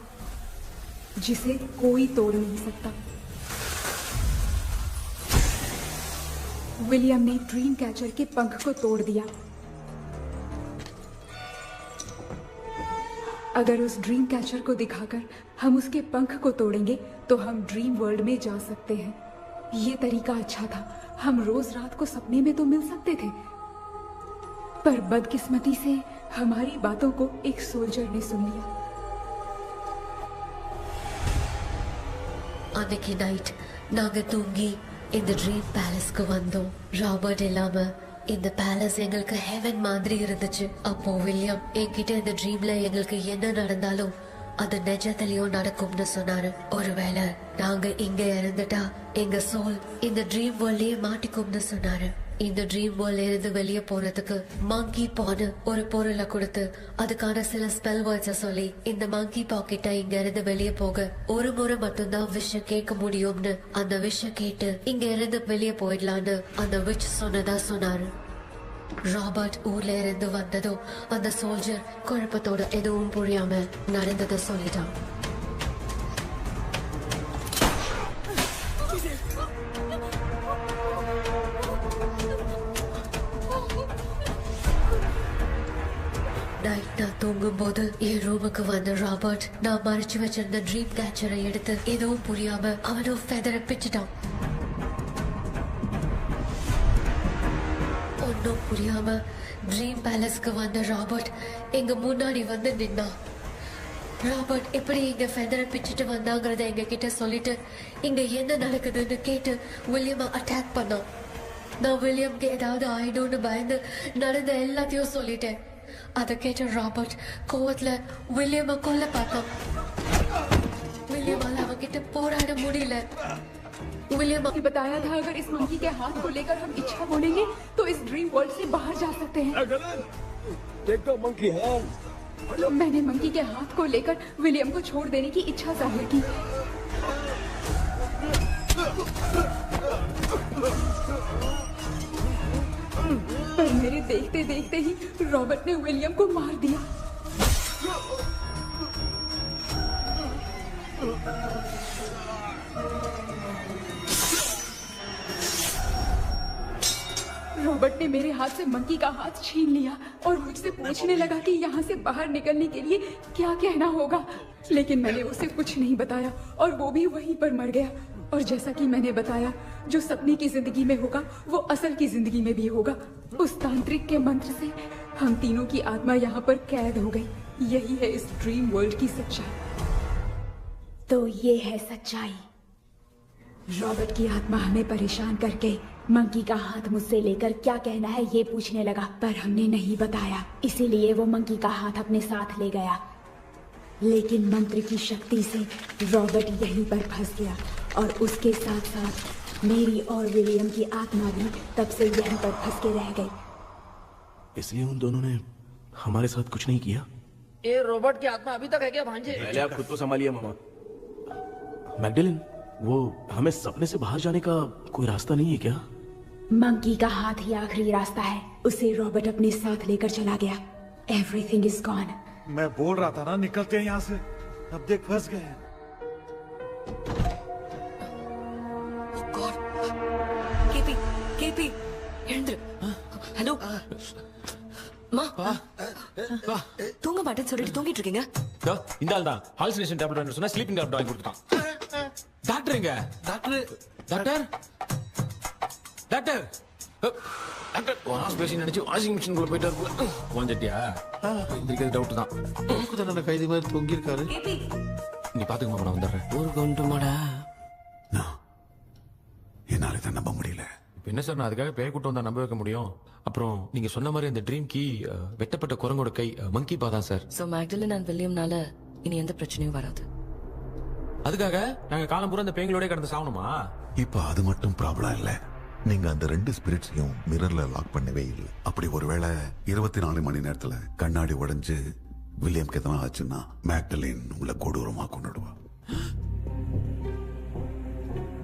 T: जिसे कोई तोड़ नहीं सकता। विलियम ने ड्रीम कैचर के पंख को तोड़ दिया। अगर उस ड्रीम कैचर को दिखाकर हम उसके पंख को तोड़ेंगे तो हम ड्रीम वर्ल्ड में जा सकते हैं। ये तरीका अच्छा था। हम रोज रात को सपने में तो मिल सकते थे, पर बदकिस्मती से हमारी बातों को एक सोल्जर ने सुन लिया।
U: அன்னைக்கு நைட் நாங்க தூங்கி இந்த ட்ரீம் பேலஸ்க்கு வந்தோம். ராபர்ட் இல்லாம இந்த பேலஸ் எங்களுக்கு ஹெவன் மாதிரி இருந்துச்சு. அப்போ வில்லியம் என்கிட்ட இந்த ட்ரீம்ல எங்களுக்கு என்ன நடந்தாலும் அது நிஜத்திலயும் நடக்கும்னு சொன்னாரு. ஒருவேளை நாங்க இங்க இறந்துட்டா எங்க சோல் இந்த ட்ரீம் வேர்ல்ட்லயே மாட்டிக்கும்னு சொன்னாரு. இந்த ட்ரீம் வேர்ல்ட்ல இருந்து வெளியே போறதுக்கு மங்கி பான்னு ஒரு பொருளை கொடுத்து அதுக்கான சில ஸ்பெல் வேர்ட்ஸை சொல்லி இந்த மங்கி பாக்கெட்டை இங்க இருந்து வெளியே போக ஒரு முறை மட்டும்தான் விஷயம் கேட்க முடியும்னு அந்த விஷயம் கேட்டு இங்க இருந்து வெளியே போயிடலான்னு அந்த விச் சொன்னதா சொன்னாரு. ராபர்ட் ஊர்ல இருந்து வந்ததும் அந்த சோல்ஜர் குழப்பத்தோட எதுவும் புரியாம நடந்ததை சொல்லிட்டான். நைட் நான் தூங்கும் போது என் ரூமுக்கு வந்த ராபர்ட் நான் மறைச்சு வச்சிருந்த ட்ரீம் கேச்சரை எடுத்து எதுவும் புரியாம அவனும் ஃபெதரை பிச்சுட்டான். ஒன்னும் புரியாம ட்ரீம் பேலஸ்க்கு வந்த ராபர்ட் எங்க முன்னாடி வந்து நின்னான். ராபர்ட் எப்படி இங்க ஃபெதரை பிச்சுட்டு வந்தாங்கிறத எங்க கிட்ட சொல்லிட்டு இங்க என்ன நடக்குதுன்னு கேட்டு வில்லியமை அட்டாக் பண்ணான். நான் வில்லியம்க்கு ஏதாவது ஆயிடும்னு பயந்து நடந்த எல்லாத்தையும் சொல்லிட்டேன். அதை கேட்ட ராபர்ட் கோவத்துல வில்லியமை கொல்ல பார்த்தான். विलियम அவங்கிட்ட போராட முடியல. विलियम
T: ने बताया था अगर इस मंकी के हाथ को लेकर हम इच्छा बोलेंगे तो इस ड्रीम वर्ल्ड से बाहर जा सकते हैं. मैंने मंकी के हाथ को लेकर विलियम को छोड़ देने की इच्छा जाहिर की. पर मेरे देखते देखते ही रॉबर्ट ने विलियम को मार दिया. रॉबर्ट ने मेरे हाथ से मंकी का हाथ छीन लिया और मुझसे पूछने लगा कि यहाँ से बाहर निकलने के लिए क्या कहना होगा. लेकिन मैंने उसे कुछ नहीं बताया और वो भी वहीं पर मर गया. और जैसा कि मैंने बताया, जो सपने की जिंदगी में होगा वो असल की जिंदगी में भी होगा. उस तांत्रिक के मंत्र से हम तीनों की आत्मा यहाँ पर कैद हो गई. यही है इस ड्रीम वर्ल्ड की सच्चाई. तो ये है सच्चाई. रॉबर्ट की आत्मा हमें परेशान करके मंकी का हाथ मुझसे लेकर क्या कहना है ये पूछने लगा, पर हमने नहीं बताया. इसीलिए वो मंकी का हाथ अपने साथ ले गया. लेकिन मंत्र की शक्ति से रॉबर्ट यहीं पर फंस गया और उसके साथ साथ मेरी और विलियम की आत्मा भी तब से यहीं पर फंस के रह गई.
C: इसलिए उन दोनों ने हमारे साथ कुछ नहीं किया.
H: ये रॉबर्ट की आत्मा अभी तक है क्या भांजे?
C: पहले आप खुद को संभालिए मामा. मैगडेलिन, वो हमें सपने से बाहर जाने का कोई रास्ता नहीं है क्या?
T: मंकी का हाथ ही आखिरी रास्ता है. उसे रॉबर्ट अपने साथ लेकर चला गया. Everything is gone.
B: मैं बोल रहा था ना, निकलते हैं यहाँ से. अब देख फंस गए हैं.
E: கேபி எழுந்துரு. ஹலோ மா, தூங்க மாட்டேன்னு சொல்லிட்டு தூங்கிட்டு இருக்கீங்க.
K: இந்த ஆள் தான் ஹாலுசினேஷன் டேப்லெட் வாங்கி சொன்னா ஸ்லீப்பிங் டேப்லெட் வாங்கி கொடுத்தான். டாக்டர் எங்க? Doctor doctor doctor doctor wash basin நினைச்சு வாஷிங் மிஷின் குள்ள போயிட்டாரு. வாஞ்சிட்டியா? இதுக்கு டவுட் தான்.
P: தன்னோட கைதி மாதிரி தொங்கி இருக்காரு.
K: நீ பாத்துக்கமா, நான் வந்துடுறேன்.
E: ஒரு கொண்டுமாடா.
P: என்னால தான் நம்ப முடியல.
K: என்ன சார், நான் அதுக்காக பேய் கூட்டம் வந்தா நம்ப வைக்க முடியும்? அப்புறம் நீங்க சொன்ன மாதிரி அந்த ட்ரீம் கீ வெட்டப்பட்ட குரங்கோட கை மங்கி பாதான் சார்.
E: சோ மேக்டலின் அண்ட் வில்லியம்னால இனி எந்த பிரச்சனையும் வராது.
K: அதுக்காக நாங்க காலம் பூரா அந்த பேய்களோட கடந்து சாவணுமா?
P: இப்ப அது மட்டும் ப்ராப்ளம் இல்ல. நீங்க அந்த ரெண்டு ஸ்பிரிட்ஸையும் மிரர்ல லாக் பண்ணவே இல்லை. அப்படி ஒருவேளை 24 மணி நேரத்துல கண்ணாடி உடைஞ்சு வில்லியம்க்கு எதனா ஆச்சுன்னா மேக்டலின் உங்களை கொடூரமா கொண்டுடுவா.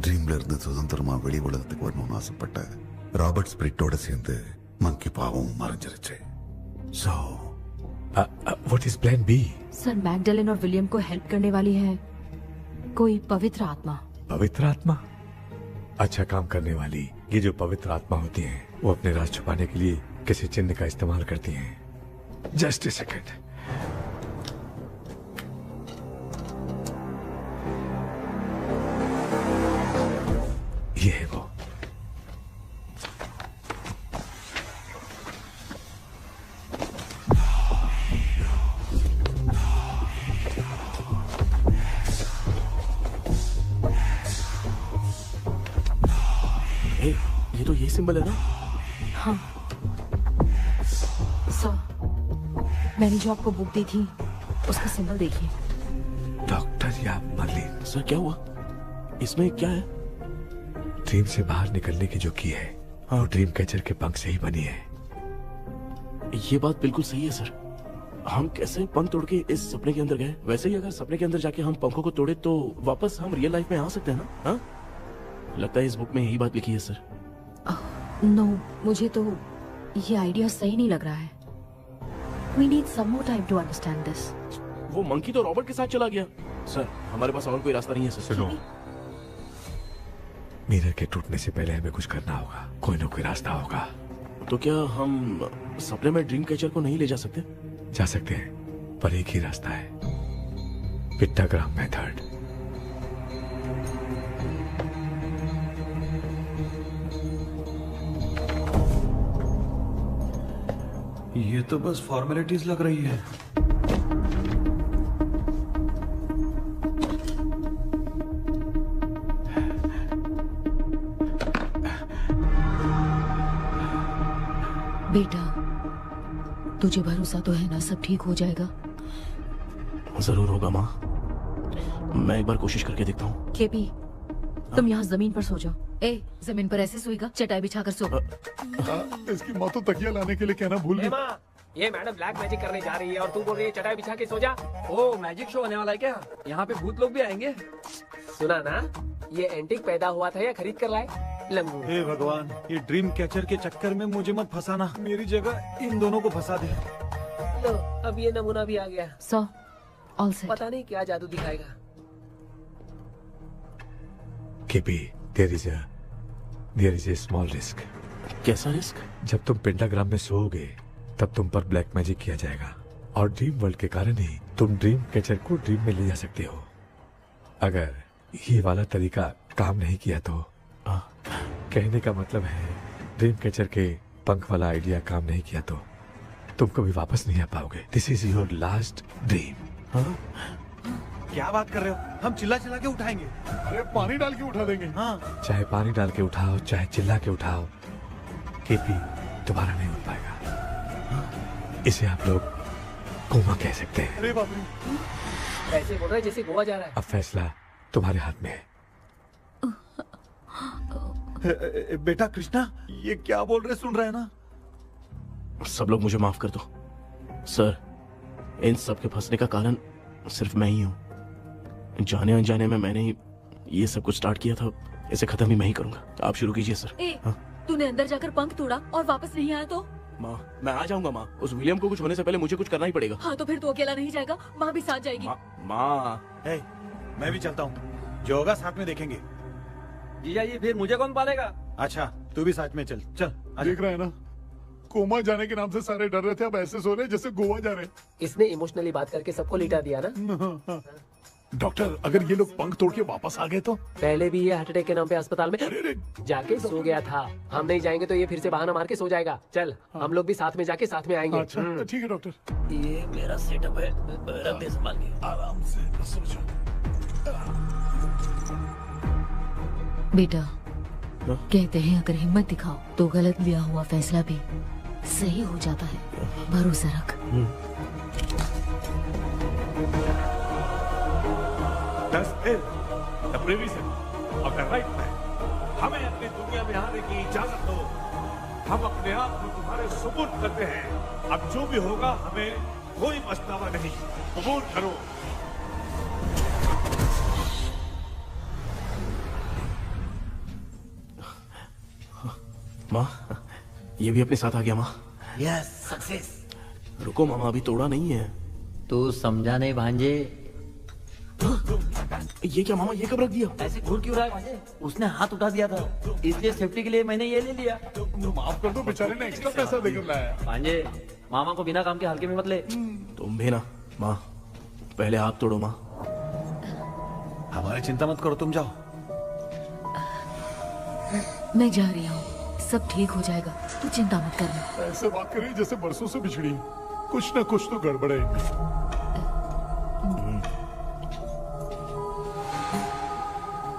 P: ட்ரீம்ல இருந்து சுதந்திரமா வெளி உலகத்துக்கு வரணும்னு ஆசைப்பட்ட ராபர்ட் ஸ்பிரிட்டோட சேர்ந்து மங்கி பாவம் மறைஞ்சிருச்சு.
F: So, what is plan B?
N: Sir, Magdalene और विलियम को हेल्प करने वाली है कोई पवित्र आत्मा.
F: पवित्र आत्मा? अच्छा काम करने वाली ये जो पवित्र आत्मा होती हैं, वो अपने राज छुपाने के लिए किसी चिन्ह का इस्तेमाल करती हैं. Just a second. ये है वो.
C: ये तो ये सिंबल है ना?
N: हाँ सर, मैंने जो आपको बुक दी थी उसका सिंबल देखिए.
F: डॉक्टर या मर्लिन.
C: सर क्या हुआ? इसमें क्या है?
F: ड्रीम से बाहर निकलने की जो की है, वो ड्रीम कैचर के पंख से ही बनी है.
C: ये बात बिल्कुल सही है सर. हम कैसे पंख तोड़ के इस सपने के अंदर गए? वैसे ही अगर सपने के अंदर जाके हम पंखों को तोड़े तो वापस हम रियल लाइफ में आ सकते हैं ना? हाँ, लगता है इस बुक में यही बात लिखी है सर.
N: नो, मुझे तो ये आइडिया सही नहीं लग रहा है. We need some more time to understand this.
C: वो मंकी तो रॉबर्ट के साथ चला गया. सर, हमारे पास और कोई रास्ता नहीं है सर.
F: सुनो, मिरर के टूटने से पहले हमें कुछ करना होगा. कोई ना कोई रास्ता होगा.
C: तो क्या हम सपने में ड्रीम कैचर को नहीं ले जा सकते?
F: जा सकते हैं, पर एक ही रास्ता है. पिट्टाग्राम मेथड.
B: ये तो बस फॉर्मेलिटीज लग रही है.
N: बेटा, तुझे भरोसा तो है ना सब ठीक हो जाएगा?
C: जरूर होगा माँ, मैं एक बार कोशिश करके देखता हूँ।
N: केपी, तुम यहाँ जमीन पर सो जाओ। ए, जमीन पर ऐसे सोएगा? चटाई बिछाकर सो।
G: इसकी माँ तो तकिया लाने के लिए कहना भूल गई।
S: माँ, ये मैडम ब्लैक मैजिक करने जा रही है और तू बोल रही है चटाई बिछा के सो जा।
H: ओ, मैजिक शो होने वाला है क्या? यहाँ पे भूत लोग भी आएंगे।
S: सुना ना, ये एंटीक पैदा हुआ था या खरीद कर लाए? लंगू।
B: हे भगवान, ये ड्रीम कैचर के चक्कर में मुझे मत फंसाना, मेरी जगह इन दोनों को फंसा दे।
S: लो, अब ये नमूना भी आ गया।
N: So, all set.
S: पता नहीं क्या जादू दिखाएगा।
F: KP, there is a small risk.
C: कैसा रिस्क?
F: जब तुम पेंटाग्राम में सोओगे तब तुम पर ब्लैक मैजिक किया जाएगा और ड्रीम वर्ल्ड के कारण ही तुम ड्रीम कैचर को ड्रीम में ले जा सकते हो। अगर ये वाला तरीका काम नहीं किया तो कहने का मतलब है ड्रीम कैचर के पंख वाला आइडिया काम नहीं किया तो तुम कभी वापस नहीं आ पाओगे। This is your last dream.
B: क्या बात कर रहे हो? हम चिल्ला चिल्ला के उठाएंगे।
G: अरे पानी डाल के उठा देंगे।
B: हाँ,
F: चाहे पानी डाल के उठाओ चाहे चिल्ला के उठाओ, केपी दोबारा नहीं उठ पाएगा। इसे आप लोग कोमा कह सकते हैं।
B: अरे बाप रे,
S: ऐसे बोल रहा है जैसे गोवा जा रहा है।
F: अब फैसला तुम्हारे हाथ में है।
B: बेटा कृष्णा, ये क्या बोल रहे सुन रहे हैं ना?
C: सब लोग मुझे माफ कर दो सर, इन सब के फंसने का कारण सिर्फ मैं ही हूँ। जाने अनजाने में मैंने ही ये सब कुछ स्टार्ट किया था, इसे खत्म ही मैं ही करूंगा। आप शुरू कीजिए सर।
A: तूने अंदर जाकर पंख तोड़ा और वापस नहीं आया तो?
C: माँ, मैं आ जाऊंगा माँ। उस विलियम को कुछ होने से पहले मुझे कुछ करना ही पड़ेगा।
A: हाँ, तो फिर तू अकेला नहीं जाएगा, माँ भी साथ जाएगी।
C: माँ,
B: मैं भी चलता हूँ, जो होगा साथ में देखेंगे।
D: जीजा जी, फिर मुझे कौन पालेगा?
B: अच्छा, तू भी साथ में चल। चल
G: देख रहा है ना, कोमा जाने के नाम से सारे डर रहे थे, अब ऐसे सो रहे जैसे गोवा जा रहे।
S: इसने इमोशनली बात करके सबको लिटा दिया ना।
G: डॉक्टर, अगर ये लोग पंख तोड़ के वापस आ गए तो?
S: पहले भी ये हार्ट अटैक के नाम पे अस्पताल में जाके सो गया था। हम नहीं जाएंगे तो ये फिर से बहाना मार के सो जाएगा। चल, हम लोग भी साथ में जाके साथ में आएंगे।
G: अच्छा, ठीक है डॉक्टर।
S: ये मेरा सेटअप है, रख दे संभाल के।
G: आराम से सो जाओ।
N: बेटा, कहते हैं अगर हिम्मत दिखाओ तो गलत लिया हुआ फैसला भी सही हो जाता है। भरोसा रख।
P: हमें अपनी दुनिया में आने की इजाजत दो। हम अपने आप को तुम्हारे सुपुर्द करते हैं। अब जो भी होगा हमें कोई पछतावा नहीं। कबूल करो।
C: माँ, ये भी अपने साथ आ गया माँ।
H: Yes, success.
C: रुको मामा, अभी तोड़ा नहीं है।
H: तू समझा नहीं भांजे।
C: ये क्या मामा, ये कब रख दिया?
H: ऐसे घूर क्यों रहा है भांजे? उसने हाथ उठा दिया था, इसलिए सेफ्टी के लिए मैंने ये ले लिया।
G: माफ कर दो, बेचारे ने एक्स्ट्रा पैसा देकर लाया।
H: भांजे, मामा को बिना काम के हल्के में मत ले।
C: तुम भी ना माँ, पहले हाथ तोड़ो माँ।
B: हमारी चिंता मत करो, तुम जाओ।
N: मैं जा रही हूँ, सब ठीक हो जाएगा, तू चिंता मत करना।
G: ऐसे बात करिए जैसे बरसों से बिछड़ी। कुछ न कुछ तो गड़बड़ है इनमें।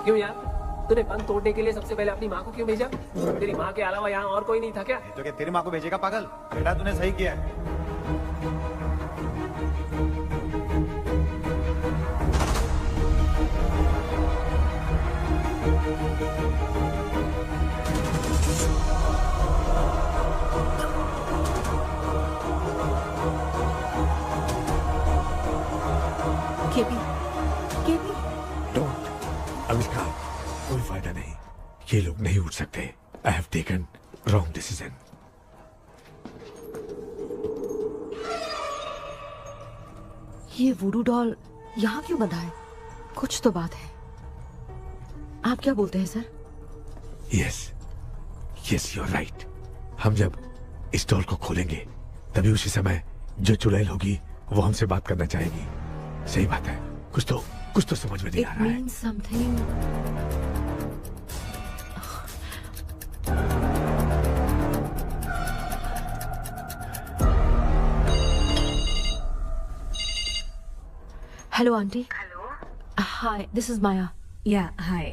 S: क्यों यार, तूने पंख तोड़ने के लिए सबसे पहले अपनी माँ को क्यों भेजा? तेरी माँ के अलावा यहाँ और कोई नहीं था क्या?
B: तो क्या तेरी माँ को भेजेगा पागल? बेटा तूने सही किया है।
F: अनुष्का, कोई फायदा नहीं, ये लोग नहीं उठ सकते। I have taken wrong decision.
N: ये वुडू डॉल यहाँ क्यों बंधा है? कुछ तो बात है। आप क्या बोलते हैं sir?
F: Yes, yes, you are right. हम जब इस डॉल को खोलेंगे तभी उसी समय जो चुड़ैल होगी वो हमसे बात करना चाहेगी। सही बात है। कुछ तो समझ में नहीं आ रहा है।
N: It means something. Hello aunty.
O: Hello,
N: hi, this is Maya.
L: या हाय।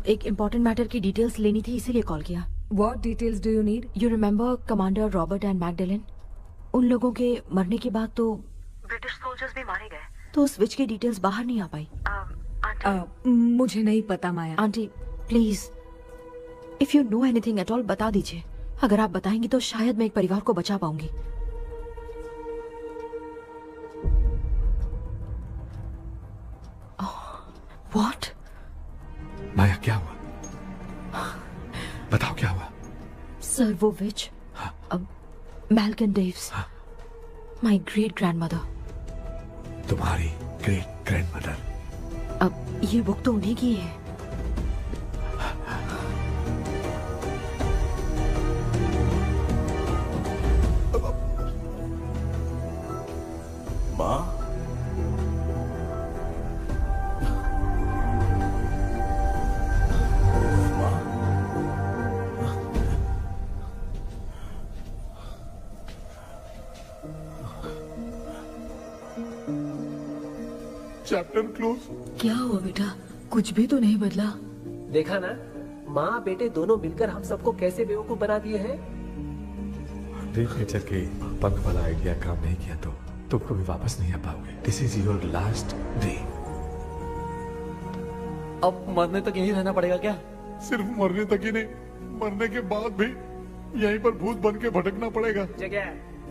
N: एक इम्पोर्टेंट मैटर की डिटेल्स लेनी थी, इसीलिए कॉल किया।
L: What details do you need?
N: You remember Commander Robert and Magdalene? उन लोगों के मरने के बाद तो
O: ब्रिटिश सोल्जर्स भी मारे गए।
N: तो स्विच की डिटेल्स बाहर नहीं आ पाई।
L: मुझे नहीं पता Maya.
N: Aunty please, if you know anything at all बता दीजिए। अगर आप बताएंगी तो शायद मैं एक परिवार को बचा पाऊंगी। व्हाट?
F: माया क्या हुआ? बताओ क्या हुआ?
N: सर वो विच मैल्कन डेव्स, माय ग्रेट ग्रैंडमदर।
F: तुम्हारी ग्रेट ग्रैंडमदर?
N: अब ये बुक तो उन्हीं की है।
C: माँ,
G: चैप्टर क्लोज।
L: क्या हुआ बेटा? कुछ भी तो नहीं बदला।
S: देखा ना, माँ बेटे दोनों मिलकर हम सबको कैसे बेवकूफ बना दिए हैं।
F: ड्रीम कैचर के पंख वाला आइडिया काम नहीं किया तो तुम कभी वापस नहीं आ पाओगे। This is your last day.
D: अब मरने तक यहीं रहना पड़ेगा क्या?
G: सिर्फ मरने तक ही नहीं, मरने के बाद भी यहीं पर भूत बन के भटकना पड़ेगा।
S: जगह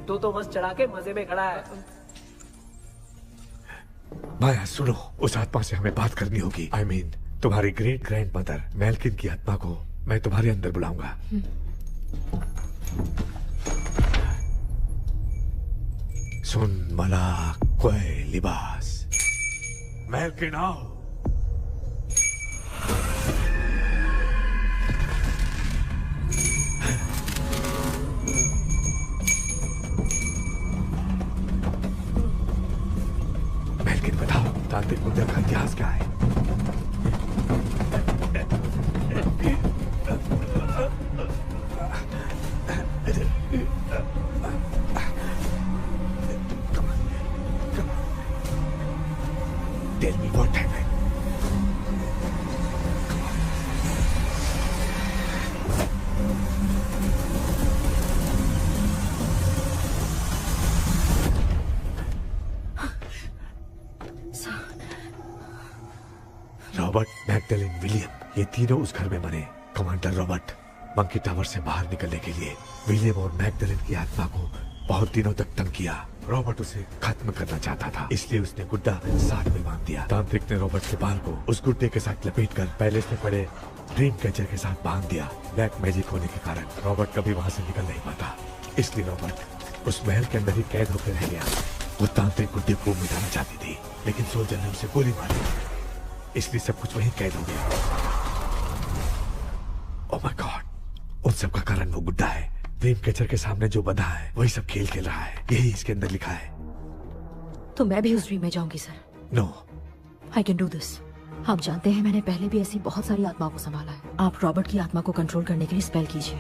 S: तो मस्त चढ़ा के मजे में खड़ा है।
F: माया सुनो, उस आत्मा से हमें बात करनी होगी। I mean, तुम्हारी ग्रेट ग्रैंड मदर मेल्किन की आत्मा को मैं तुम्हारे अंदर बुलाऊंगा। सुन मला कोई लिबास, मेल्किन आओ। मेल्किन बताओ, तांत्रिक मुद्रा का इतिहास क्या है? Tell me what happened. Robert, Magdalene, William, ये तीनों उस घर में मरे। कमांडर रॉबर्ट मंकी टावर से बाहर निकलने के लिए विलियम और मैगडलेन की आत्मा को बहुत दिनों तक तंग किया। रॉबर्ट उसे खत्म करना चाहता था, इसलिए उसने गुड्डा साथ में बांध दिया। तांत्रिक ने रॉबर्ट के बाल को उस गुड्डे के साथ लपेटकर पैलेस में पड़े ड्रीम कैचर के साथ बांध दिया। ब्लैक मैजिक होने के कारण रॉबर्ट कभी वहां से निकल नहीं पाता, इसलिए रॉबर्ट उस महल के अंदर ही कैद होकर रह गया। वो तांत्रिक गुड्डे को मिटाना चाहती थी, लेकिन सोल्जर ने उसे गोली मारी, इसलिए सब कुछ वहीं कैद हो गया। ओह माय गॉड, उन सब का कारण वो गुड्डा है। ड्रीम कैचर के सामने जो बंधा है वही सब खेल खेल रहा है, यही इसके अंदर लिखा है।
N: तो मैं भी उस ड्रीम में जाऊंगी sir?
F: No,
N: I can do this. आप जानते हैं मैंने पहले भी ऐसी बहुत सारी आत्माओं को संभाला है। आप रॉबर्ट की आत्मा को कंट्रोल करने के लिए स्पेल कीजिए।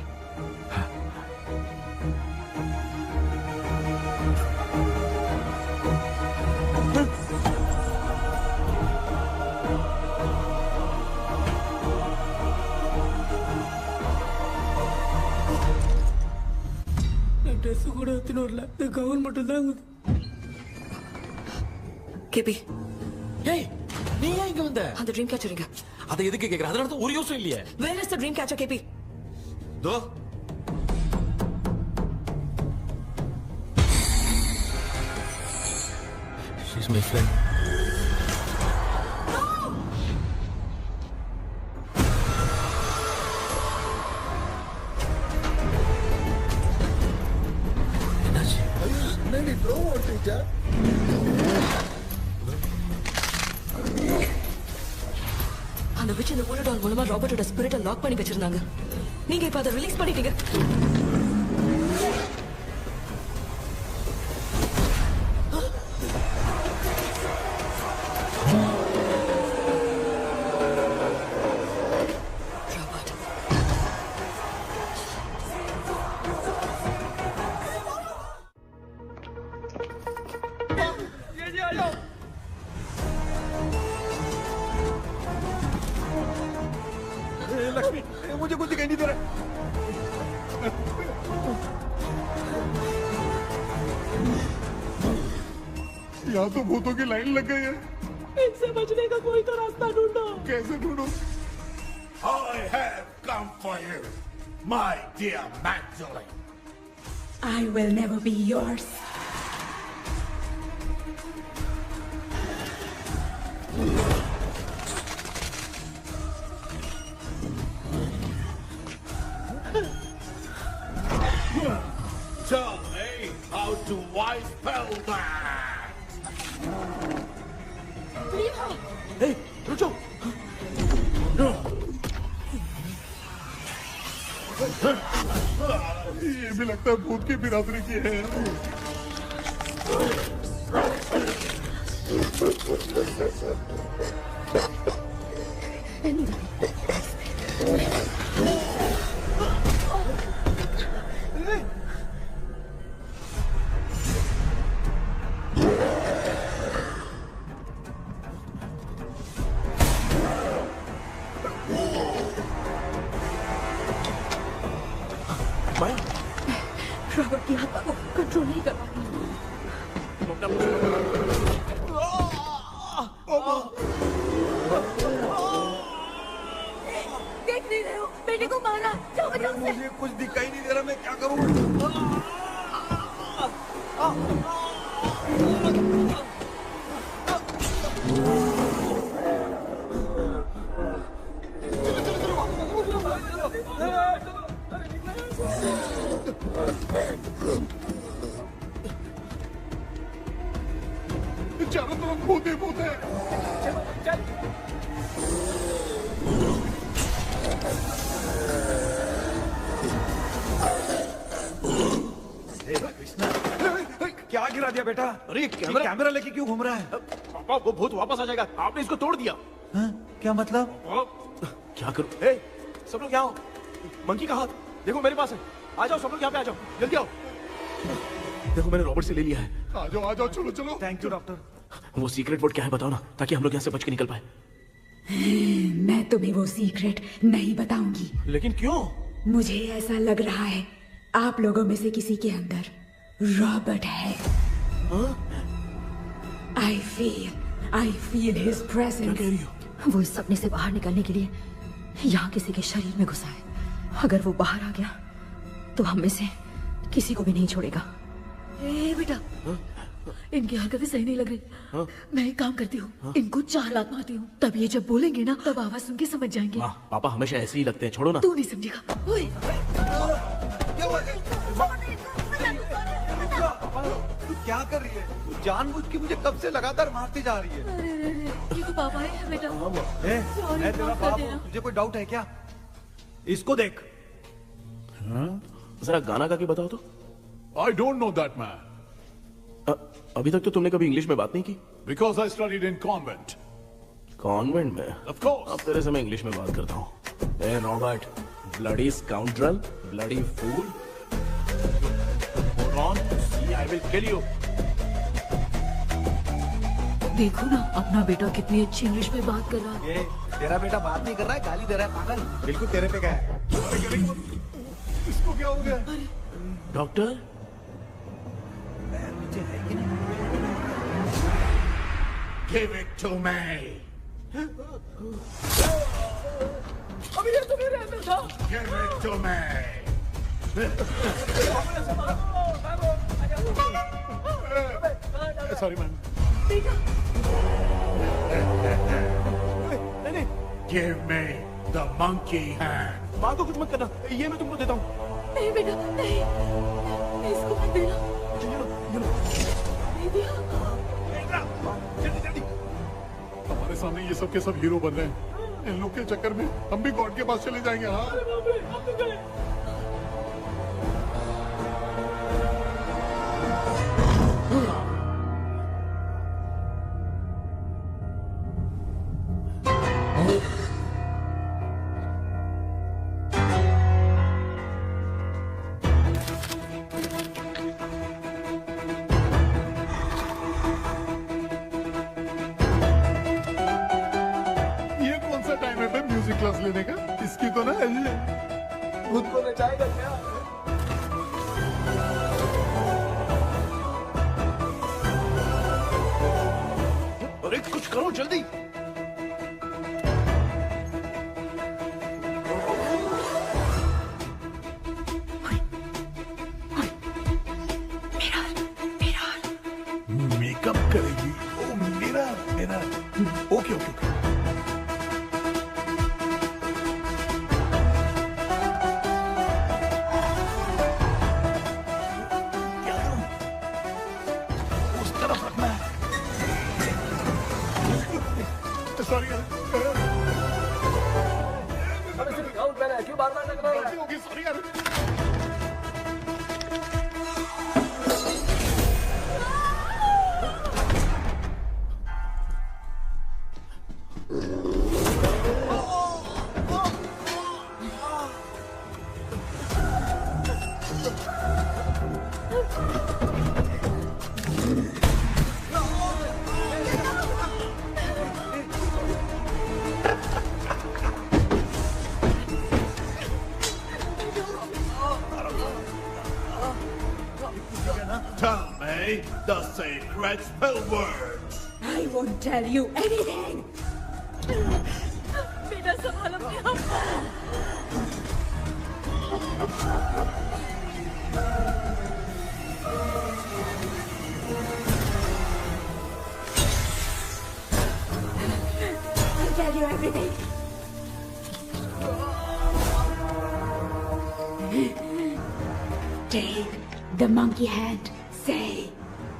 L: ட்ரெஸ் கூட எடுத்துன்னு வரல, இந்த கவுன் மட்டும் தான்.
E: கேபி,
K: ஏய் நீ ஏன் இங்க வந்த?
E: அந்த ட்ரீம் கேச்சர் எங்க?
K: அதை எதுக்கு கேக்குற? அதனால தான் ஒரு யோசனை இல்லையே.
E: Where is the dream catcher, கேபி?
K: தோ she's my friend.
E: அந்த விட்ச் இந்த புல்லட் டால் மூலமா ராபர்ட்டோட ஸ்பிரிட்டை லாக் பண்ணி வச்சிருந்தாங்க. நீங்க இப்ப அதை ரிலீஸ் பண்ணிட்டீங்க.
B: लक्ष्मी, मुझे कुछ दिखाई नहीं दे रहा।
G: यहाँ तो भूतों की लाइन लग गई है।
S: इनसे बचने का कोई तो रास्ता ढूंढो।
G: कैसे ढूंढो?
P: I have come for you, my dear Magdalene.
T: I will never be yours.
P: Tell me how to wipe Spellman.
K: Hey, रुक जाओ।
G: ये भी लगता है भूत की बिरादरी की है।
T: रॉबर्ट की आत्मा को कंट्रोल नहीं कर पा रही।
A: देख नहीं रहे हो? बेटे को मारा। जाओ बचाओ उसे।
B: मुझे कुछ दिखाई नहीं दे रहा, मैं क्या करूं?
G: चारों तरफ भूत ही भूत है।
B: क्या गिरा दिया बेटा?
K: अरे
B: कैमरा लेके क्यों घूम रहा है?
K: पापा वो भूत वापस आ जाएगा, आपने इसको तोड़ दिया।
B: क्या मतलब?
K: क्या करूं? सब लोग यहाँ आओ। मंकी का हाथ देखो मेरे पास है। आ जाओ सब लोग यहाँ पे, आ जाओ जल्दी आओ। देखो मैंने रॉबर्ट से ले लिया है।
G: आ जाओ चलो चलो।
B: Thank you doctor.
C: वो सीक्रेट वर्ड क्या है बताओ ना, ताकि हम लोग यहाँ से बच के निकल पाए।
T: मैं तुम्हें वो सीक्रेट नहीं बताऊंगी।
C: लेकिन क्यों?
T: मुझे ऐसा लग रहा है आप लोगों में से किसी के अंदर रॉबर्ट है। I feel his presence.
N: वो इस सपने से बाहर निकलने के लिए यहाँ किसी के शरीर में घुसा है। अगर वो बाहर आ गया तो हम में से किसी को भी नहीं छोड़ेगा।
A: ए बेटा, इनकी हरकतें सही नहीं लग रही। मैं एक काम करती हूँ, इनको 4 लात मारती हूँ, तब ये जब बोलेंगे ना तब आवाज सुन के समझ जाएंगे।
C: पापा हमेशा ऐसे ही लगते हैं, छोड़ो ना।
A: तू नहीं समझेगा। ओए,
B: तू क्या कर रही है? तू जानबूझ के मुझे कब से लगातार मारती जा रही है।
A: अरे ये तो पापा है बेटा।
B: मैं तेरा बाप हूँ, तुझे कोई डाउट है क्या? इसको देख।
C: जरा गाना गा के बताओ तो।
G: I don't know that man.
C: अभी तक तो तुमने कभी इंग्लिश में बात नहीं की।
G: Because I studied in convent.
C: Convent में?
G: Of course.
C: अब तेरे से मैं इंग्लिश में बात करता हूँ। ए Robert, bloody scoundrel, bloody fool, moron, see I will kill you.
A: देखो ना अपना बेटा कितनी अच्छी इंग्लिश में बात कर रहा है।
B: ये तेरा बेटा बात नहीं कर रहा है, गाली दे रहा है पागल। बिल्कुल तेरे पे क्या है?
G: इसको क्या हो गया?
C: Doctor
P: Give it to me.
S: अभी ये तो मेरे अंदर था।
P: Give it to me.
G: Sorry man.
C: नहीं।
P: Give me the monkey hand.
C: माँ को कुछ मत करना, ये मैं तुमको देता हूँ।
A: नहीं बेटा नहीं, इसको मत देना। नहीं दिया।
G: हमारे सामने ये सब के सब हीरो बन रहे हैं। इन लोग के चक्कर में हम भी गॉड के पास चले जाएंगे। हाँ क्लास लेने का। इसकी तो ना
S: खुद को नचाएगा क्या?
P: करो जल्दी। मेकअप करेगी। ओ मेरा मेरा ओके ओके ओके। क्या करूं? उस तरफ रखना है। सॉरी
S: अरे सिर्फ काउंट मैंने क्यों बार-बार लग रहा है?
P: होगी सॉरी यार। Tell me the secret spell words.
T: I won't tell you anything.
A: बेटा संभाल अपने आप।
T: I'll tell you everything. Take the monkey hand. Say,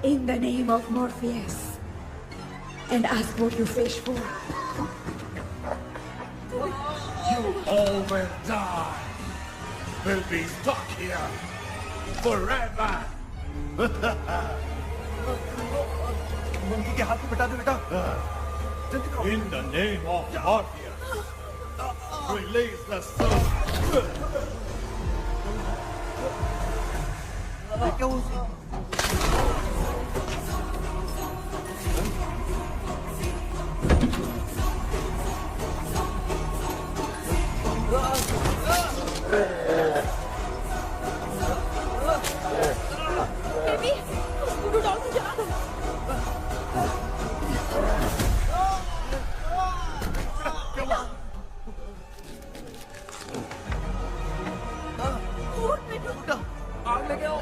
T: in the name of Morpheus, and ask what you fish for.
P: You all will die. Will be stuck here forever.
B: Monkey के हाथ में बता दो बेटा।
P: In the name of Morpheus, release the soul.
B: क्या हुआ उसे?
A: Baby, उसको डॉल से जला दो।
S: आग लेके आओ,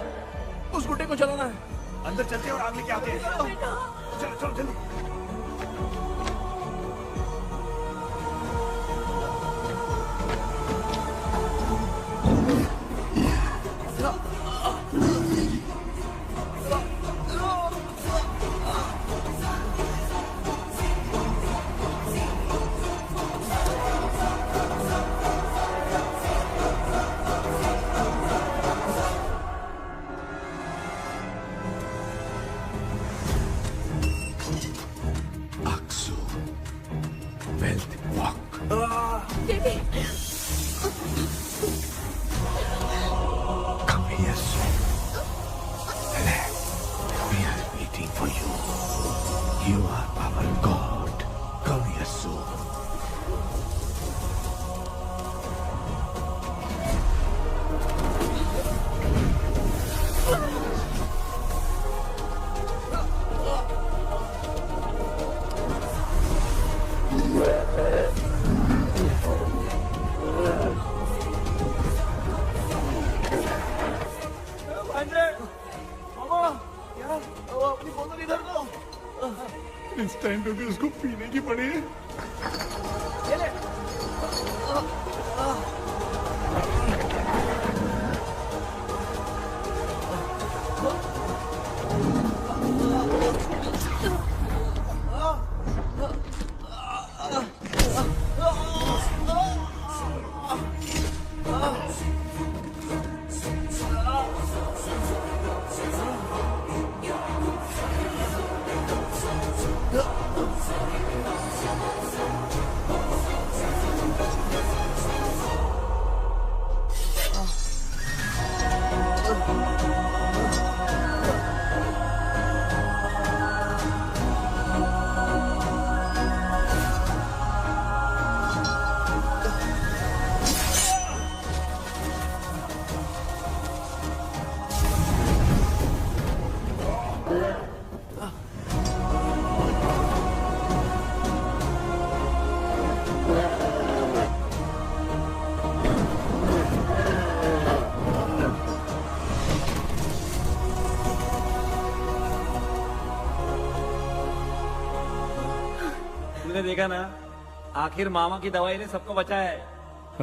S: उस गुड्डे को जलाना है।
B: अंदर चलते हैं और आग लेके आते हैं। चलो चलो जल्दी।
A: Baby,
F: Come here soon. Relax. We are waiting for you. You are our God. Come here soon.
P: इस टाइम पे भी उसको पीने की पड़ी है।
D: तूने देखा ना, आखिर मामा की दवाई ने सबको बचाया है।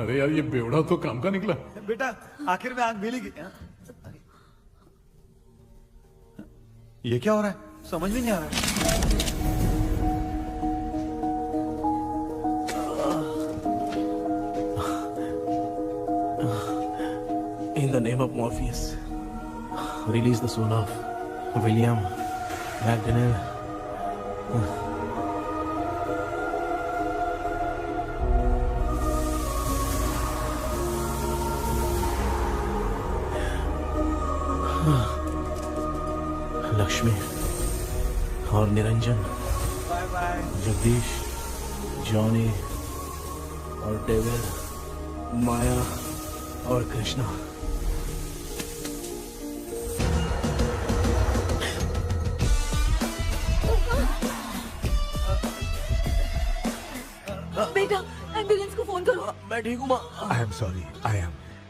G: अरे यार ये बेवड़ा तो काम का निकला।
B: बेटा आखिर में आंख मिली ये क्या हो रहा है? समझ में नहीं आ रहा है।
C: In the name of Morpheus, release the soul of William McDonnell. Lakshmi और निरंजन, जगदीश, जॉनी और डेविड, माया और कृष्णा।
A: बेटा एम्बुलेंस को फोन करो।
C: मैं ठीक हूँ माँ।
F: आई एम सॉरी,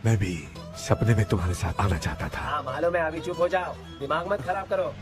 F: मैं भी सपने में तुम्हारे साथ आना चाहता था।
S: हाँ मालूम है, अभी चुप हो जाओ, दिमाग मत खराब करो।